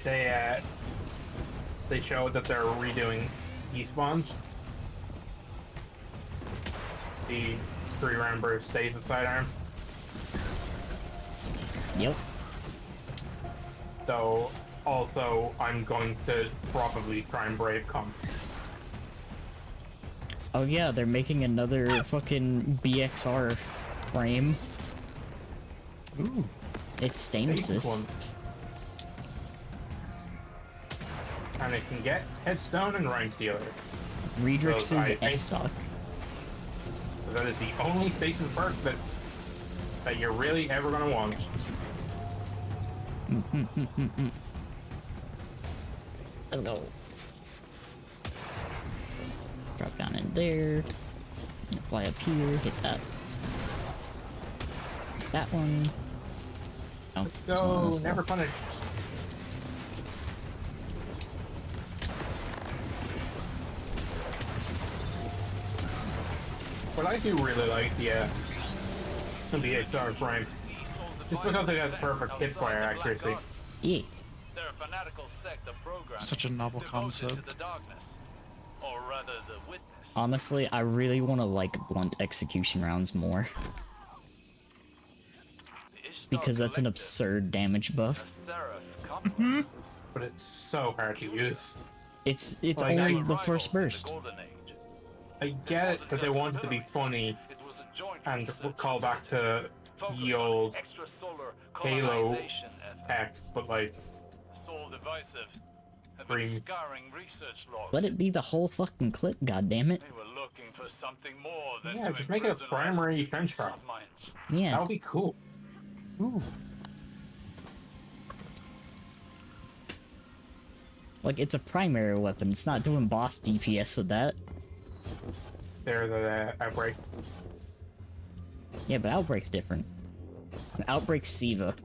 showed that they're redoing E-spawns. The 3-round burst stays a sidearm. Yep. So also I'm going to probably try and brave comp. Oh yeah, they're making another fucking BXR frame. Ooh. It's Basic Stamesis. one. And it can get Headstone and Rhyme Stealer. Redrix's Those I think- S-Stock. That is the only stasis perk that you're really ever gonna want. Let's go. Drop down in there. And fly up here, hit that. That one. Oh, Let's this one go, as well. never punish. But I do really like the XR frame. Just because it has perfect hipfire accuracy. Yeah. They're a fanatical sect of programming Such a novel devoted to concept. the darkness, or rather the witness. Honestly, I really want to like blunt execution rounds more. The Ishtar Because that's an Collective, absurd damage a buff. seraph complex. But it's so hard to use. It's Like, only I- the first burst. I get it that they wanted to be funny and call back to the old Halo tech, but like, So divisive, having Green. scarring research logs. Let it be the whole fucking clip, goddammit. They were looking for something more than yeah, to just make it a imprison primary trench trap. submines. That Yeah. would be cool. Ooh. Like, it's a primary weapon. It's not doing boss DPS with that. There's the outbreak. Yeah, but Outbreak's different. Outbreak's Siva.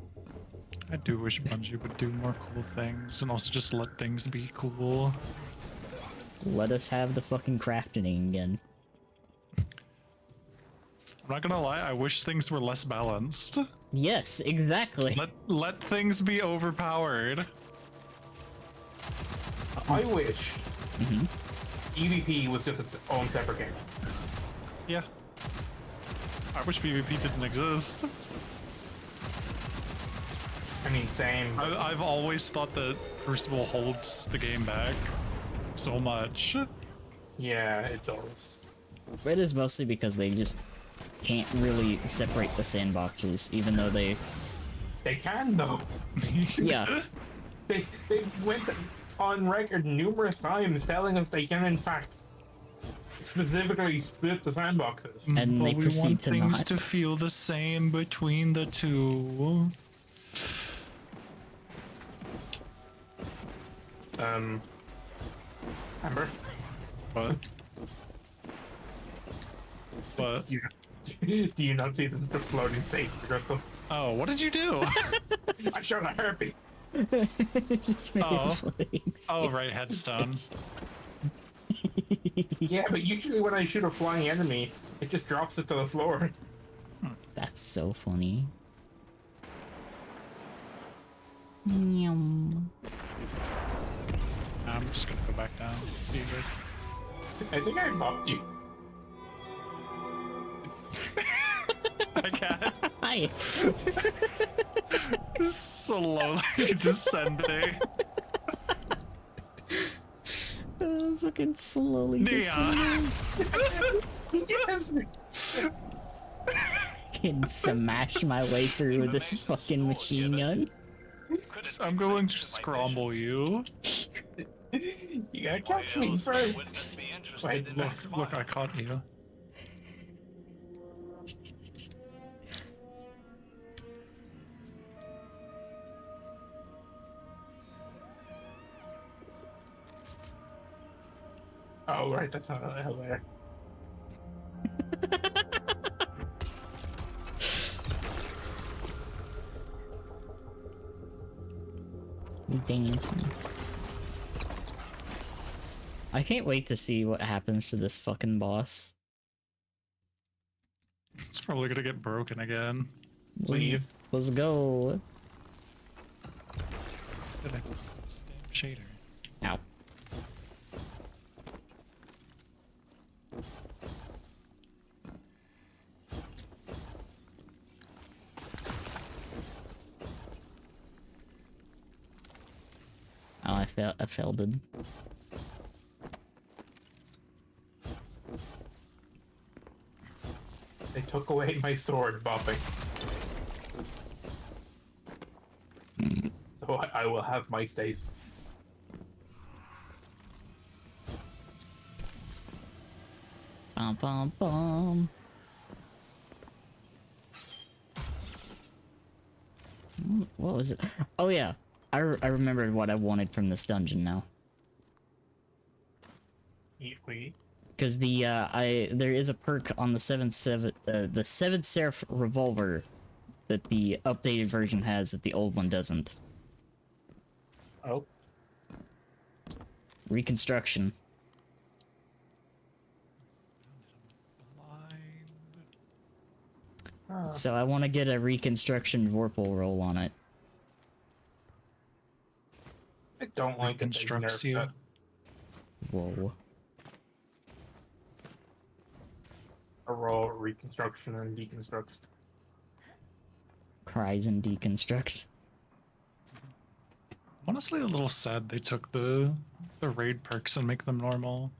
I do wish Bungie would do more cool things and also just let things be cool. Let us have the fucking crafting again. I'm not gonna lie, I wish things were less balanced. Yes, exactly. Let things be overpowered. I wish EVP was just its own separate game. Yeah. I wish PvP didn't exist. I mean, same. I've always thought that Crucible holds the game back so much. Yeah, it does. It is mostly because they just can't really separate the sandboxes, even though they... They can though. Yeah. They went on record numerous times telling us they can in fact specifically split the sandboxes. And But they we proceed want to things not. to feel the same between the two. Amber? What? What? Do you not see the floating stasis crystal? Oh, what did you do? I shot a harpy. Just made Oh. floating Oh, right, headstone. Yeah, but usually when I shoot a flying enemy, it just drops it to the floor. That's so funny. Yum. I'm just gonna go back down. See you guys. I think I mocked you. I can't. Hi. Slowly descending. Fucking slowly Yeah. can smash my way through with this fucking machine gun. I'm going to scramble you. You gotta catch me first. Wait, Look, I caught you. Oh, right, that's not a hell there. Dancing. I can't wait to see what happens to this fucking boss. It's probably gonna get broken again. Leave. Let's go. Damn shader. Ow. Oh, I failed it. They took away my sword, bopping. So I will have my stasis. Bum bum bum. What was it? Oh yeah, I remembered what I wanted from this dungeon now. We Because there is a perk on the seventh Seraph revolver that the updated version has that the old one doesn't. Oh. Reconstruction. So I want to get a reconstruction Vorpal roll on it. I don't like that they Reconstructs nerfed you. it. Whoa. A roll, reconstruction, and deconstruct. Cries and deconstruct. Honestly, a little sad they took the raid perks and make them normal.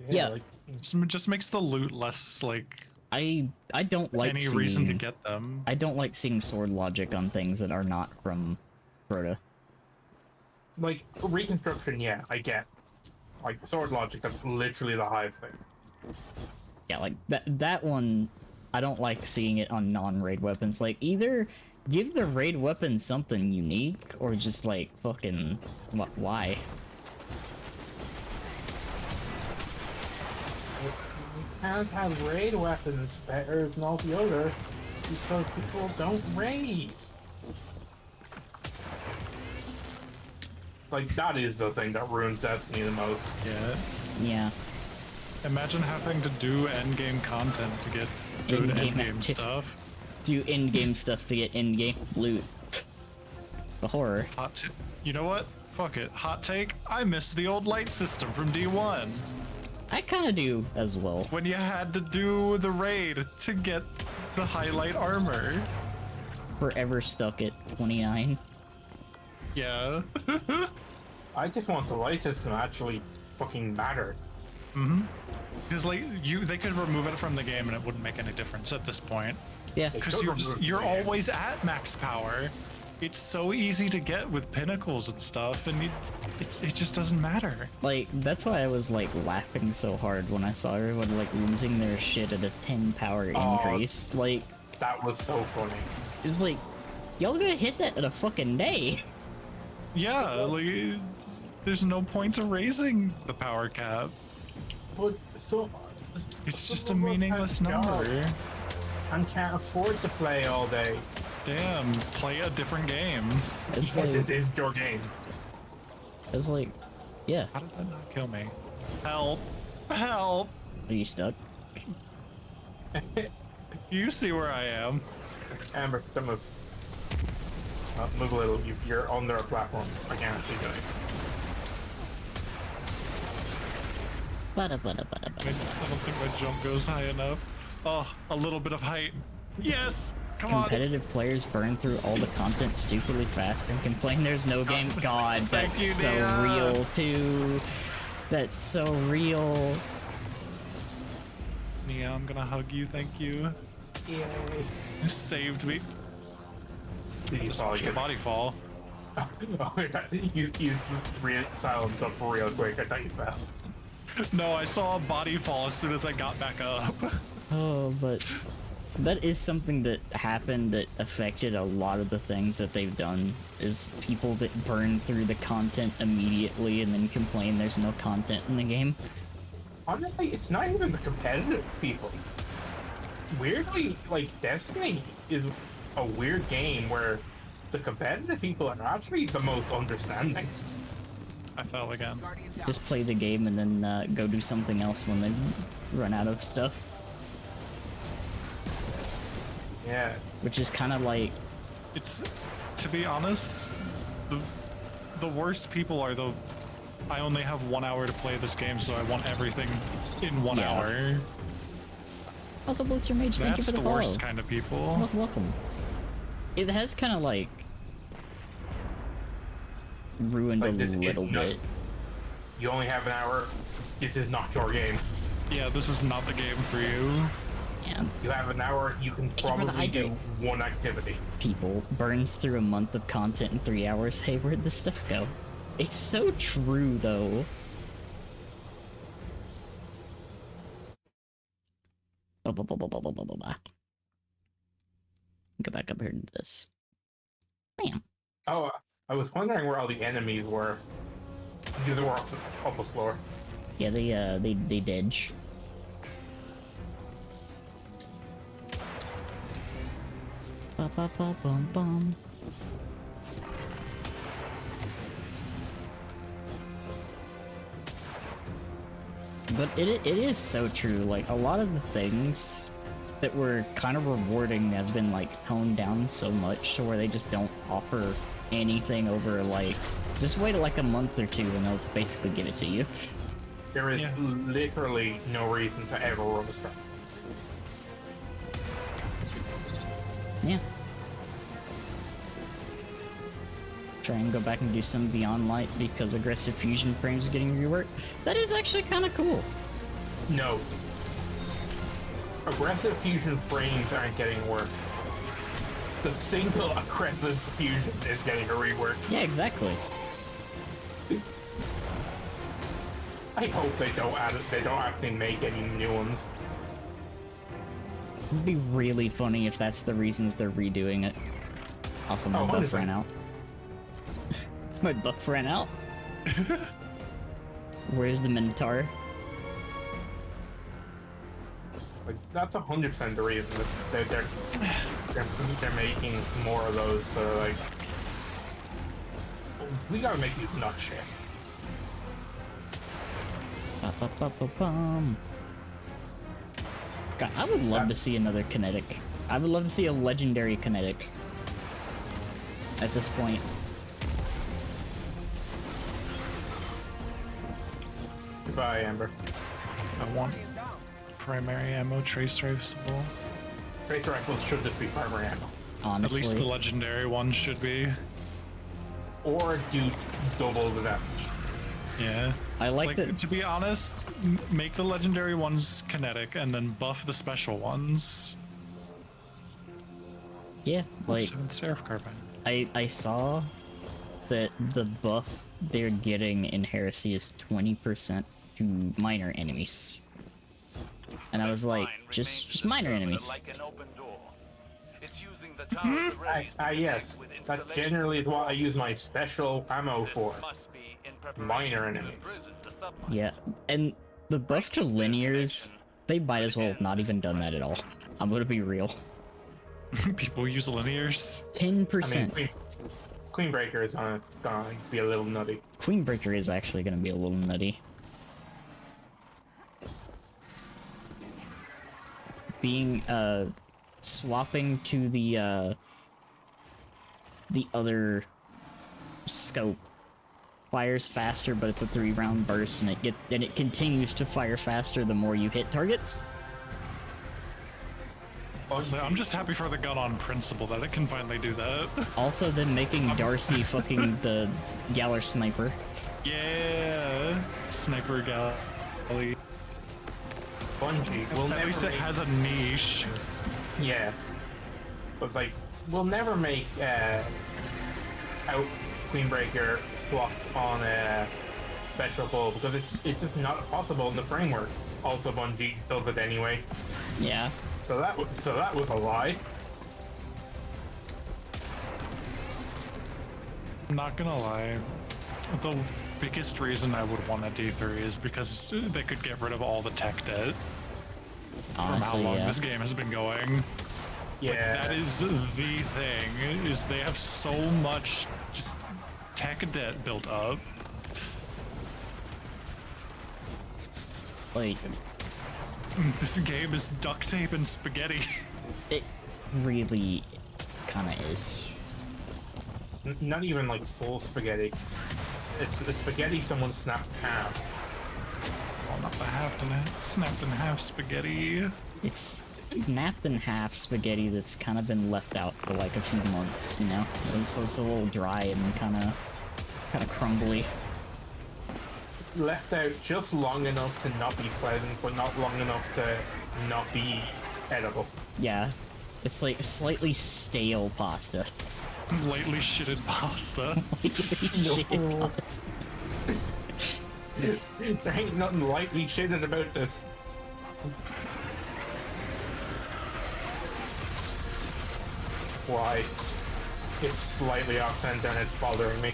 Yeah. Like, It just makes the loot less like I don't like any seeing, reason to get them. I don't like seeing sword logic on things that are not from Crota. like reconstruction, yeah, I get. Like sword logic, that's literally the hive thing. Yeah, like that one, I don't like seeing it on non-raid weapons. Like, either give the raid weapon something unique, or just like fucking why? You can't have raid weapons better than all the others because people don't raid. Like, that is the thing that ruins Destiny the most. Yeah. Yeah. Imagine having to do endgame content to get good In-game endgame activity. stuff. Do in-game stuff to get in-game loot. The horror. You know what? Fuck it. Hot take. I miss the old light system from D1. I kind of do as well. When you had to do the raid to get the highlight armor. Forever stuck at 29. Yeah. I just want the light system to actually fucking matter. Because like they could remove it from the game and it wouldn't make any difference at this point. Yeah. Because you're always at max power. It's so easy to get with pinnacles and stuff, and it just doesn't matter. Like, that's why I was like laughing so hard when I saw everyone like losing their shit at a 10 power increase. Like, That was so funny. it's like, y'all gotta hit that in a fucking day. Yeah, like there's no point to raising the power cap. But so It's just a some of us have meaningless number. jobs and can't afford to play all day. Damn, play a different game. It's But like, this is your game. it's like, yeah. How did that not kill me? Help! Help! Are you stuck? You see where I am. Amber, don't move. Move a little. You're on their platform. I can't actually do it. I don't think my jump goes high enough. Oh, a little bit of height. Yes! Come on! Competitive players burn through all the content stupidly fast and complain there's no game. God, Thank that's you, so Nia. real too. That's so real. Nia, I'm gonna hug you, thank you. Yay. You saved me. Did you Just fall watch the again? body fall. You silenced up real quick. I thought you fell. No, I saw a body fall as soon as I got back up. Oh, but that is something that happened that affected a lot of the things that they've done, is people that burn through the content immediately and then complain there's no content in the game. Honestly, it's not even the competitive people. Weirdly, like, Destiny is a weird game where the competitive people are actually the most understanding. I fell again. Just play the game and then go do something else when they run out of stuff. Yeah. Which is kind of like, It's, to be honest, the worst people are the, I only have 1 hour to play this game, so I want everything in 1 Yeah. hour. also Blitzer Mage, thank you That's for the the follow. worst kind of people. Welcome. It has kind of like ruined Like, a this is little not- bit. You only have an hour. This is not your game. Yeah, this is not the game for you. Yeah, You have an hour, you can you for the probably hydrate. do one activity. people burns through a month of content in 3 hours. Hey, where'd this stuff go? It's so true, though. Blah, blah, blah, blah, blah, blah, blah, blah. Go back up here to this. Bam. Oh, I was wondering where all the enemies were. They were up the floor. Yeah, they didge. Ba ba ba bum bum. But it is so true. Like, a lot of the things that were kind of rewarding have been like toned down so much to where they just don't offer anything over like just wait like a month or two and they'll basically give it to you. There is literally no reason to ever run a strat. Yeah. Try and go back and do some Beyond Light because aggressive fusion frames are getting reworked. That is actually kind of cool. No. Aggressive fusion frames aren't getting worked. The single aggressive fusion is getting a rework. Yeah, exactly. I hope they don't add it. They don't actually make any new ones. It'd be really funny if that's the reason that they're redoing it. Also, my buff ran out. My buff ran out. Where's the Minotaur? Like that's 100% the reason that they're making more of those. So like, we gotta make these nut shit. Ba-ba-ba-ba-bum. God, I would love to see another kinetic. I would love to see a legendary kinetic. At this point. Goodbye, Amber. I want primary ammo trace rifle. Tracer rifles should just be primary ammo. Honestly. At least the legendary one should be. Or do double the damage. Yeah. I like that. To be honest, make the legendary ones kinetic and then buff the special ones. Yeah, like Seraph Carbine. I saw that the buff they're getting in Heresy is 20% to minor enemies. And I was like, just minor enemies. Yes. That generally is what I use my special ammo for. Minor enemies. Yeah, and the buff to linears, they might as well have not even done that at all. I'm gonna be real. People use linears. 10%. I mean, Queenbreaker is gonna be a little nutty. Queenbreaker is actually gonna be a little nutty. Being swapping to the other scope fires faster, but it's a 3-round burst, and it continues to fire faster the more you hit targets. So I'm just happy for the gun on principle that it can finally do that. Also, then making Darcy fucking the Galler sniper. Yeah, sniper galley. Bungie will At least it has a niche. Yeah, but like we'll never make out Queenbreaker swapped on a special bull because it's just not possible in the framework. Also, Bungie does it anyway. Yeah. So that was a lie. I'm not gonna lie. The biggest reason I would want a D3 is because they could get rid of all the tech debt. Honestly, from how long yeah. this game has been going. Yeah. Like, that is the thing, is they have so much just tech debt built up. Like, this game is duct tape and spaghetti. it really kind of is. Not even like full spaghetti. It's the spaghetti someone snapped in half. Well, not the snapped in half spaghetti. It's snapped in half spaghetti that's kind of been left out for like a few months, you know? It's a little dry and kind of crumbly. Left out just long enough to not be pleasant, but not long enough to not be edible. Yeah. It's like slightly stale pasta. Lightly shitted pasta. Lightly shitted pasta. There ain't nothing lightly shitted about this. Why? It's slightly off center and it's bothering me.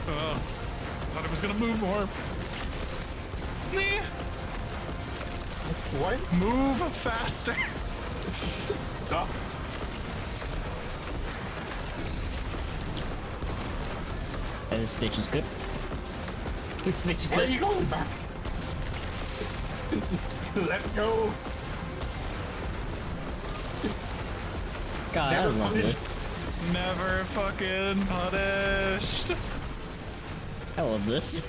Thought it was gonna move more. What? Move faster. Stop. This bitch is good. This bitch is Where are good. you going back? Let's go. God, I Never love punished. this. Never fucking punished. I love this.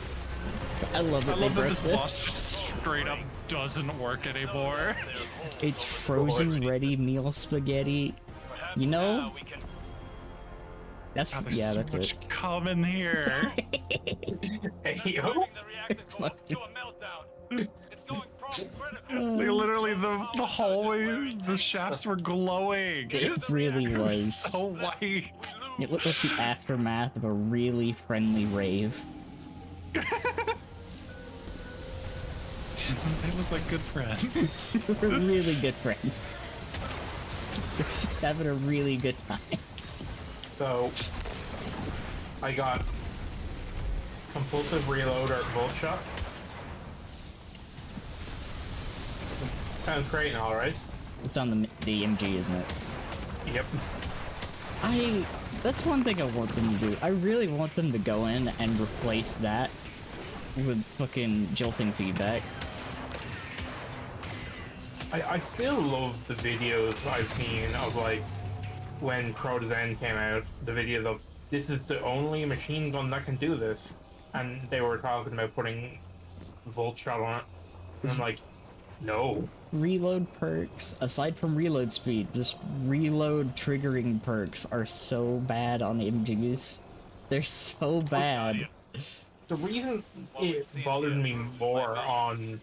I love I that love they that broke this boss this. straight up doesn't work anymore. It's frozen ready meal spaghetti. You know? That's God, there's yeah, so that's much it. coming here. Hey, yo. The reactor core to a meltdown. It's going critical. Like literally the hallway, the shafts were glowing. It really They were was. so white. It looked like the aftermath of a really friendly rave. They look like good friends. We're really good friends. They're just having a really good time. So, I got compulsive reload or bolt shot. Sounds great and all, right? It's on the MG, isn't it? Yep. That's one thing I want them to do. I really want them to go in and replace that with fucking jolting feedback. I still love the videos I've seen of like when Crow's End came out, the videos of this is the only machine gun that can do this, and they were talking about putting volt shot on it. And I'm like, no. Reload perks, aside from reload speed, just reload triggering perks are so bad on MGs. They're so bad. The reason it bothered me more on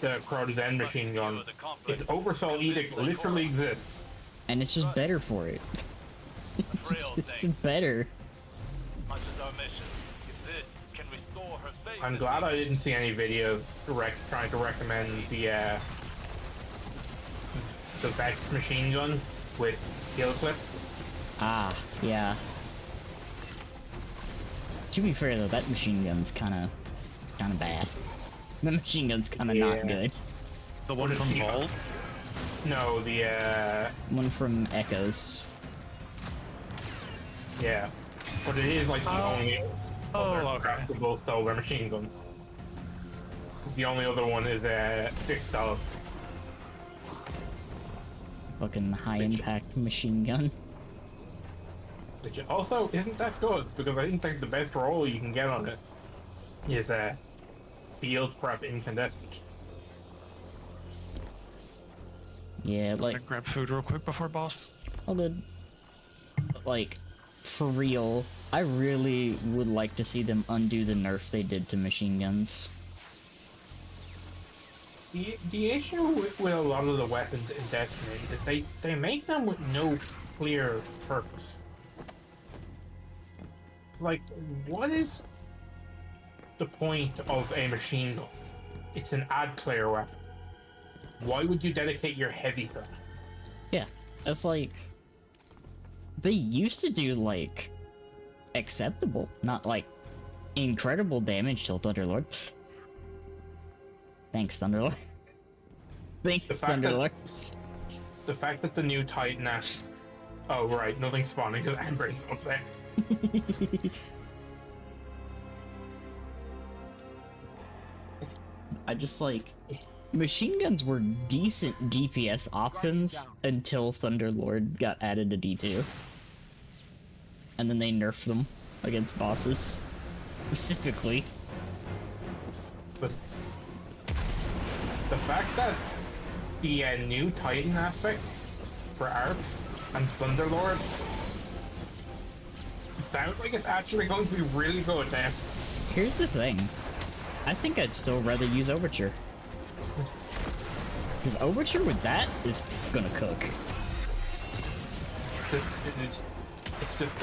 the Crow's End machine gun is Oversoul Edict literally exists. And it's just better for it. It's just better. Much as our mission, if this can restore her faith. I'm glad I didn't see any videos trying to recommend the Vex machine gun with kill clip. Ah, yeah. To be fair though, that machine gun's kinda bad. The machine gun's kinda not Yeah. good. The one from Vault? No, the One from Echoes. yeah, but it is like the only other okay. craftable silver machine gun. The only other one is $6. Fucking high impact machine gun. Which also isn't that good because I think the best roll you can get on it is field prep incandescent. Yeah, I'm like, gonna grab food real quick before boss. like, for real, I really would like to see them undo the nerf they did to machine guns. The issue with a lot of the weapons in Destiny is they make them with no clear purpose. Like, what is the point of a machine gun? It's an ad player weapon. Why would you dedicate your heavy to that? Yeah, that's like... They used to do, like, acceptable, not, like, incredible damage till Thunderlord. Thanks, Thunderlord. Thanks, Thunderlord. The fact that the new Titan has... Oh, right, nothing's spawning because Ember's up there. I just like... Machine guns were decent DPS options until Thunderlord got added to D2. And then they nerfed them against bosses. Specifically. But the fact that the new Titan aspect for Arc and Thunderlord sounds like it's actually going to be really good now. Here's the thing. I think I'd still rather use Overture. Because Overture with that is gonna cook. It's just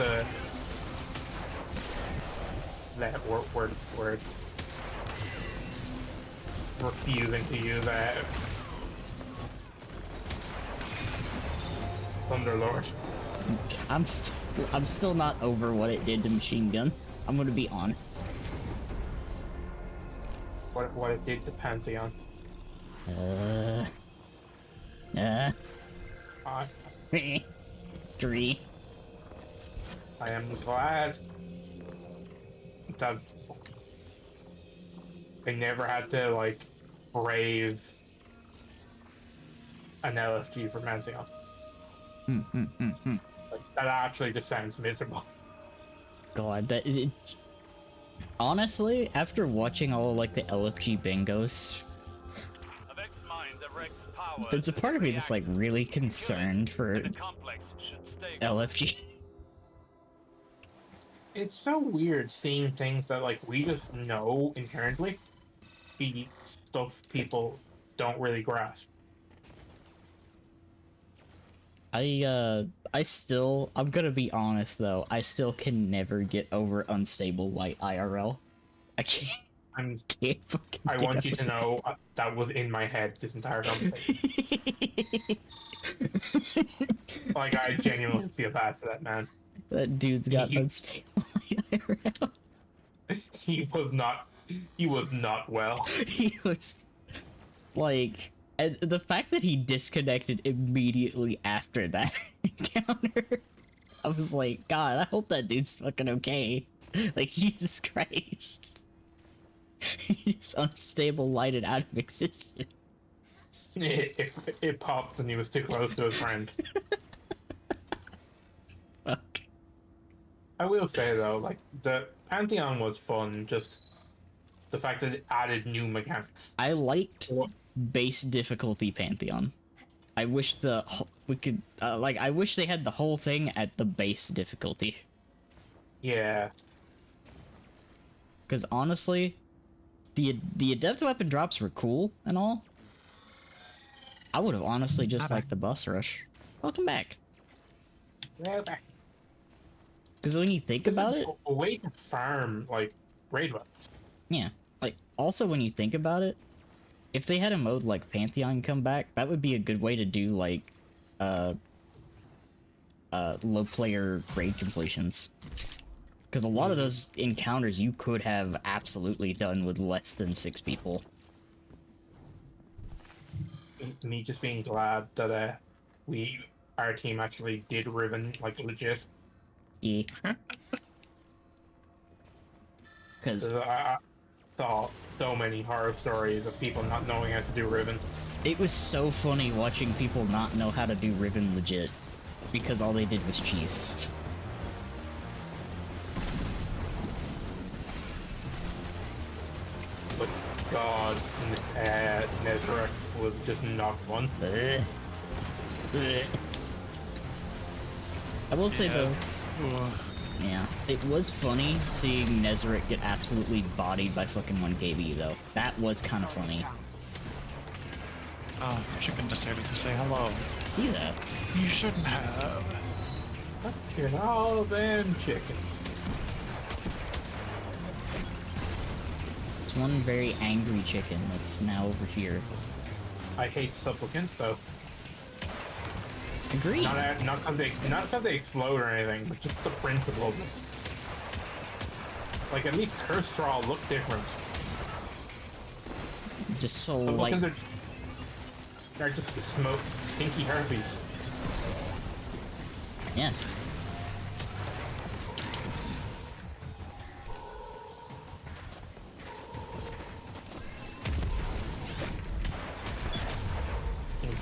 that word refusing to use that Thunderlord. I'm still not over what it did to machine guns. I'm gonna be honest. What it did to Pantheon. I, 3. I am glad that they never had to like brave an LFG for Pantheon. Like, that actually just sounds miserable. God, honestly, after watching all like the LFG bingos, A Vex mine directs power there's a to part the of me that's like reactor. really Kill it, concerned for and the complex should stay LFG. It's so weird seeing things that like we just know inherently be stuff people don't really grasp. I'm gonna be honest though, I still can never get over unstable light IRL. I can't. Can't fucking I get want you over to know that was in my head this entire conversation. Like, I genuinely feel bad for that man. That dude's got unstable light IRL. He was not well. He was like, and the fact that he disconnected immediately after that encounter, I was like, God, I hope that dude's fucking okay. Like, Jesus Christ. He's unstable, lighted out of existence. It popped and he was too close to his friend. Fuck. I will say though, like, the Pantheon was fun, just the fact that it added new mechanics. I liked base difficulty Pantheon. I wish we could I wish they had the whole thing at the base difficulty. Yeah. Because honestly, the adept weapon drops were cool and all. I would have honestly just liked the bus rush. Welcome back. Because when you think about it, a way to farm like raid weapons. Yeah, like also when you think about it, if they had a mode like Pantheon come back, that would be a good way to do like low player raid completions. Because a lot of those encounters you could have absolutely done with less than 6 people. Me just being glad that our team actually did Riven like legit. Yeah. Because I saw so many horror stories of people not knowing how to do Riven. it was so funny watching people not know how to do Riven legit. Because all they did was cheese. But God, Nezareth was just not fun. I will say though, yeah, it was funny seeing Nezareth get absolutely bodied by fucking 1KB though. That was kind of funny. Oh, chicken decided to say hello. See that? You shouldn't have. Fucking all them chickens. It's one very angry chicken that's now over here. I hate supplicants though. Agreed. Not because they explode or anything, but just the principle of it. Like, at least Curse Straw look different. Just so like they're just smoke stinky herpes. yes.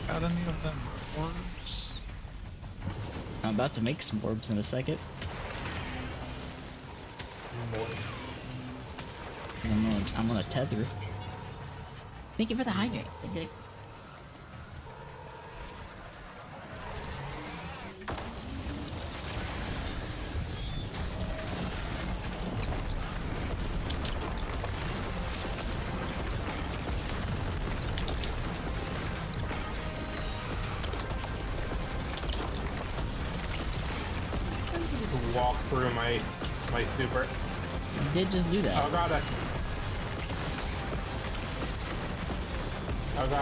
Got any of them orbs? I'm about to make some orbs in a second. I'm gonna tether. Thank you for the hydrate. Thank you. Walk through my super. I did just do that. Oh god,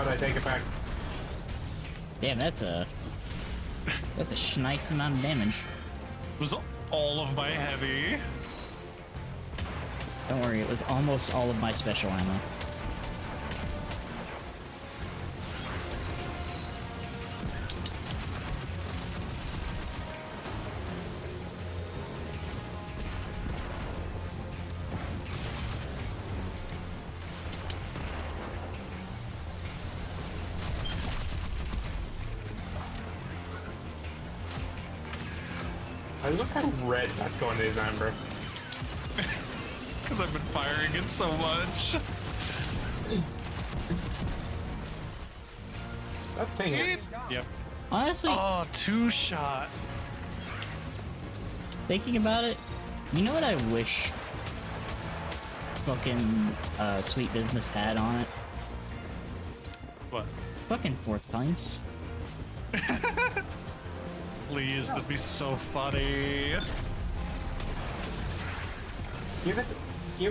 I take it back. Damn, that's a nice amount of damage. It was all of my heavy. Don't worry, it was almost all of my special ammo. look how red that gun is, Amber. Because I've been firing it so much. That thing is... Yep. Honestly, Oh, 2-shot. thinking about it, you know what I wish fucking Sweet Business had on it? What? Fucking fourth pints. Please, that'd be so funny. Give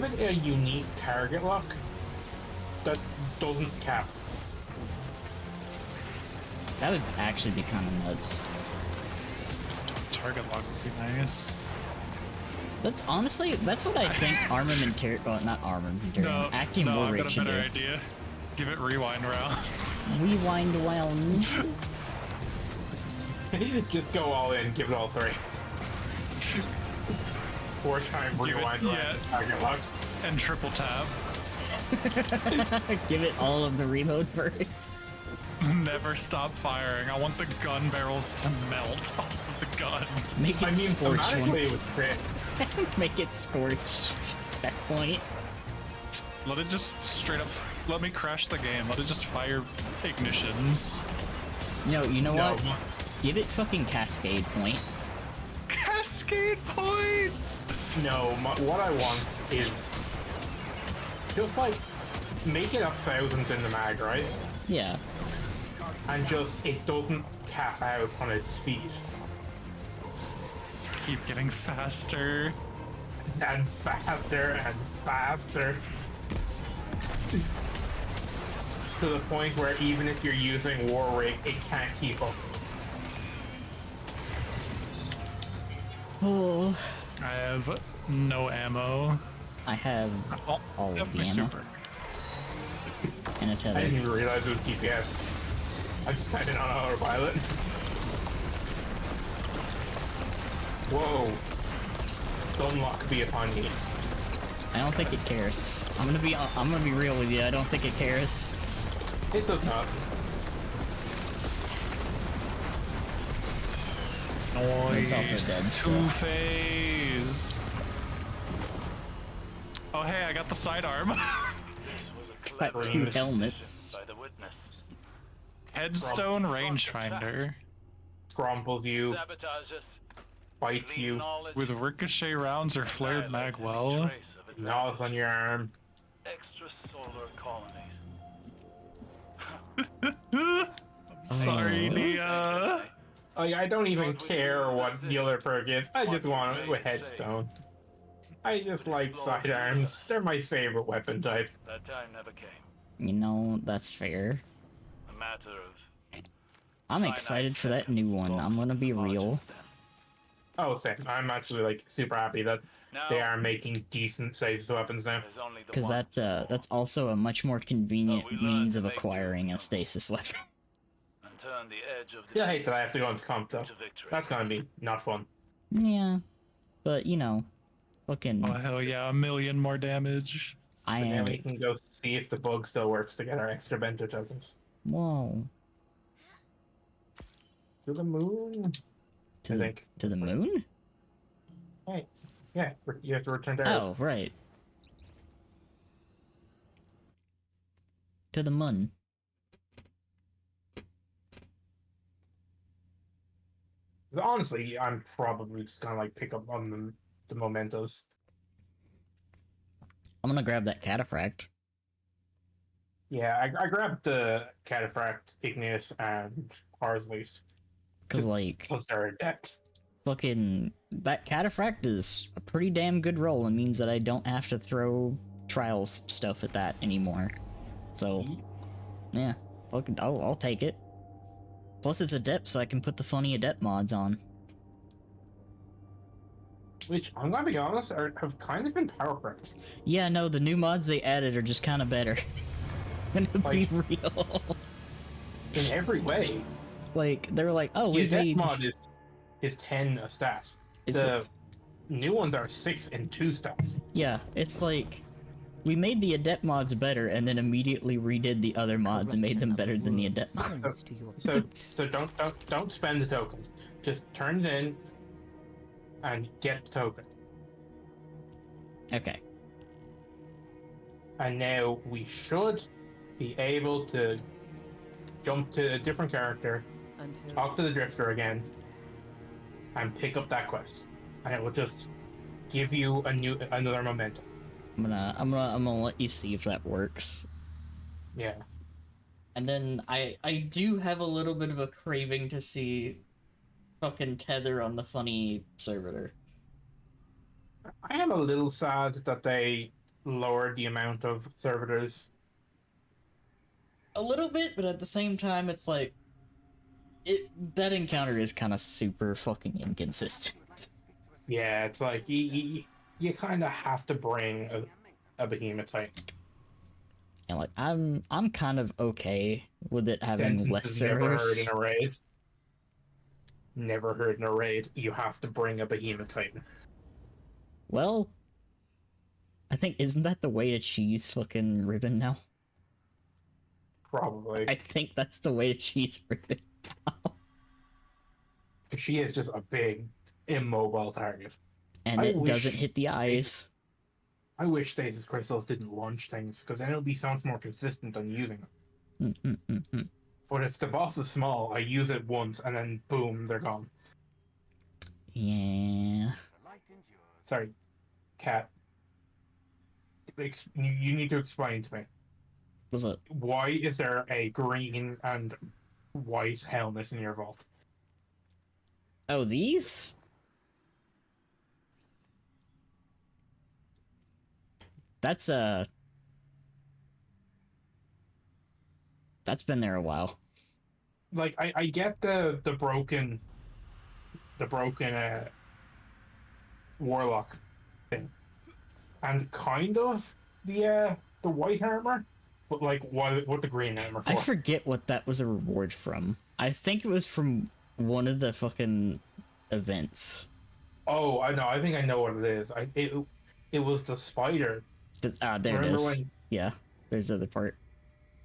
it a unique target lock that doesn't cap. That would actually be kind of nuts. Target lock would be nice. That's honestly, that's what I think armamentarium, well, not armamentarium, No, acting no, war I've rate got a should better do. idea. Give it rewind rounds. Rewind rounds. Just go all in, give it all 3. 4-time Give it- rewind yeah. target lock. And triple tap. Give it all of the reload perks. Never stop firing. I want the gun barrels to melt off of the gun. Make it I mean, scorch thematically once. it was crit. Make it scorch. That point. Let it just straight up. Let me crash the game. Let it just fire ignitions. No, you know No. what? Give it fucking cascade point. Cascade point! No, what I want is just like make it up thousands in the mag, right? Yeah. And just it doesn't cap out on its speed. Keep getting faster. And faster and faster. To the point where even if you're using War Rig, it can't keep up. Oh, I have no ammo. I have Oh, all yep, of the my ammo super. and a I tether. didn't even realize it was TPS. I just had it on autopilot. Whoa. Unlock be upon me. I don't think it cares. I'm gonna be real with you. I don't think it cares. It does not. It's also Noise. dead, so- Two-phase. Oh hey, I got the sidearm. This was a Got clever two decision helmets. by the witness. Headstone rangefinder Scrumbles you, Sabotage us. bites Leave you, knowledge, with ricochet rounds or flared annihilate any magwell. trace of gnaws advantage. on your arm. Extrasolar colonies. Sorry, Oh. Nia. Like, I don't even care what the other perk is. I just want it with headstone. I just like sidearms. They're my favorite weapon type. That time never came. You know, that's fair. A matter of I'm excited for that new one. I'm gonna be real. Oh, same. I'm actually like super happy that they are making decent stasis weapons now. Because that's also a much more convenient means of acquiring a stasis weapon. And turn the edge of Yeah, I hate that I have to go into comp though. to victory. That's gonna be not fun. Yeah. But, you know, fucking, Oh hell yeah, 1,000,000 more damage. I And then am. we can go see if the bug still works to get our extra bento tokens. Whoa. To the moon. To I the, think. to the moon? Hey, yeah, you have to return to Earth. Oh, right. To the moon. Honestly, I'm probably just gonna like pick up on the mementos. I'm gonna grab that cataphract. Yeah, I grabbed the cataphract, igneous, and Parsley's. Cause, like, Plus they're adept. fucking, that cataphract is a pretty damn good roll. It means that I don't have to throw trials stuff at that anymore. So, yeah. Fucking, I'll take it. Plus it's adept, so I can put the funny adept mods on. Which, I'm gonna be honest, have kind of been power correct. Yeah, no, the new mods they added are just kind of better. Gonna be Like- real. In every way. Like, they're like, oh, The we adept made... mod is 10 a stat. It's The new ones are 6 and 2 stats. Yeah, it's like... We made the adept mods better, and then immediately redid the other mods and made them better than the adept mods. So don't spend the tokens. Just turn it in, and get the token. Okay. And now we should be able to jump to a different character, talk to the Drifter again, and pick up that quest. And it will just give you another momentum. I'm gonna let you see if that works. Yeah. And then I do have a little bit of a craving to see fucking Tether on the funny servitor. I am a little sad that they lowered the amount of servitors. A little bit, but at the same time, it's like that encounter is kind of super fucking inconsistent. Yeah, it's like you kind of have to bring a behemoth type. And like I'm kind of okay with it having less Sentences never heard servitors. in a raid. Never heard in a raid. You have to bring a behemoth titan. Well, I think isn't that the way to cheese fucking Ribbon now? Probably. I think that's the way to cheese Ribbon now. She is just a big immobile target. And it doesn't hit the eyes. I wish stasis crystals didn't launch things, because then it would be so much more consistent on using them. But if the boss is small, I use it once and then boom, they're gone. Yeah. Sorry, Cat. You need to explain to me. What's it? Why is there a green and white helmet in your vault? Oh, these? That's been there a while. Like I get the broken warlock thing, and kind of the white armor, but like what the green armor for? I forget what that was a reward from. I think it was from one of the fucking events. Oh, I know. I think I know what it is. It was the spider. There it is. Yeah, there's the other part.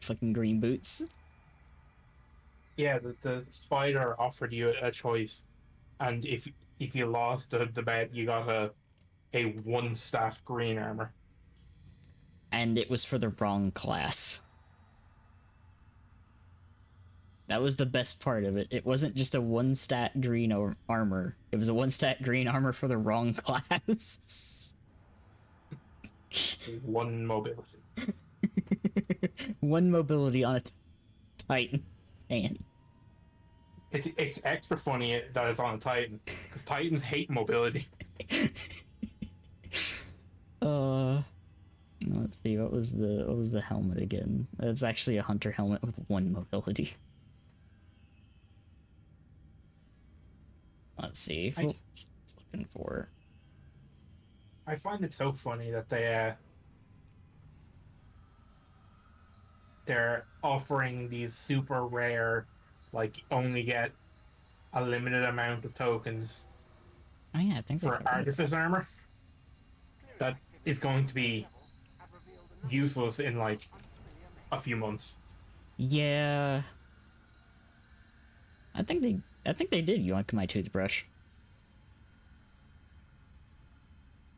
Fucking green boots. Yeah, the spider offered you a choice, and if you lost the bet, you got a 1-stat green armor. And it was for the wrong class. That was the best part of it. It wasn't just a 1-stat green armor. It was a 1-stat green armor for the wrong class. 1 mobility. 1 mobility on a Titan. And It's extra funny that it's on a Titan, because Titans hate mobility. Let's see, what was the helmet again? It's actually a hunter helmet with 1 mobility. Let's see. Looking for. I find it so funny that they're offering these super rare, like only get a limited amount of tokens. Oh yeah, I think for artifice armor. That is going to be useless in like a few months. Yeah. I think they did yoink my toothbrush.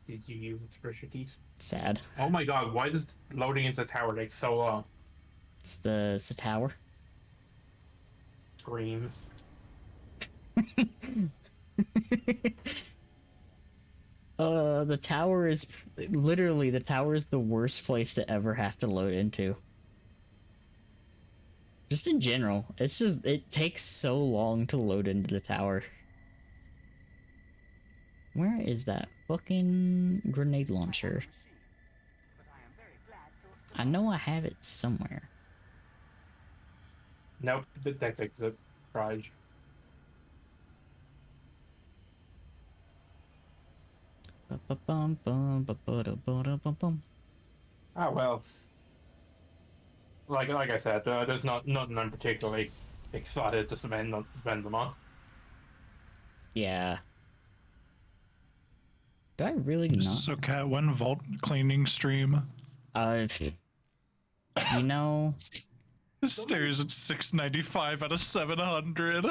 Did you use it to brush your teeth? Sad. Oh my god, why does loading into the tower take so long? It's the tower. Screams. The tower is literally the worst place to ever have to load into. Just in general, it takes so long to load into the tower. Where is that fucking grenade launcher? I know I have it somewhere. Nope, that fixes it. Raj. Ah well. Like I said, there's nothing I'm particularly excited to spend them on. Yeah. Did I really not? So, Cat, when vault cleaning stream? You know, Stays at 695 out of 700.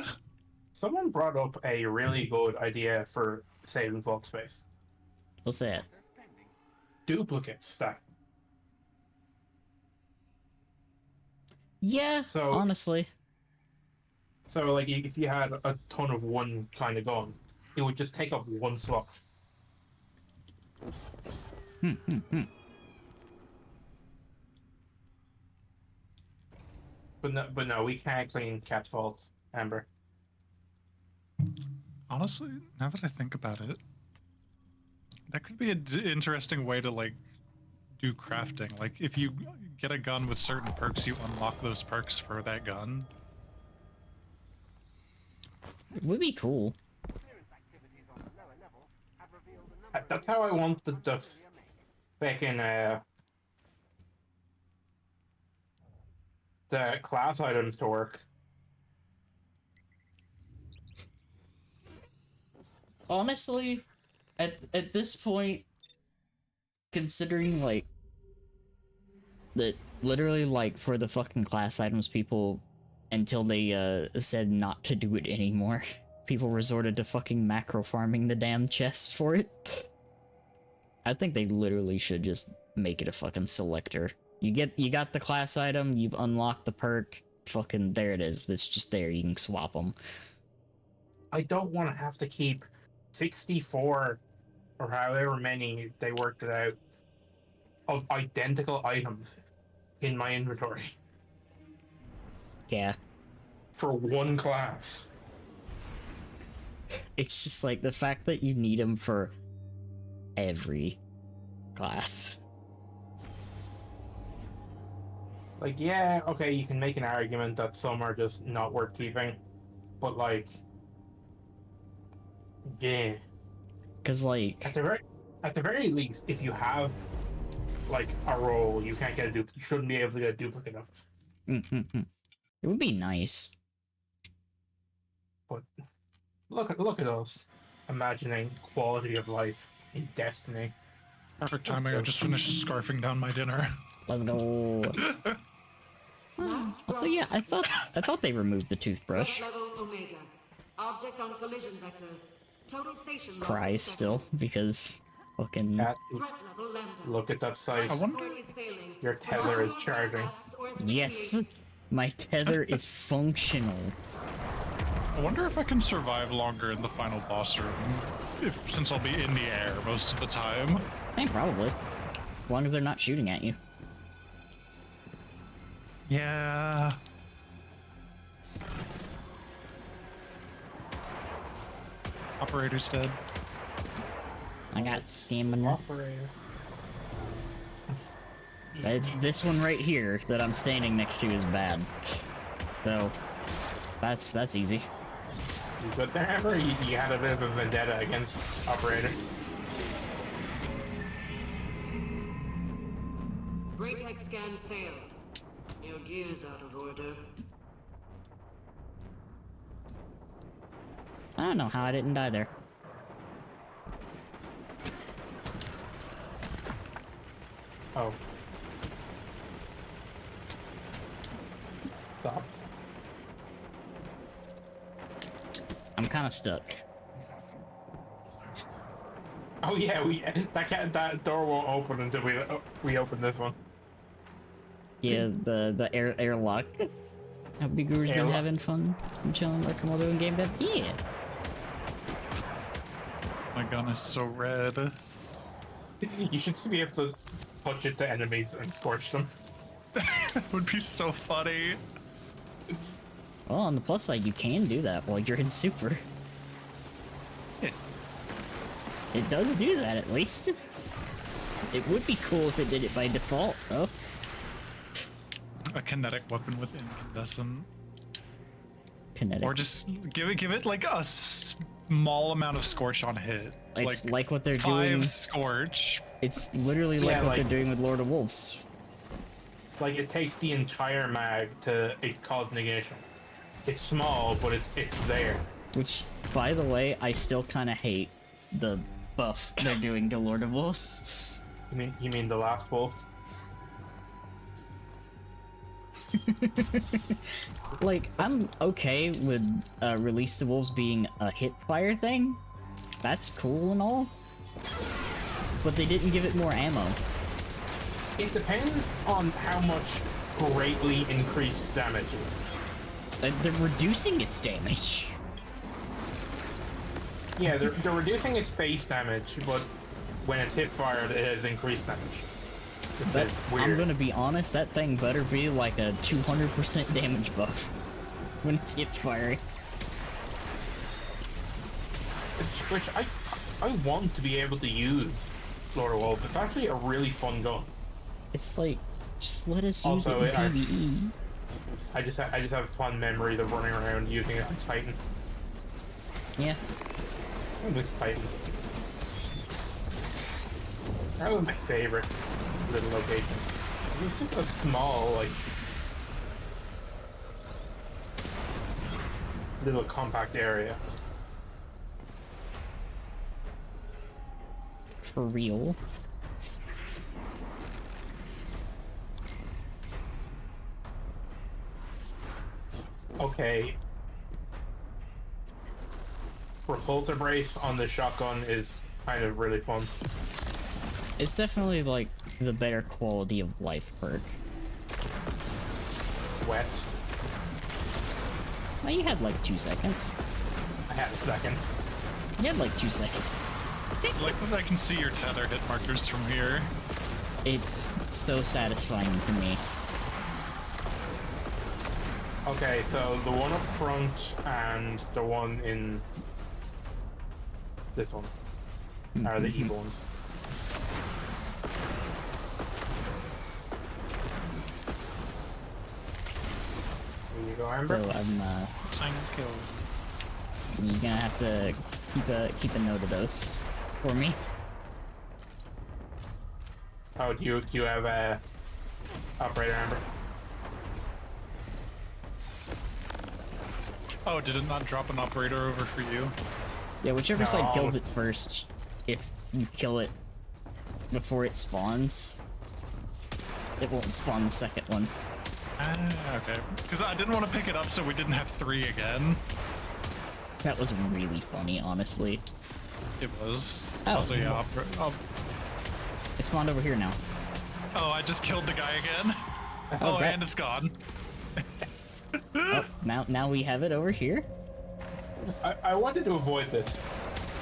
Someone brought up a really good idea for saving bulk space. What's that? Duplicate stack. Yeah, So honestly. So, like, if you had a ton of one kind of gun, it would just take up one slot. But no, we can't clean cat faults, Amber. Honestly, now that I think about it, that could be an interesting way to, like, do crafting. Like, if you get a gun with certain perks, you unlock those perks for that gun. It would be cool. That's how I want the fucking the class items to work. Honestly, at this point, considering like that literally like for the fucking class items, people until they said not to do it anymore, people resorted to fucking macro farming the damn chests for it. I think they literally should just make it a fucking selector. You got the class item, you've unlocked the perk, fucking there it is. It's just there, you can swap them. I don't want to have to keep 64 or however many they worked it out of identical items in my inventory. Yeah. For one class. It's just like the fact that you need them for every class. Like, yeah, okay, you can make an argument that some are just not worth keeping, but like, yeah. Cause like at the very least, if you have like a role, you can't get you shouldn't be able to get a duplicate of it. It would be nice. But look at us imagining quality of life in Destiny. Perfect timing. I just finished scarfing down my dinner. Let's go. Also, yeah, I thought they removed the toothbrush. Level Omega. Object on collision vector. Total station loss Cries expected. still because fucking Threat level Lambda. Look at that site. I wonder. Support is failing. Your tether is charging. Masks or yes, asphyxiation. my tether is functional. I wonder if I can survive longer in the final boss room, since I'll be in the air most of the time. I think probably, as long as they're not shooting at you. Yeah. Operator's dead. I got stamina. Operator. It's this one right here that I'm standing next to is bad. So that's easy. You good there, Amber? You had a bit of a vendetta against Operator. Braytech scan failed. Your gear's out of order. I don't know how I didn't die there. Oh. Stopped. I'm kind of stuck. Oh yeah, that door won't open until we open this one. Yeah, the airlock. How Big Goober's been Airlock. having fun and chilling like while doing game dev? Yeah. My gun is so red. You should just be able to punch it to enemies and scorch them. That would be so funny. Well, on the plus side, you can do that while you're in super. It does do that, at least. It would be cool if it did it by default, though. A kinetic weapon with incandescent. Kinetic. Or just give it like a small amount of scorch on hit. It's like what they're 5 doing. scorch. It's literally like Yeah, what like- they're doing with Lord of Wolves. Like it takes the entire mag to cause negation. It's small, but it's there. Which, by the way, I still kind of hate the buff they're doing to Lord of Wolves. You mean the last wolf? Like, I'm okay with Release the Wolves being a hit fire thing, that's cool and all, but they didn't give it more ammo. It depends on how much greatly increased damage is. They're reducing its damage. Yeah, they're reducing its base damage, but when it's hip fired, it has increased damage. But I'm gonna be honest, that thing better be like a 200% damage buff when it's hip firing. Which I want to be able to use Slaughter Wolf. It's actually a really fun gun. It's like, just let us use Also, it in PvE. I just have fun memories of running around using it on Titan. Yeah. This Titan. That was my favorite little location. It was just a small, like, little compact area. For real. Okay. Repulsor brace on the shotgun is kind of really fun. It's definitely like the better quality of life perk. Wet. Well, you had like 2 seconds. I had a second. You had like 2 seconds. Like that I can see your tether hit markers from here. It's so satisfying to me. Okay, so the one up front and the one in this one are the evil ones. There you go, Amber. So I'm Thank you. you're gonna have to keep a note of those for me. Oh, do you have a operator, Amber? Oh, did it not drop an operator over for you? Yeah, whichever No, side kills it first, if you kill it before it spawns, it won't spawn the second one. Ah, okay. Because I didn't want to pick it up so we didn't have 3 again. That was really funny, honestly. It was. Oh. Also, yeah. It spawned over here now. Oh, I just killed the guy again. Oh, Oh, crap. and it's gone. Oh, now we have it over here. I wanted to avoid this.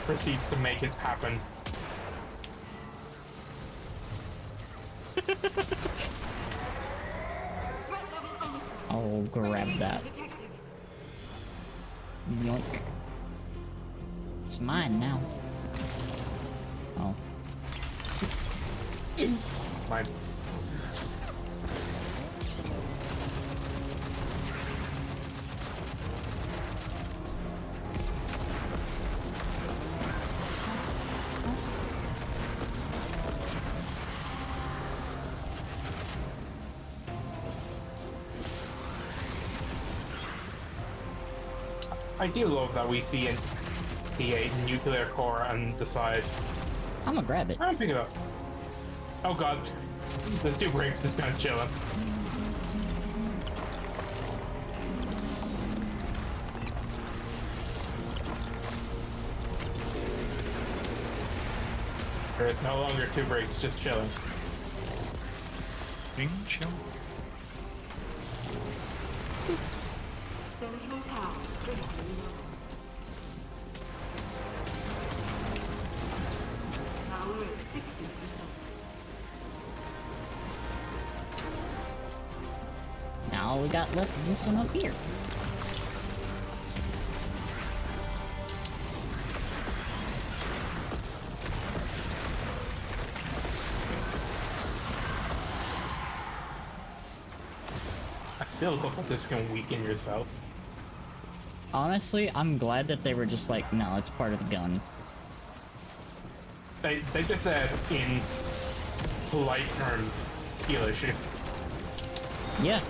Proceeds to make it happen. I'll grab that. Yoink. It's mine now. Oh. Mine. I do love that we see a nuclear core and decide, I'm gonna grab it. I'm gonna pick it up. Oh god, there's 2 bricks just kind of chilling. There's no longer 2 bricks, just chilling. Being chill. Central power critically low. Power at 60%. Now all we got left is this one up here. I still look like this can weaken yourself. Honestly, I'm glad that they were just like, no, it's part of the gun. They just said in polite terms, skill issue. Yeah.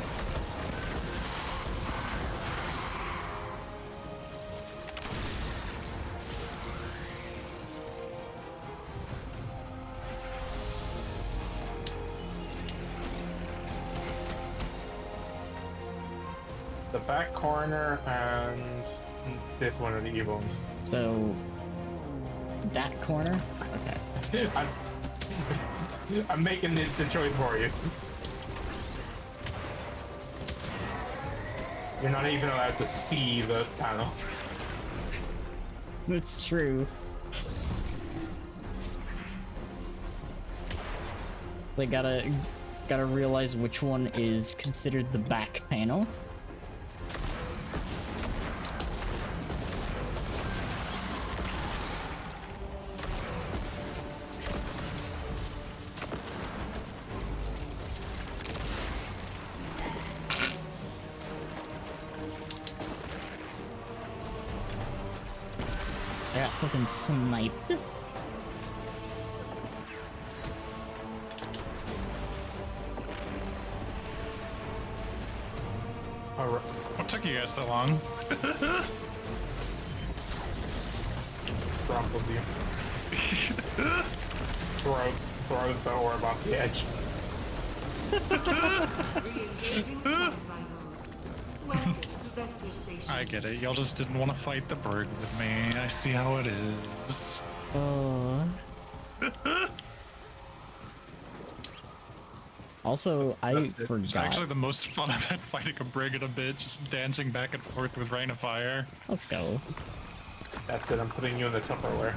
The back corner and this one are the evil ones. So That corner? Okay. I'm making the choice for you. You're not even allowed to see the panel. That's true. They gotta realize which one is considered the back panel. I got fucking sniped. Alright. What took you guys so long? Drop with you. Throws the orb off the edge. Re-engaging standby mode. Welcome to Vesper Station. I get it. Y'all just didn't want to fight the bird with me. I see how it is. Also, I It's forgot. actually the most fun I've had fighting a brig in a bit, just dancing back and forth with Rain of Fire. Let's go. That's it, I'm putting you in the Tupperware.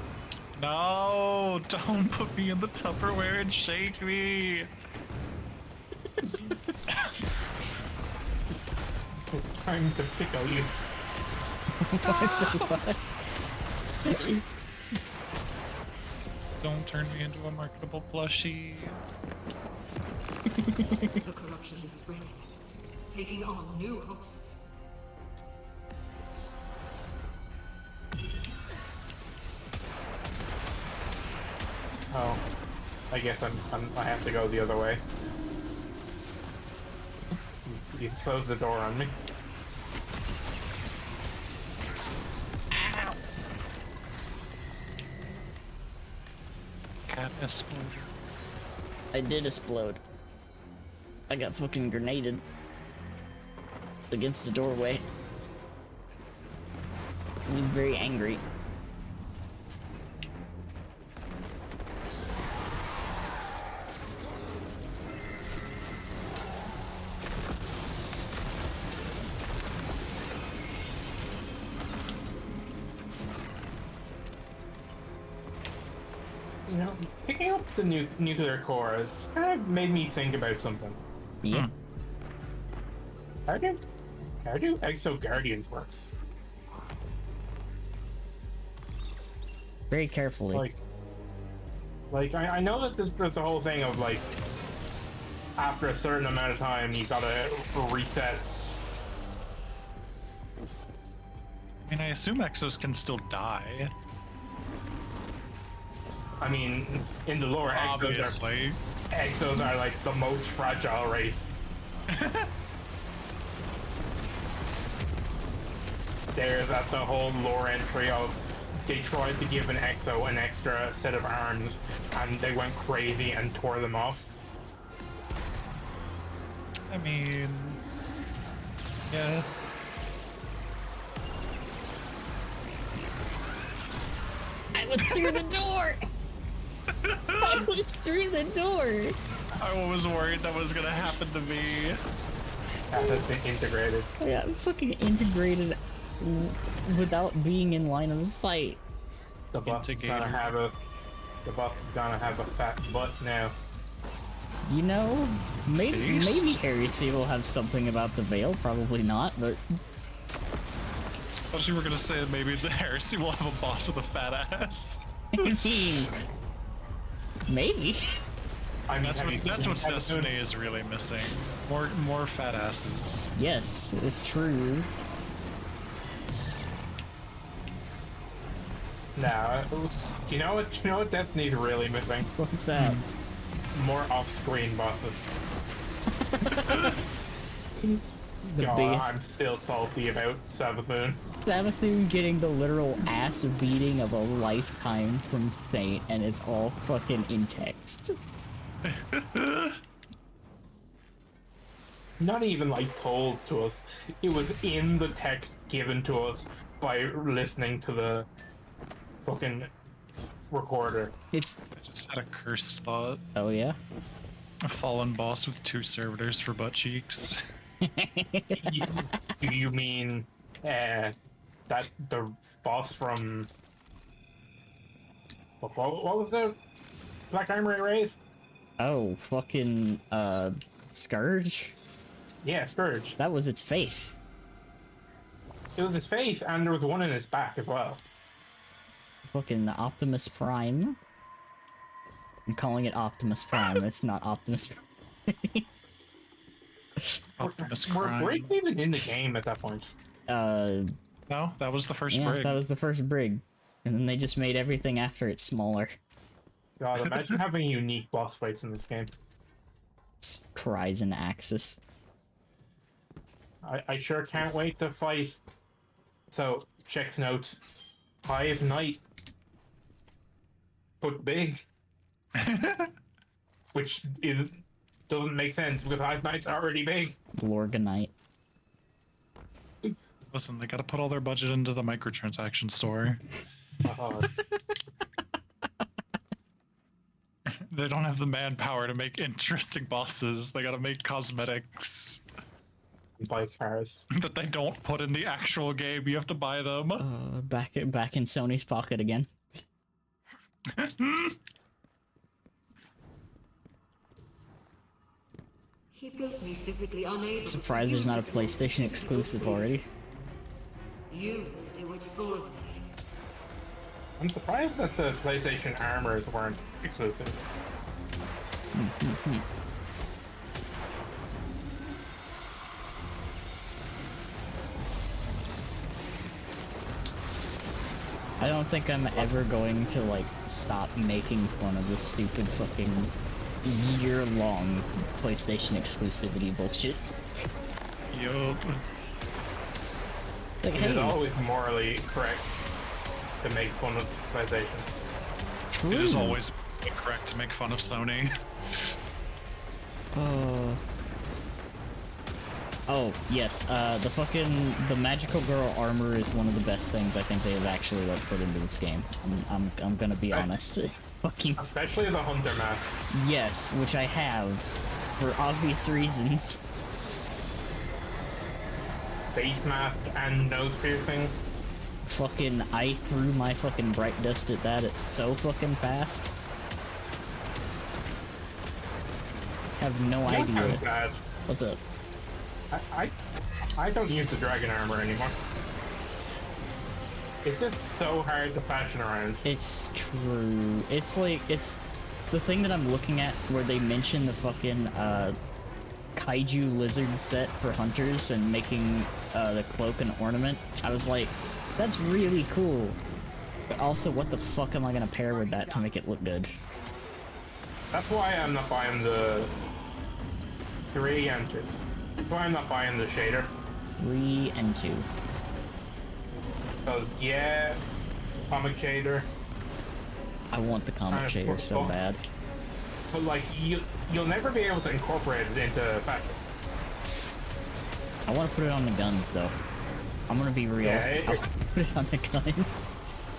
No, don't put me in the Tupperware and shake me. Time to pickle you. Don't turn me into a marketable plushie. The corruption is spreading, taking on new hosts. Oh, I guess I have to go the other way. You closed the door on me. Cat explode. I did explode. I got fucking grenaded against the doorway. I was very angry. You know, picking up the nuclear core has kind of made me think about something. Yeah. How do Exo Guardians work? Very carefully. Like I know that there's the whole thing of like after a certain amount of time you gotta reset. I mean, I assume Exos can still die. I mean, in the lore, Obviously. Exos are like the most fragile race. There's at the whole lore entry of they tried to give an Exo an extra set of arms and they went crazy and tore them off. I mean, yeah. I was through the door! I was through the door! I was worried that was gonna happen to me. That has been integrated. I got fucking integrated without being in line of sight. The boss is gonna have a fat butt now. You know, maybe Heresy will have something about the veil, probably not, but I thought you were gonna say that maybe the Heresy will have a boss with a fat ass. I mean, maybe. I mean, That's what Destiny is really missing. More fat asses. Yes, it's true. Nah, you know what Destiny's really missing? What's that? More off-screen bosses. I'm still salty about Savathun. Savathun getting the literal ass beating of a lifetime from Saint, and it's all fucking in text. Not even like told to us. It was in the text given to us by listening to the fucking recorder. It's. I just had a cursed thought. Oh yeah. A fallen boss with 2 servitors for butt cheeks. You mean that the boss from what was the Black Armory raid? Oh, fucking Scourge. Yeah, Scourge. That was its face. It was its face, and there was one in its back as well. Fucking Optimus Prime. I'm calling it Optimus Prime. It's not Optimus Prime. Optimus Were Prime. Briggs even in the game at that point? No, that was the first Yeah, brig. that was the first brig. And then they just made everything after it smaller. God, imagine having unique boss fights in this game. Cries and Axis. I sure can't wait to fight. So, checks notes. Hive Knight. But big. Which doesn't make sense because Hive Knight's already big. Lorganite. Listen, they gotta put all their budget into the microtransaction store. They don't have the manpower to make interesting bosses. They gotta make cosmetics. Buy cars. That they don't put in the actual game. You have to buy them. Back in Sony's pocket again. He built me physically unable. Surprised there's not a PlayStation exclusive already. You do it for me. I'm surprised that the PlayStation armors weren't exclusive. I don't think I'm ever going to, like, stop making fun of this stupid fucking year-long PlayStation exclusivity bullshit. Yup. Like, It hey, is always morally correct to make fun of PlayStation. true. It is always incorrect to make fun of Sony. Oh, yes, the magical girl armor is one of the best things I think they have actually, like, put into this game. I'm gonna be honest. Fucking Especially the Hunter mask. yes, which I have, for obvious reasons. Face mask and nose piercings. Fucking, I threw my fucking bright dust at that, it's so fucking fast. Have no That idea. sounds bad. What's up? I don't use the dragon armor anymore. It's just so hard to fashion around. It's true. It's like, it's the thing that I'm looking at where they mention the fucking, kaiju lizard set for hunters and making, the cloak an ornament. I was like, that's really cool. But also, what the fuck am I gonna pair with that to make it look good? That's why I'm not buying the 3 and 2. That's why I'm not buying the shader. 3 and 2. Because, yeah, comic shader. I want the comic Kinda shader so cool. bad. But, like, you'll never be able to incorporate it into fashion. I want to put it on the guns, though. I'm gonna be real. Yeah, I'll put it on the guns.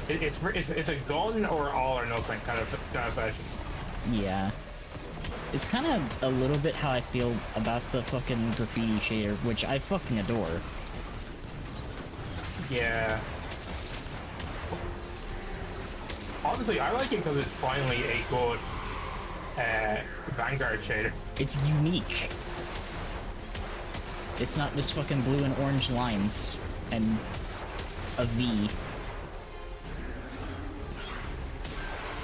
It's a gun or all or nothing kind of fashion. Yeah. It's kind of a little bit how I feel about the fucking graffiti shader, which I fucking adore. Yeah. Honestly, I like it because it's finally a good Vanguard shader. It's unique. It's not just fucking blue and orange lines and a V.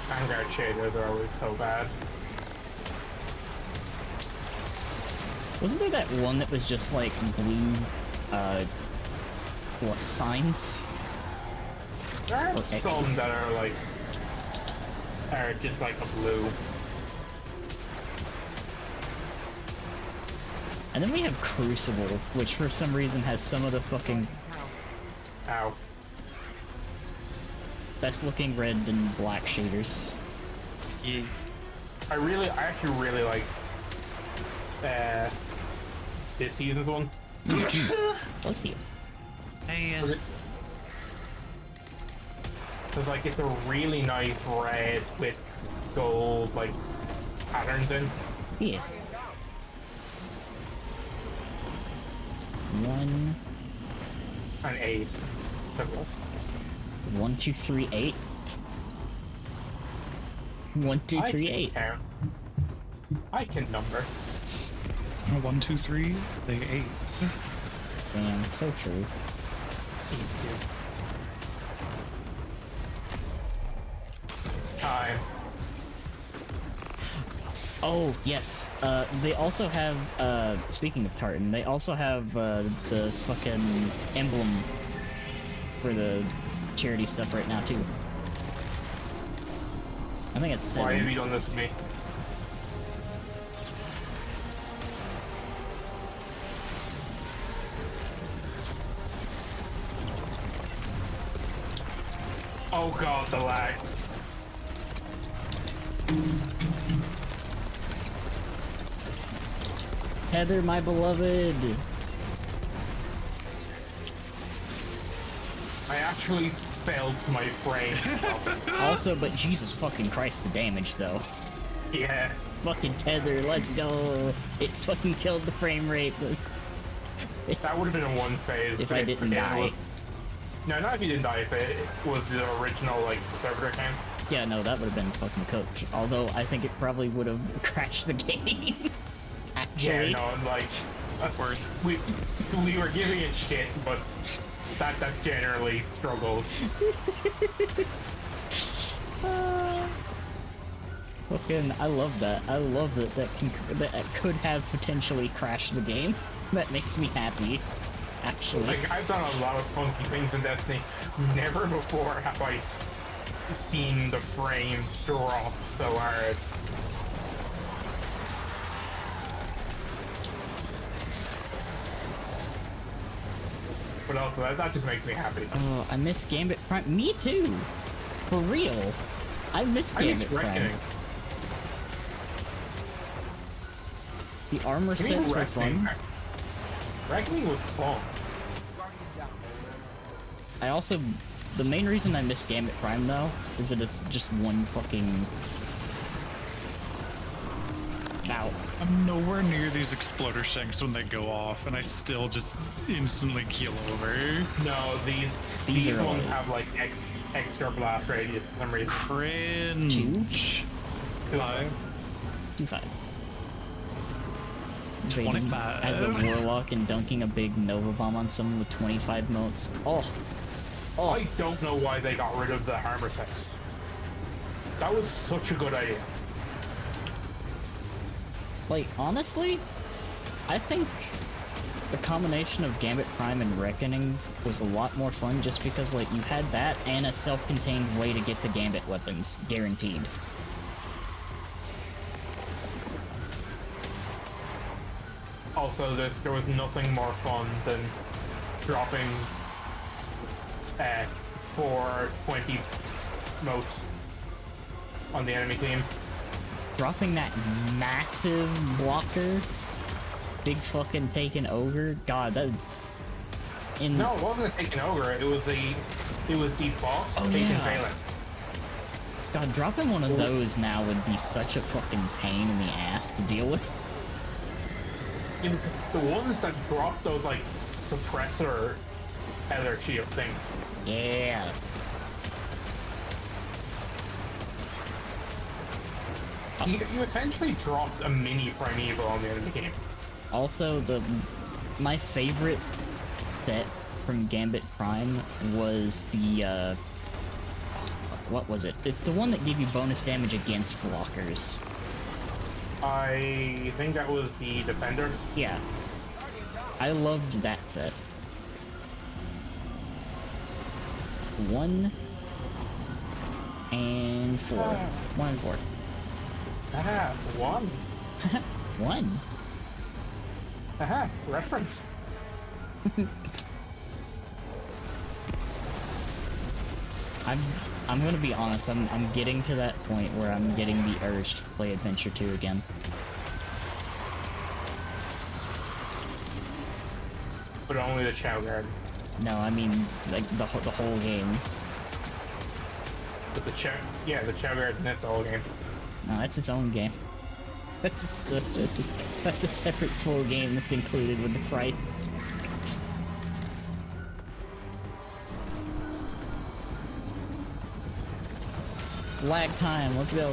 Vanguard shaders are always so bad. Wasn't there that one that was just like blue, plus signs? There are Or some X's. that are just like a blue. And then we have Crucible, which for some reason has some of the fucking Ow. best looking red and black shaders. Yeah. I actually really like this season's one. Bless you. Hey, Cause like it's a really nice red with gold like patterns in. Yeah. 1, An 8. Douglas. 1, 2, 3, 8. 1, 2, 3, 8. Count. I can number. 1, 2, 3, they 8. Damn, so true. It's time. Oh, yes. They also have, speaking of tartan, they also have, the fucking emblem for the charity stuff right now, too. I think it's 7. Why have you done this to me? Oh god, the lag. Heather, my beloved! I actually felt my frame. Also, but Jesus fucking Christ, the damage, though. Yeah. Fucking Tether, let's go! It fucking killed the frame rate. That would have been a one phase. If I didn't die. No, not if you didn't die, if it was the original, like, servitor game. Yeah, no, that would have been fucking coach. Although, I think it probably would have crashed the game. Actually. Yeah, no, like, of course, we were giving it shit, but that generally struggled. Fucking, I love that. I love that that could have potentially crashed the game. That makes me happy. Actually. Like, I've done a lot of funky things in Destiny. Never before have I seen the frame drop so hard. But also, that just makes me happy. Oh, I miss Gambit Prime. Me too! For real. I miss Gambit Prime. The armor sets were fun. Reckoning was fun. I also... The main reason I miss Gambit Prime, though, is that it's just one fucking... Ow. I'm nowhere near these exploder shanks when they go off, and I still just instantly keel over. No, these ones have, like, extra blast radius for some reason. Cringe. 2? 5. 2-5. 25. As a warlock and dunking a big Nova Bomb on someone with 25 motes. Oh. I don't know why they got rid of the armor sets. That was such a good idea. Like, honestly, I think the combination of Gambit Prime and Reckoning was a lot more fun just because, like, you had that and a self-contained way to get the Gambit weapons, guaranteed. Also, there was nothing more fun than dropping 420 motes on the enemy team. Dropping that massive blocker, big fucking taken ogre, god, that... No, it wasn't a taken ogre, it was the boss taken Phalanx. God, dropping one of those now would be such a fucking pain in the ass to deal with. The ones that drop those, like, suppressor Heather shield things. Yeah. You essentially dropped a mini Primeval on the enemy team. Also, my favorite set from Gambit Prime was the, what was it? It's the one that gave you bonus damage against blockers. I think that was the Defender. Yeah. I loved that set. 1 and 4. 1 and 4. Haha, 1. 1. Haha, reference. I'm gonna be honest, I'm getting to that point where I'm getting the urge to play Adventure 2 again. But only the Chow Guard. No, I mean, like, the whole game. But the Chow Guard in this whole game. No, that's its own game. That's a separate full game that's included with the price. Lag time, let's go.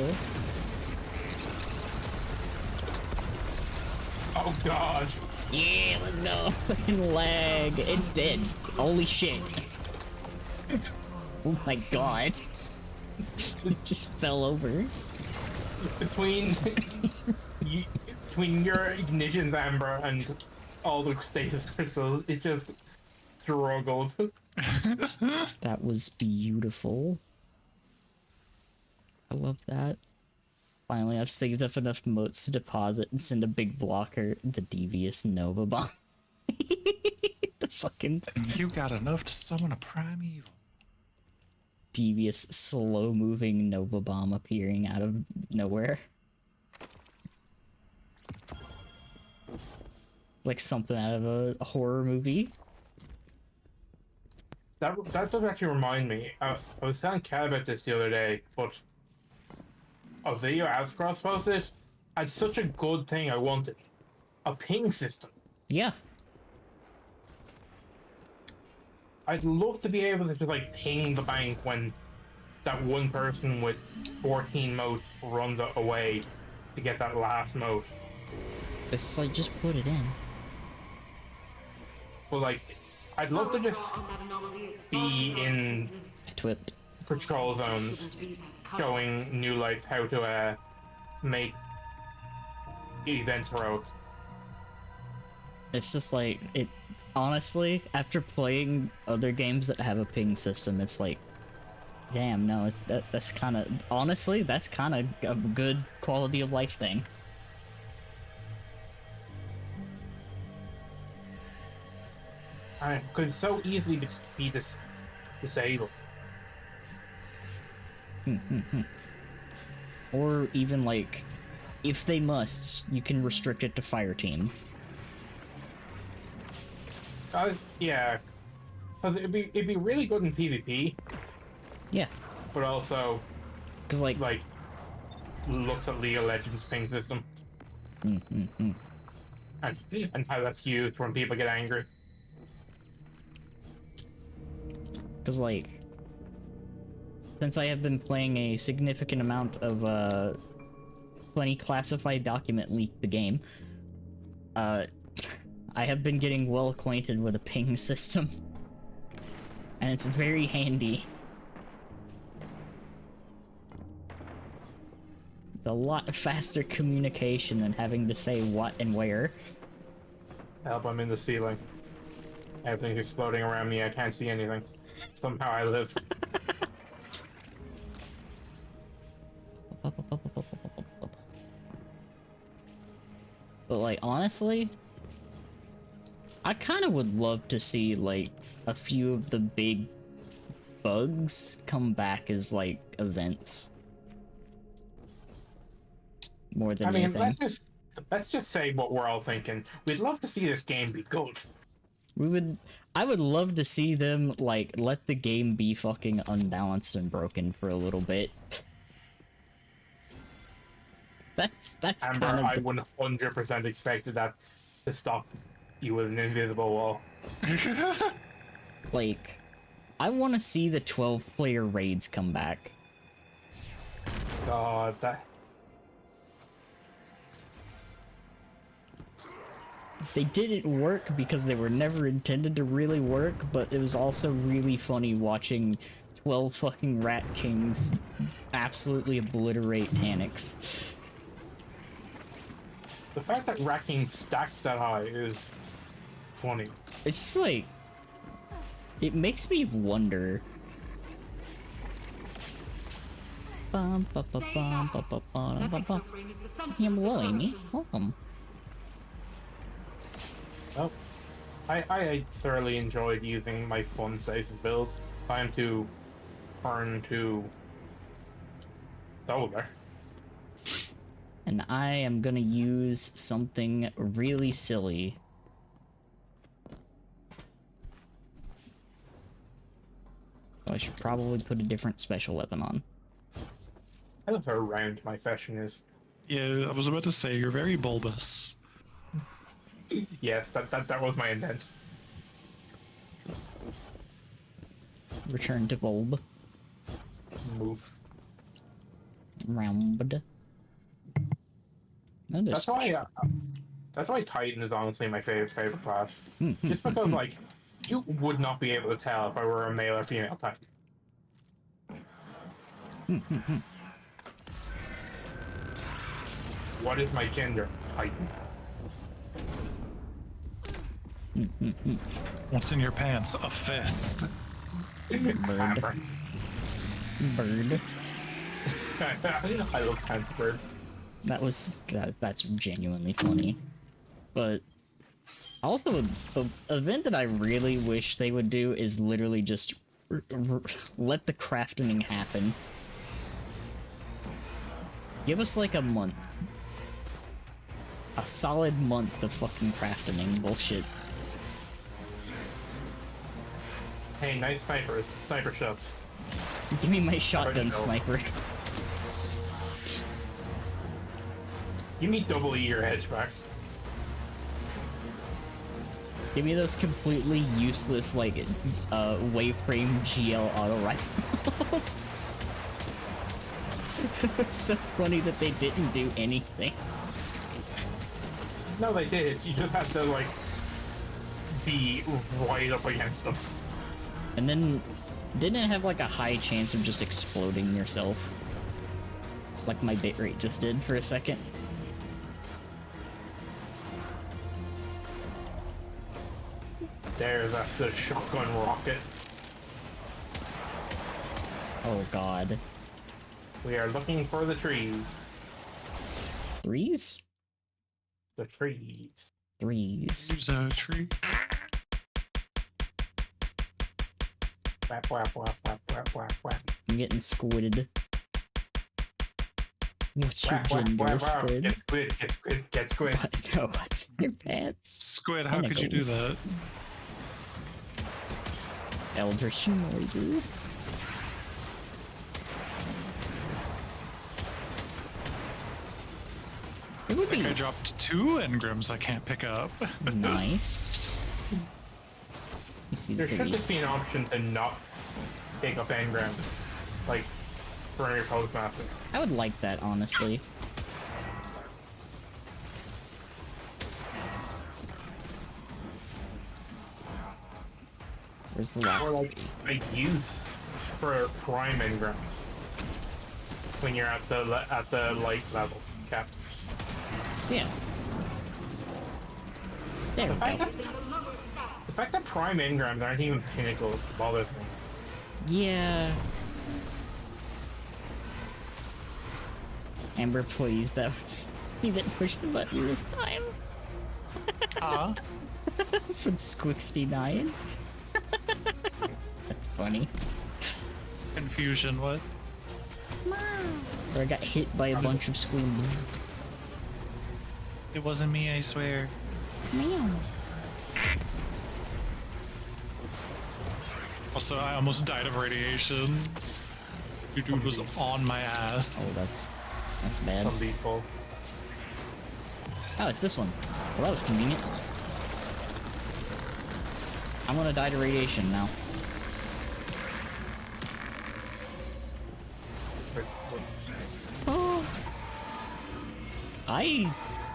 Oh god. Yeah, let's go. Fucking lag. It's dead. Holy shit. Oh my god. It just fell over. Between your ignition amber and all the status crystals, it just struggled. That was beautiful. I love that. Finally, I've saved up enough motes to deposit and send a big blocker. The devious Nova Bomb. The fucking You got enough to summon a primeval. devious, slow-moving Nova Bomb appearing out of nowhere. Like something out of a horror movie. That does actually remind me. I was telling Kat about this the other day, but a video Ascross posted had such a good thing I wanted. A ping system. Yeah. I'd love to be able to just like ping the bank when that one person with 14 motes runs away to get that last mote. It's like, just put it in. But like, I'd love to just be in Twipped. patrol zones showing new lights how to make events heroic. It's just like, it honestly, after playing other games that have a ping system, it's like, damn, no, it's that's kind of, honestly, that's kind of a good quality of life thing. Could so easily be disabled. Or even like, if they must, you can restrict it to fire team. Yeah, because it'd be really good in PvP. Yeah. But also, because like looks at League of Legends ping system. And how that's used when people get angry. Because like, since I have been playing a significant amount of funny classified document leak the game, I have been getting well acquainted with a ping system, and it's very handy. It's a lot faster communication than having to say what and where. Help, I'm in the ceiling. Everything's exploding around me, I can't see anything. Somehow I live. But like, honestly, I kind of would love to see like a few of the big bugs come back as like events. More than anything. Let's just say what we're all thinking. We'd love to see this game be good. I would love to see them like let the game be fucking unbalanced and broken for a little bit. That's Amber, kind of I 100% expected that to stop you with an invisible wall. like, I want to see the 12-player raids come back. God, that. They didn't work because they were never intended to really work, but it was also really funny watching 12 fucking Rat Kings absolutely obliterate Taniks. The fact that racking stacks that high is funny. It's just like, it makes me wonder. Bum, ba, ba, bum, ba, ba, ba, ba, ba. Hello, Amy. Welcome. Well, I thoroughly enjoyed using my fun stasis build. Time to turn to solar. And I am gonna use something really silly. I should probably put a different special weapon on. I love how round my fashion is. Yeah, I was about to say, you're very bulbous. Yes, that was my intent. Return to bulb. Move. Round. That's why Titan is honestly my favorite class. Just because like you would not be able to tell if I were a male or female Titan. What is my gender? Titan. What's in your pants? A fist. Bird. Bird. I love Pants Bird. That's genuinely funny. But also, the event that I really wish they would do is literally just let the crafting happen. Give us like a month. A solid month of fucking crafting bullshit. Hey, nice sniper shots. Give me my shotgun sniper. Give me double your hedgebags. Give me those completely useless, like, waveframe GL auto rifles. It's so funny that they didn't do anything. No, they did. You just have to, like, be right up against them. And then, didn't it have, like, a high chance of just exploding yourself? Like my bitrate just did for a second. There's the shotgun rocket. Oh god. We are looking for the trees. Threes? The trees. Threes. There's a tree. Whap, whap, whap, whap, whap, whap, whap. I'm getting squidded. What's your Whap, whap, gender, whap, whap. Squid? Get squid, get squid, get squid. What? No, what's in your pants? Squid, how could you do Tentacles. that? Eldritch noises. It would be I dropped 2 engrams I can't pick up. nice. You see the There should just police. be an option to not pick up engrams, like for your postmaster. I would like that, honestly. Where's the last? Or like a use for prime engrams when you're at the light level cap. Yeah. There we go. The fact that prime engrams aren't even pinnacles bothers me. Yeah. Amber, please, that was... You didn't push the button this time. From Squixty9. That's funny. Confusion, what? Or I got hit by a bunch of squibs. It wasn't me, I swear. Meow. Also, I almost died of radiation. Your dude was on my ass. Oh, that's bad. Unbelievable. Oh, it's this one. Well, that was convenient. I'm gonna die to radiation now. Oh.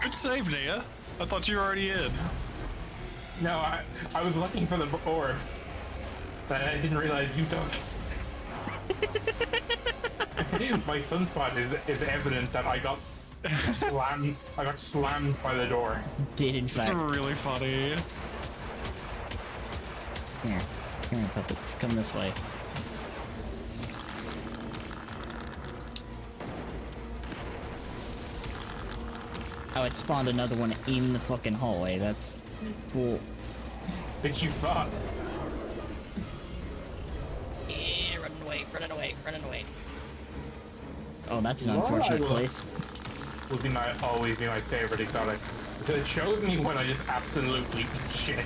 Good save, Nia. I thought you were already in. No, I was looking for the orb, but I didn't realize you took. My sunspot is evidence that I got slammed. I got slammed by the door. Did in It's fact. really funny. Here, puppets, come this way. Oh, it spawned another one in the fucking hallway. That's cool. Bitch, you thought. Yeah, running away. Oh, that's an unfortunate place. Would be always be my favorite exotic. Because it shows me when I just absolutely eat shit.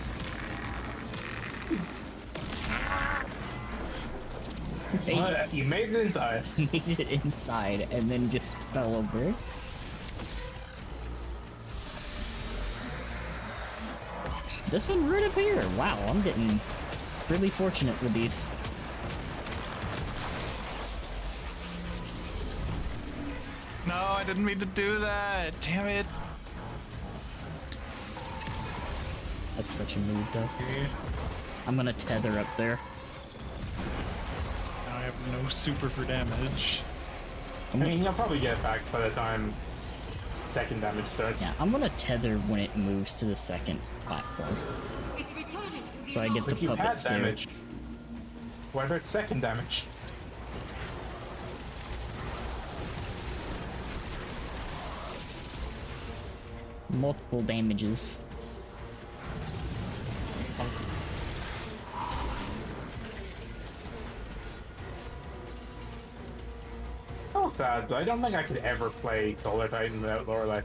You made it inside. Made it inside and then just fell over. This one right up here. Wow, I'm getting really fortunate with these. No, I didn't mean to do that. Damn it. That's such a move, though. I'm gonna tether up there. Now I have no super for damage. I mean, you'll probably get it back by the time second damage starts. Yeah, I'm gonna tether when it moves to the second platform. It's returning to the So I get the But you had puppets too. damage. What about second damage? Multiple damages. So sad, but I don't think I could ever play Solar Titan without Lorelei.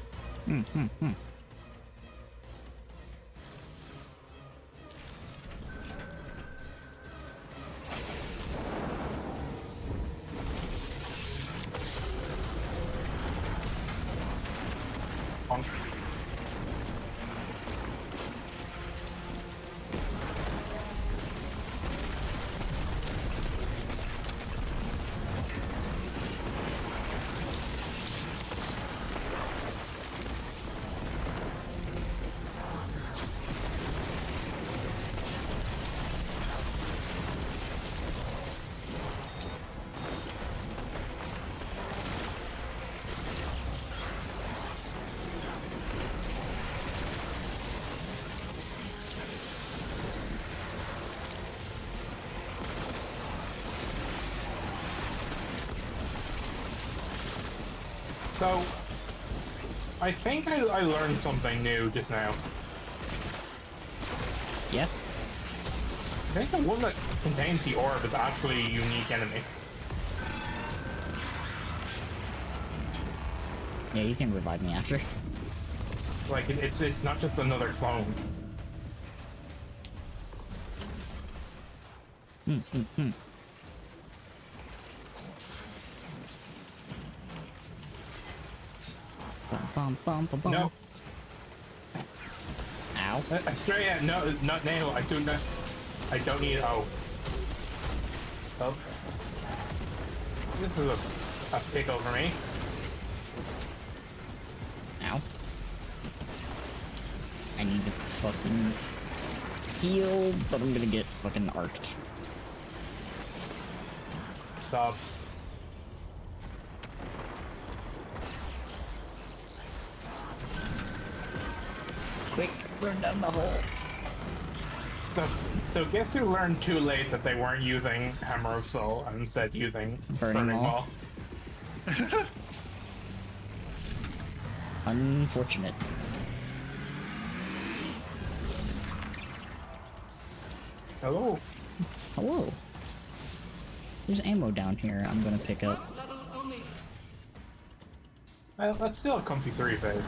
Bonk. So, I think I learned something new just now. Yeah. I think the one that contains the orb is actually a unique enemy. Yeah, you can revive me after. Like, it's not just another clone. Bum, bum, bum, bum. No. Ow. Straight out, no, not now. I don't need, oh. Oh. This is a pickle for me. Ow. I need to fucking heal, but I'm gonna get fucking arced. Subs. Quick, run down the hole. So guess who learned too late that they weren't using Hammer of Soul and instead using Burning Wall. Unfortunate. Hello. Hello. There's ammo down here I'm gonna pick up. level only. Well, that's still a comfy 3 phase.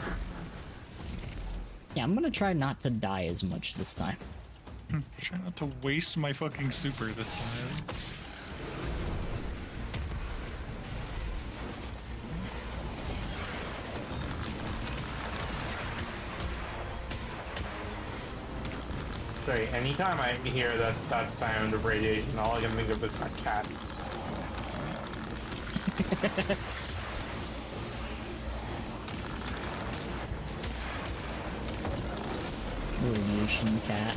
Yeah, I'm gonna try not to die as much this time. Try not to waste my fucking super this time. Sorry, anytime I hear that sound of radiation, all I can think of is that cat. Radiation cat.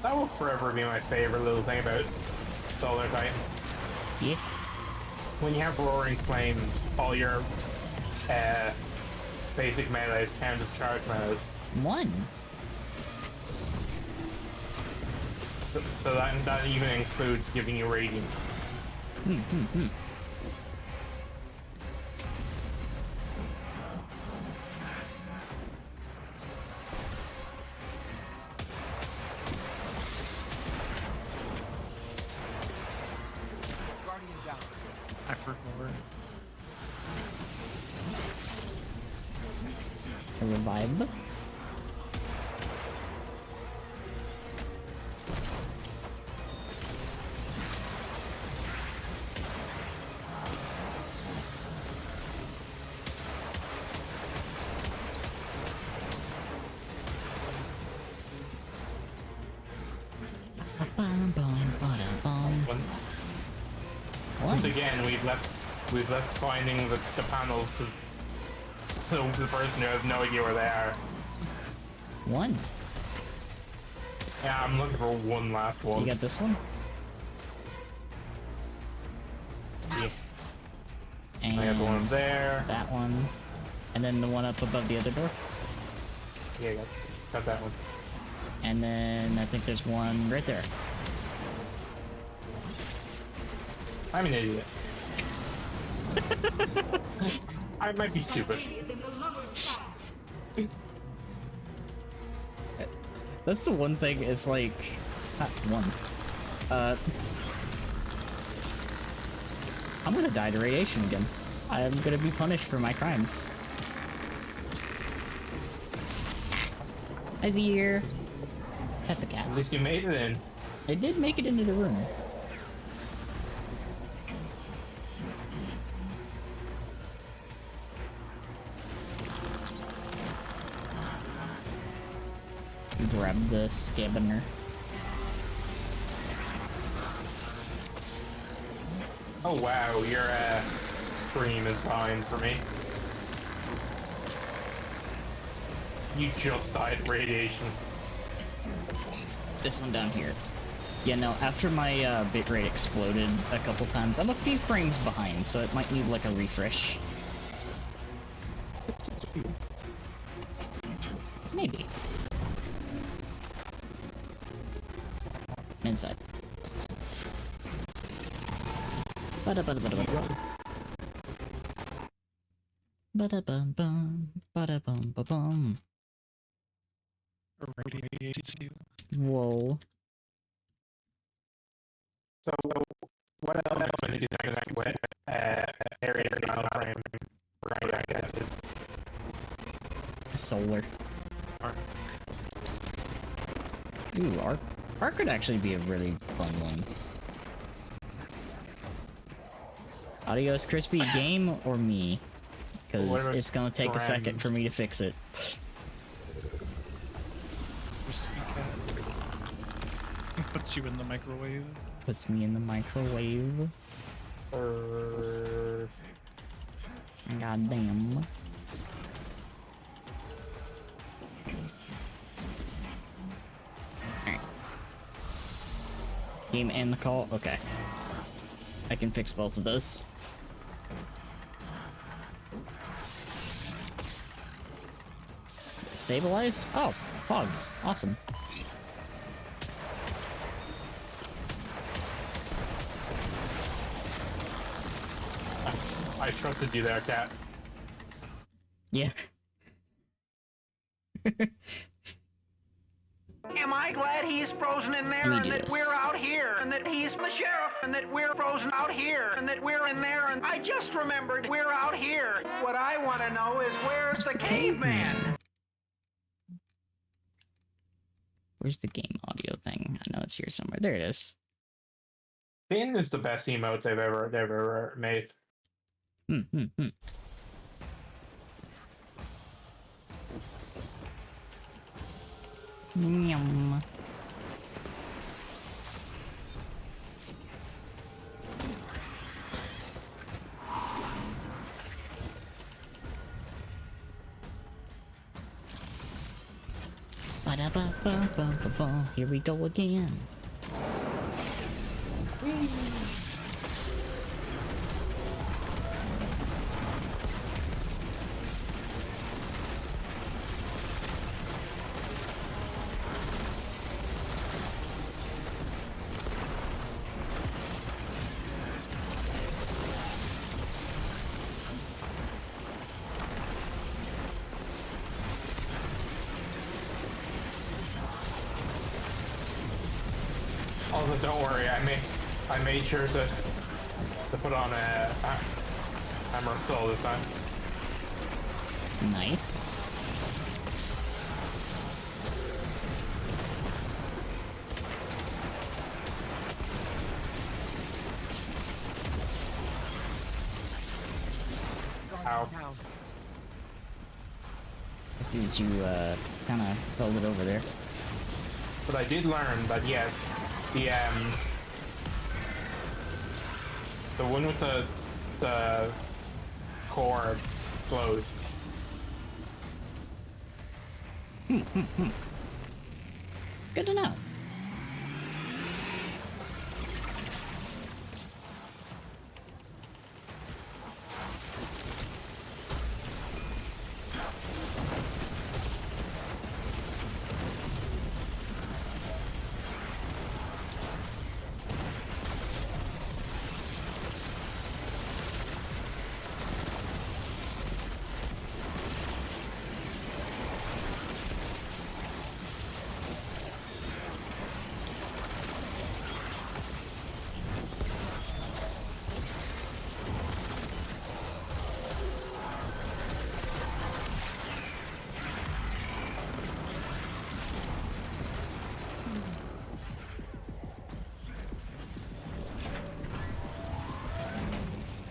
That will forever be my favorite little thing about Solar Titan. Yeah. When you have Roaring Flames, all your basic melees count as charge melees. One. So that even includes giving you Radiant. revive. Once again, we've left finding the panels to the person who has no idea where they are. One. Yeah, I'm looking for one last one. You got this one? Yeah. And I got the one there. that one. And then the one up above the other door. Yeah, got that one. And then I think there's one right there. I'm an idiot. I might be stupid. That's the one thing, it's like... one. I'm gonna die to radiation again. I'm gonna be punished for my crimes. Hi there. Pet the cat. At least you made it in. I did make it into the room. Grab the scavenger. Oh wow, your stream is fine for me. You just died of radiation. This one down here. Yeah, no, after my bitrate exploded a couple times, I'm a few frames behind, so it might need like a refresh. Maybe. I'm inside. Ba-da-ba-da-ba-da-ba. Ba-da-bum-bum. Ba-da-bum-ba-bum. Irradiates you. Whoa. So, what else is exactly what area frame, right, I guess is Solar. Arc. Ooh, Arc. Arc could actually be a really fun one. Adios, crispy. Game or me? Because it's gonna take a second for me to fix it. Crispy cat. Puts you in the microwave. Puts me in the microwave. God damn. Alright. Game and the call? Okay. I can fix both of those. Stabilized? Oh, fog. Awesome. I trusted you there, cat. Yeah. Am I glad he's frozen in there and that we're out here and that he's the sheriff and that we're frozen out here and that we're in there and I just remembered we're out here. What I want to know is where's the caveman? Where's the game audio thing? I know it's here somewhere. There it is. Finn is the best emote they've ever made. Yum. Ba-da-ba-ba-ba-ba-ba. Here we go again. Also, don't worry, I made sure to put on a hammer of soul this time. Nice. Wow. I see that you kind of held it over there. But I did learn that yes, the one with the core glows. Good to know.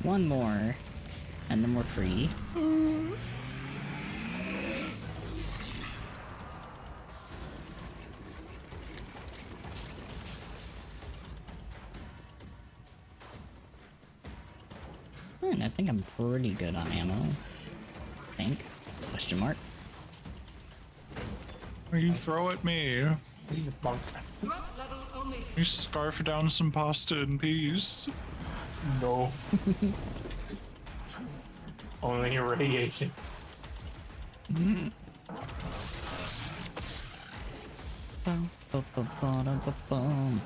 One more, and then we're free. And I think I'm pretty good on ammo. I think. Question mark. Or you throw at me. You scarf down some pasta in peace. No. Only radiation. Bum, bum, bum, bum, bum, bum.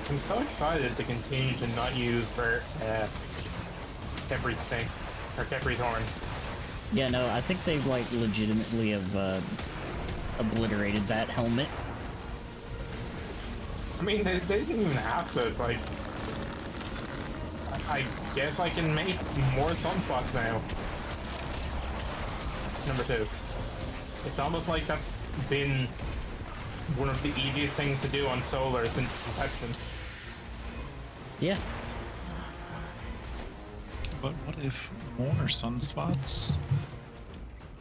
I'm so excited to continue to not use Kepri's thing, or Kepri's horn. Yeah, no, I think they like legitimately have obliterated that helmet. I mean, they didn't even have to. It's like, I guess I can make more sunspots now. Number 2. It's almost like that's been one of the easiest things to do on solar since inception. Yeah. But what if more sunspots?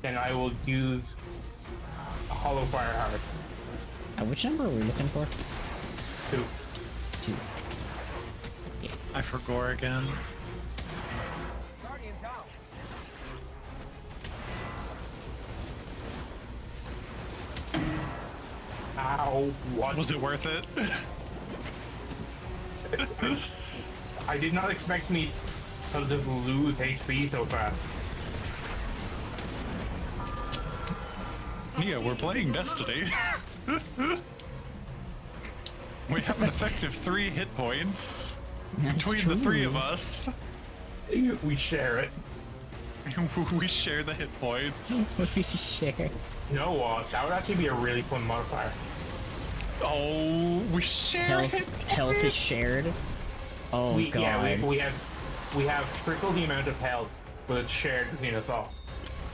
Then I will use a hollow fire heart. Which number are we looking for? 2. 2. Yeah. I forgot again. Ow, what? Was it worth it? I did not expect me to just lose HP so fast. Yeah, we're playing Destiny. We have an effective 3 hit points between the 3 of us. We share it. We share the hit points. We share. You know what? That would actually be a really fun modifier. Oh, we share Health is shared. Oh god. Yeah, we have triple the amount of health, but it's shared between us all.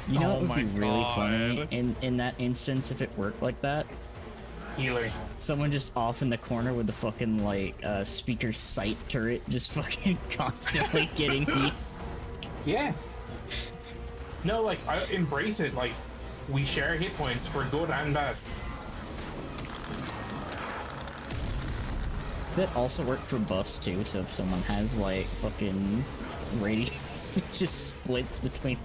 You know what would my be really God. funny in that instance if it worked like that? Healing. Someone just off in the corner with the fucking like speaker sight turret just fucking constantly getting me. Yeah. No, like I embrace it. Like we share hit points for good and bad. That also work for buffs too, so if someone has like fucking radiant, it just splits between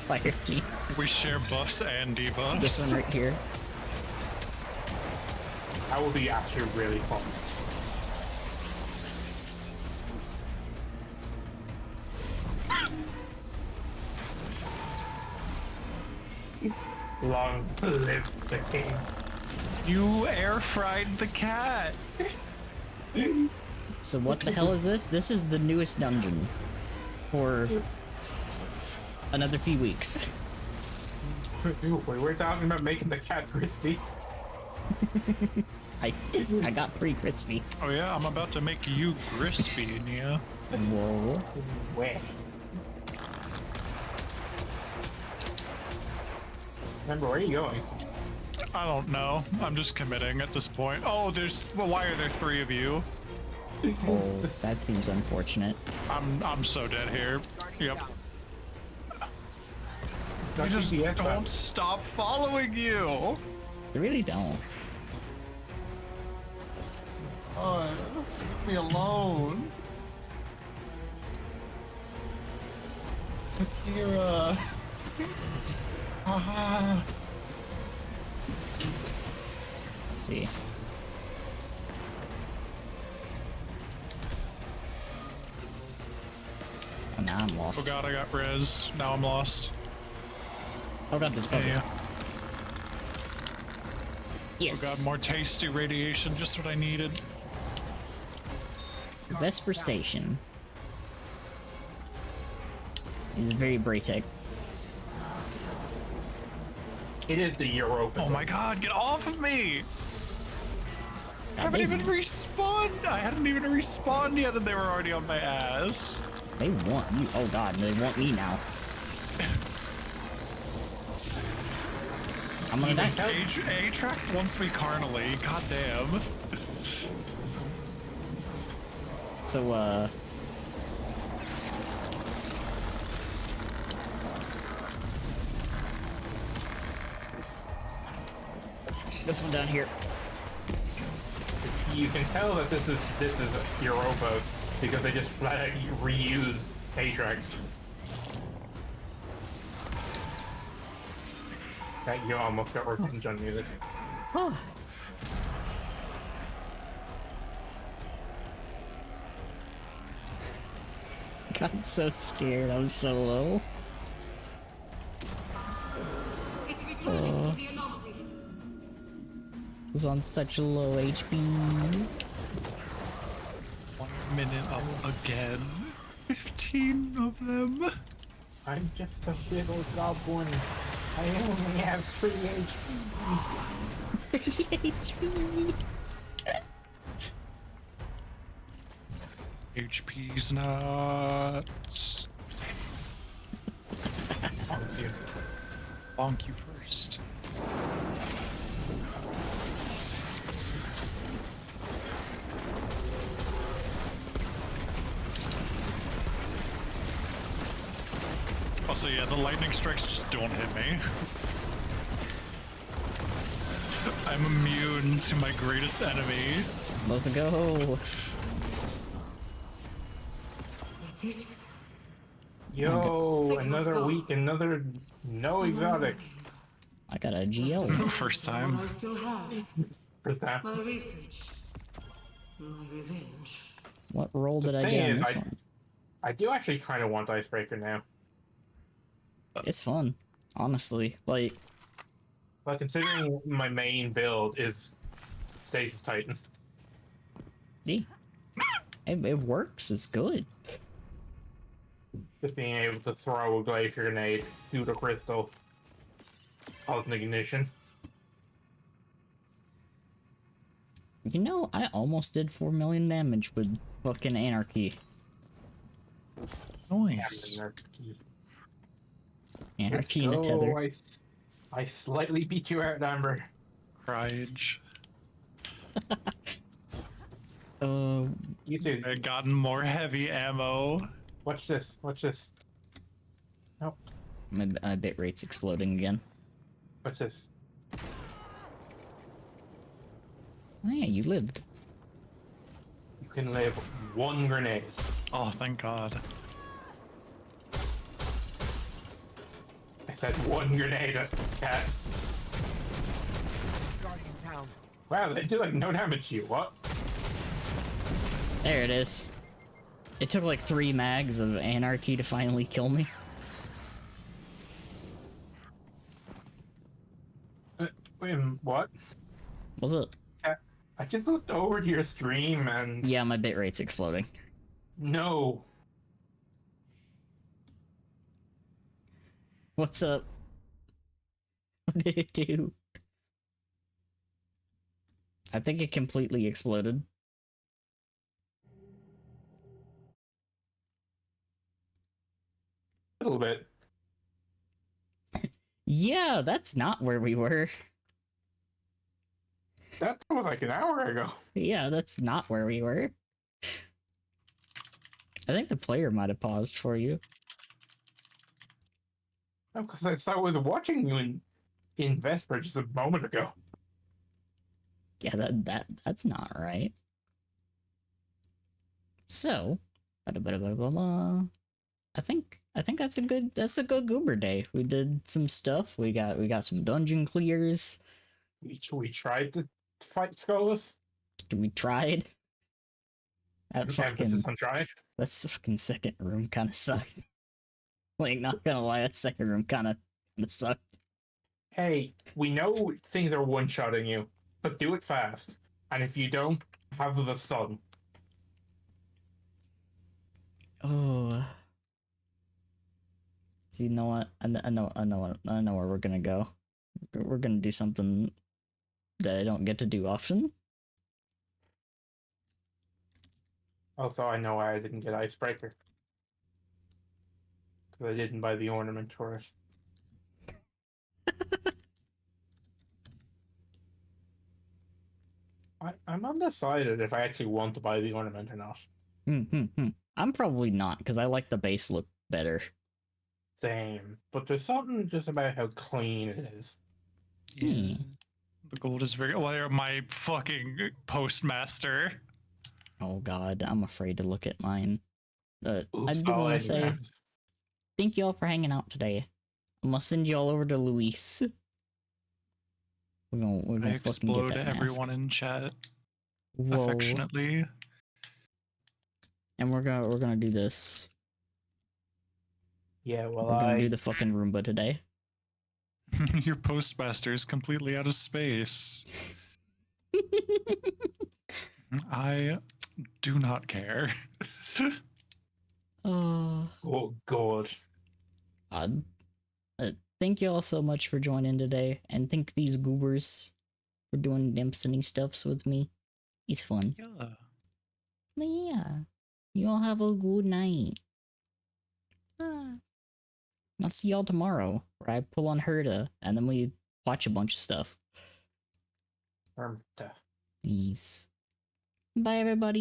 fire team. We share buffs and debuffs. This one right here. That would be actually really fun. Long live the king. You air fried the cat. So what the hell is this? This is the newest dungeon for another few weeks. We're talking about making the cat crispy. I got pretty crispy. Oh yeah, I'm about to make you crispy, Nia. Whoa. Where? Remember, where are you going? I don't know. I'm just committing at this point. Oh, well, why are there 3 of you? Oh, that seems unfortunate. I'm so dead here. Yep. I Just don't stop following you. They really don't. Oh, leave me alone. Akira. Let's see. Oh, now I'm lost. Oh god, I got res. Now I'm lost. Oh god, this buggy. Yeah. Yes. Oh god, more tasty radiation, just what I needed. Vesper Station is very Braytech. It is the Europa. Oh my god, get off of me! I haven't even respawned! I hadn't even respawned yet and they were already on my ass. They want you. Oh god, they want me now. I'm gonna die. Atrax wants me carnally, god damn. So, this one down here. You can tell that this is Europa because they just flat out reuse Atrax. That you almost got revenge on music. Oh. Got so scared. I was so low. It's returning to the anomaly. Was on such low HP. 1 minute up again. 15 of them. I'm just a little goblin. I only have 3 HP. 30 HP. HP's nuts. Bonk you. Bonk you first. Also, yeah, the lightning strikes just don't hit me. I'm immune to my greatest enemy. Let's go. That's it. Yo, another week, another no exotic. I got a GL. First What time. I still have. First time. My research. My revenge. What role did I thing get on is, this one? I do actually kind of want Icebreaker now. It's fun, honestly. Like, But considering my main build is Stasis Titan. yeah, it works. It's good. Just being able to throw a glacier grenade, shoot a crystal, cause an ignition. You know, I almost did 4 million damage with fucking Anarchy. Nice. Anarchy in a tether. I slightly beat you out, Amber. Criage. You too. I've gotten more heavy ammo. Watch this. Watch this. Nope. My bit rate's exploding again. Watch this. Oh yeah, you lived. You can live 1 grenade. Oh, thank God. I said 1 grenade at cat. Wow, they do like no damage to you. What? There it is. It took like 3 mags of Anarchy to finally kill me. Wait, what? What's up? Cat, I just looked over to your stream and Yeah, my bit rate's exploding. no. What's up? What did it do? I think it completely exploded. little bit. Yeah, that's not where we were. That was like an hour ago. Yeah, that's not where we were. I think the player might have paused for you. No, because I was watching you in Vesper just a moment ago. Yeah, that's not right. So, I think that's a good Goober day. We did some stuff. We got some dungeon clears. We tried to fight Skullus. We tried. That Emphasis on trying. That fucking second room kind of sucked. Like, not gonna lie, that second room kind of sucked. Hey, we know things are one-shotting you, but do it fast. And if you don't, have the sun. Oh. So you know what? I know where we're gonna go. We're gonna do something that I don't get to do often. Also, I know why I didn't get Icebreaker. Because I didn't buy the ornament for it. I'm undecided if I actually want to buy the ornament or not. I'm probably not, because I like the base look better. Same. But there's something just about how clean it is. Yeah. The gold is very... Well, my fucking postmaster. Oh god, I'm afraid to look at mine. I Oops, do want to say thank you all for hanging out today. I'm gonna send you all over to Luis. We're gonna I fucking get explode that mask. everyone in chat. Whoa. Affectionately. And we're gonna do this. Yeah, well, we're gonna do the fucking Roomba today. Your postmaster is completely out of space. I do not care. Oh god. Thank you all so much for joining today, and thank these goobers for doing Dempsony stuffs with me. It's fun. Yeah. But yeah, you all have a good night. I'll see y'all tomorrow, where I pull on Herda, and then we watch a bunch of stuff. Peace. Bye, everybody.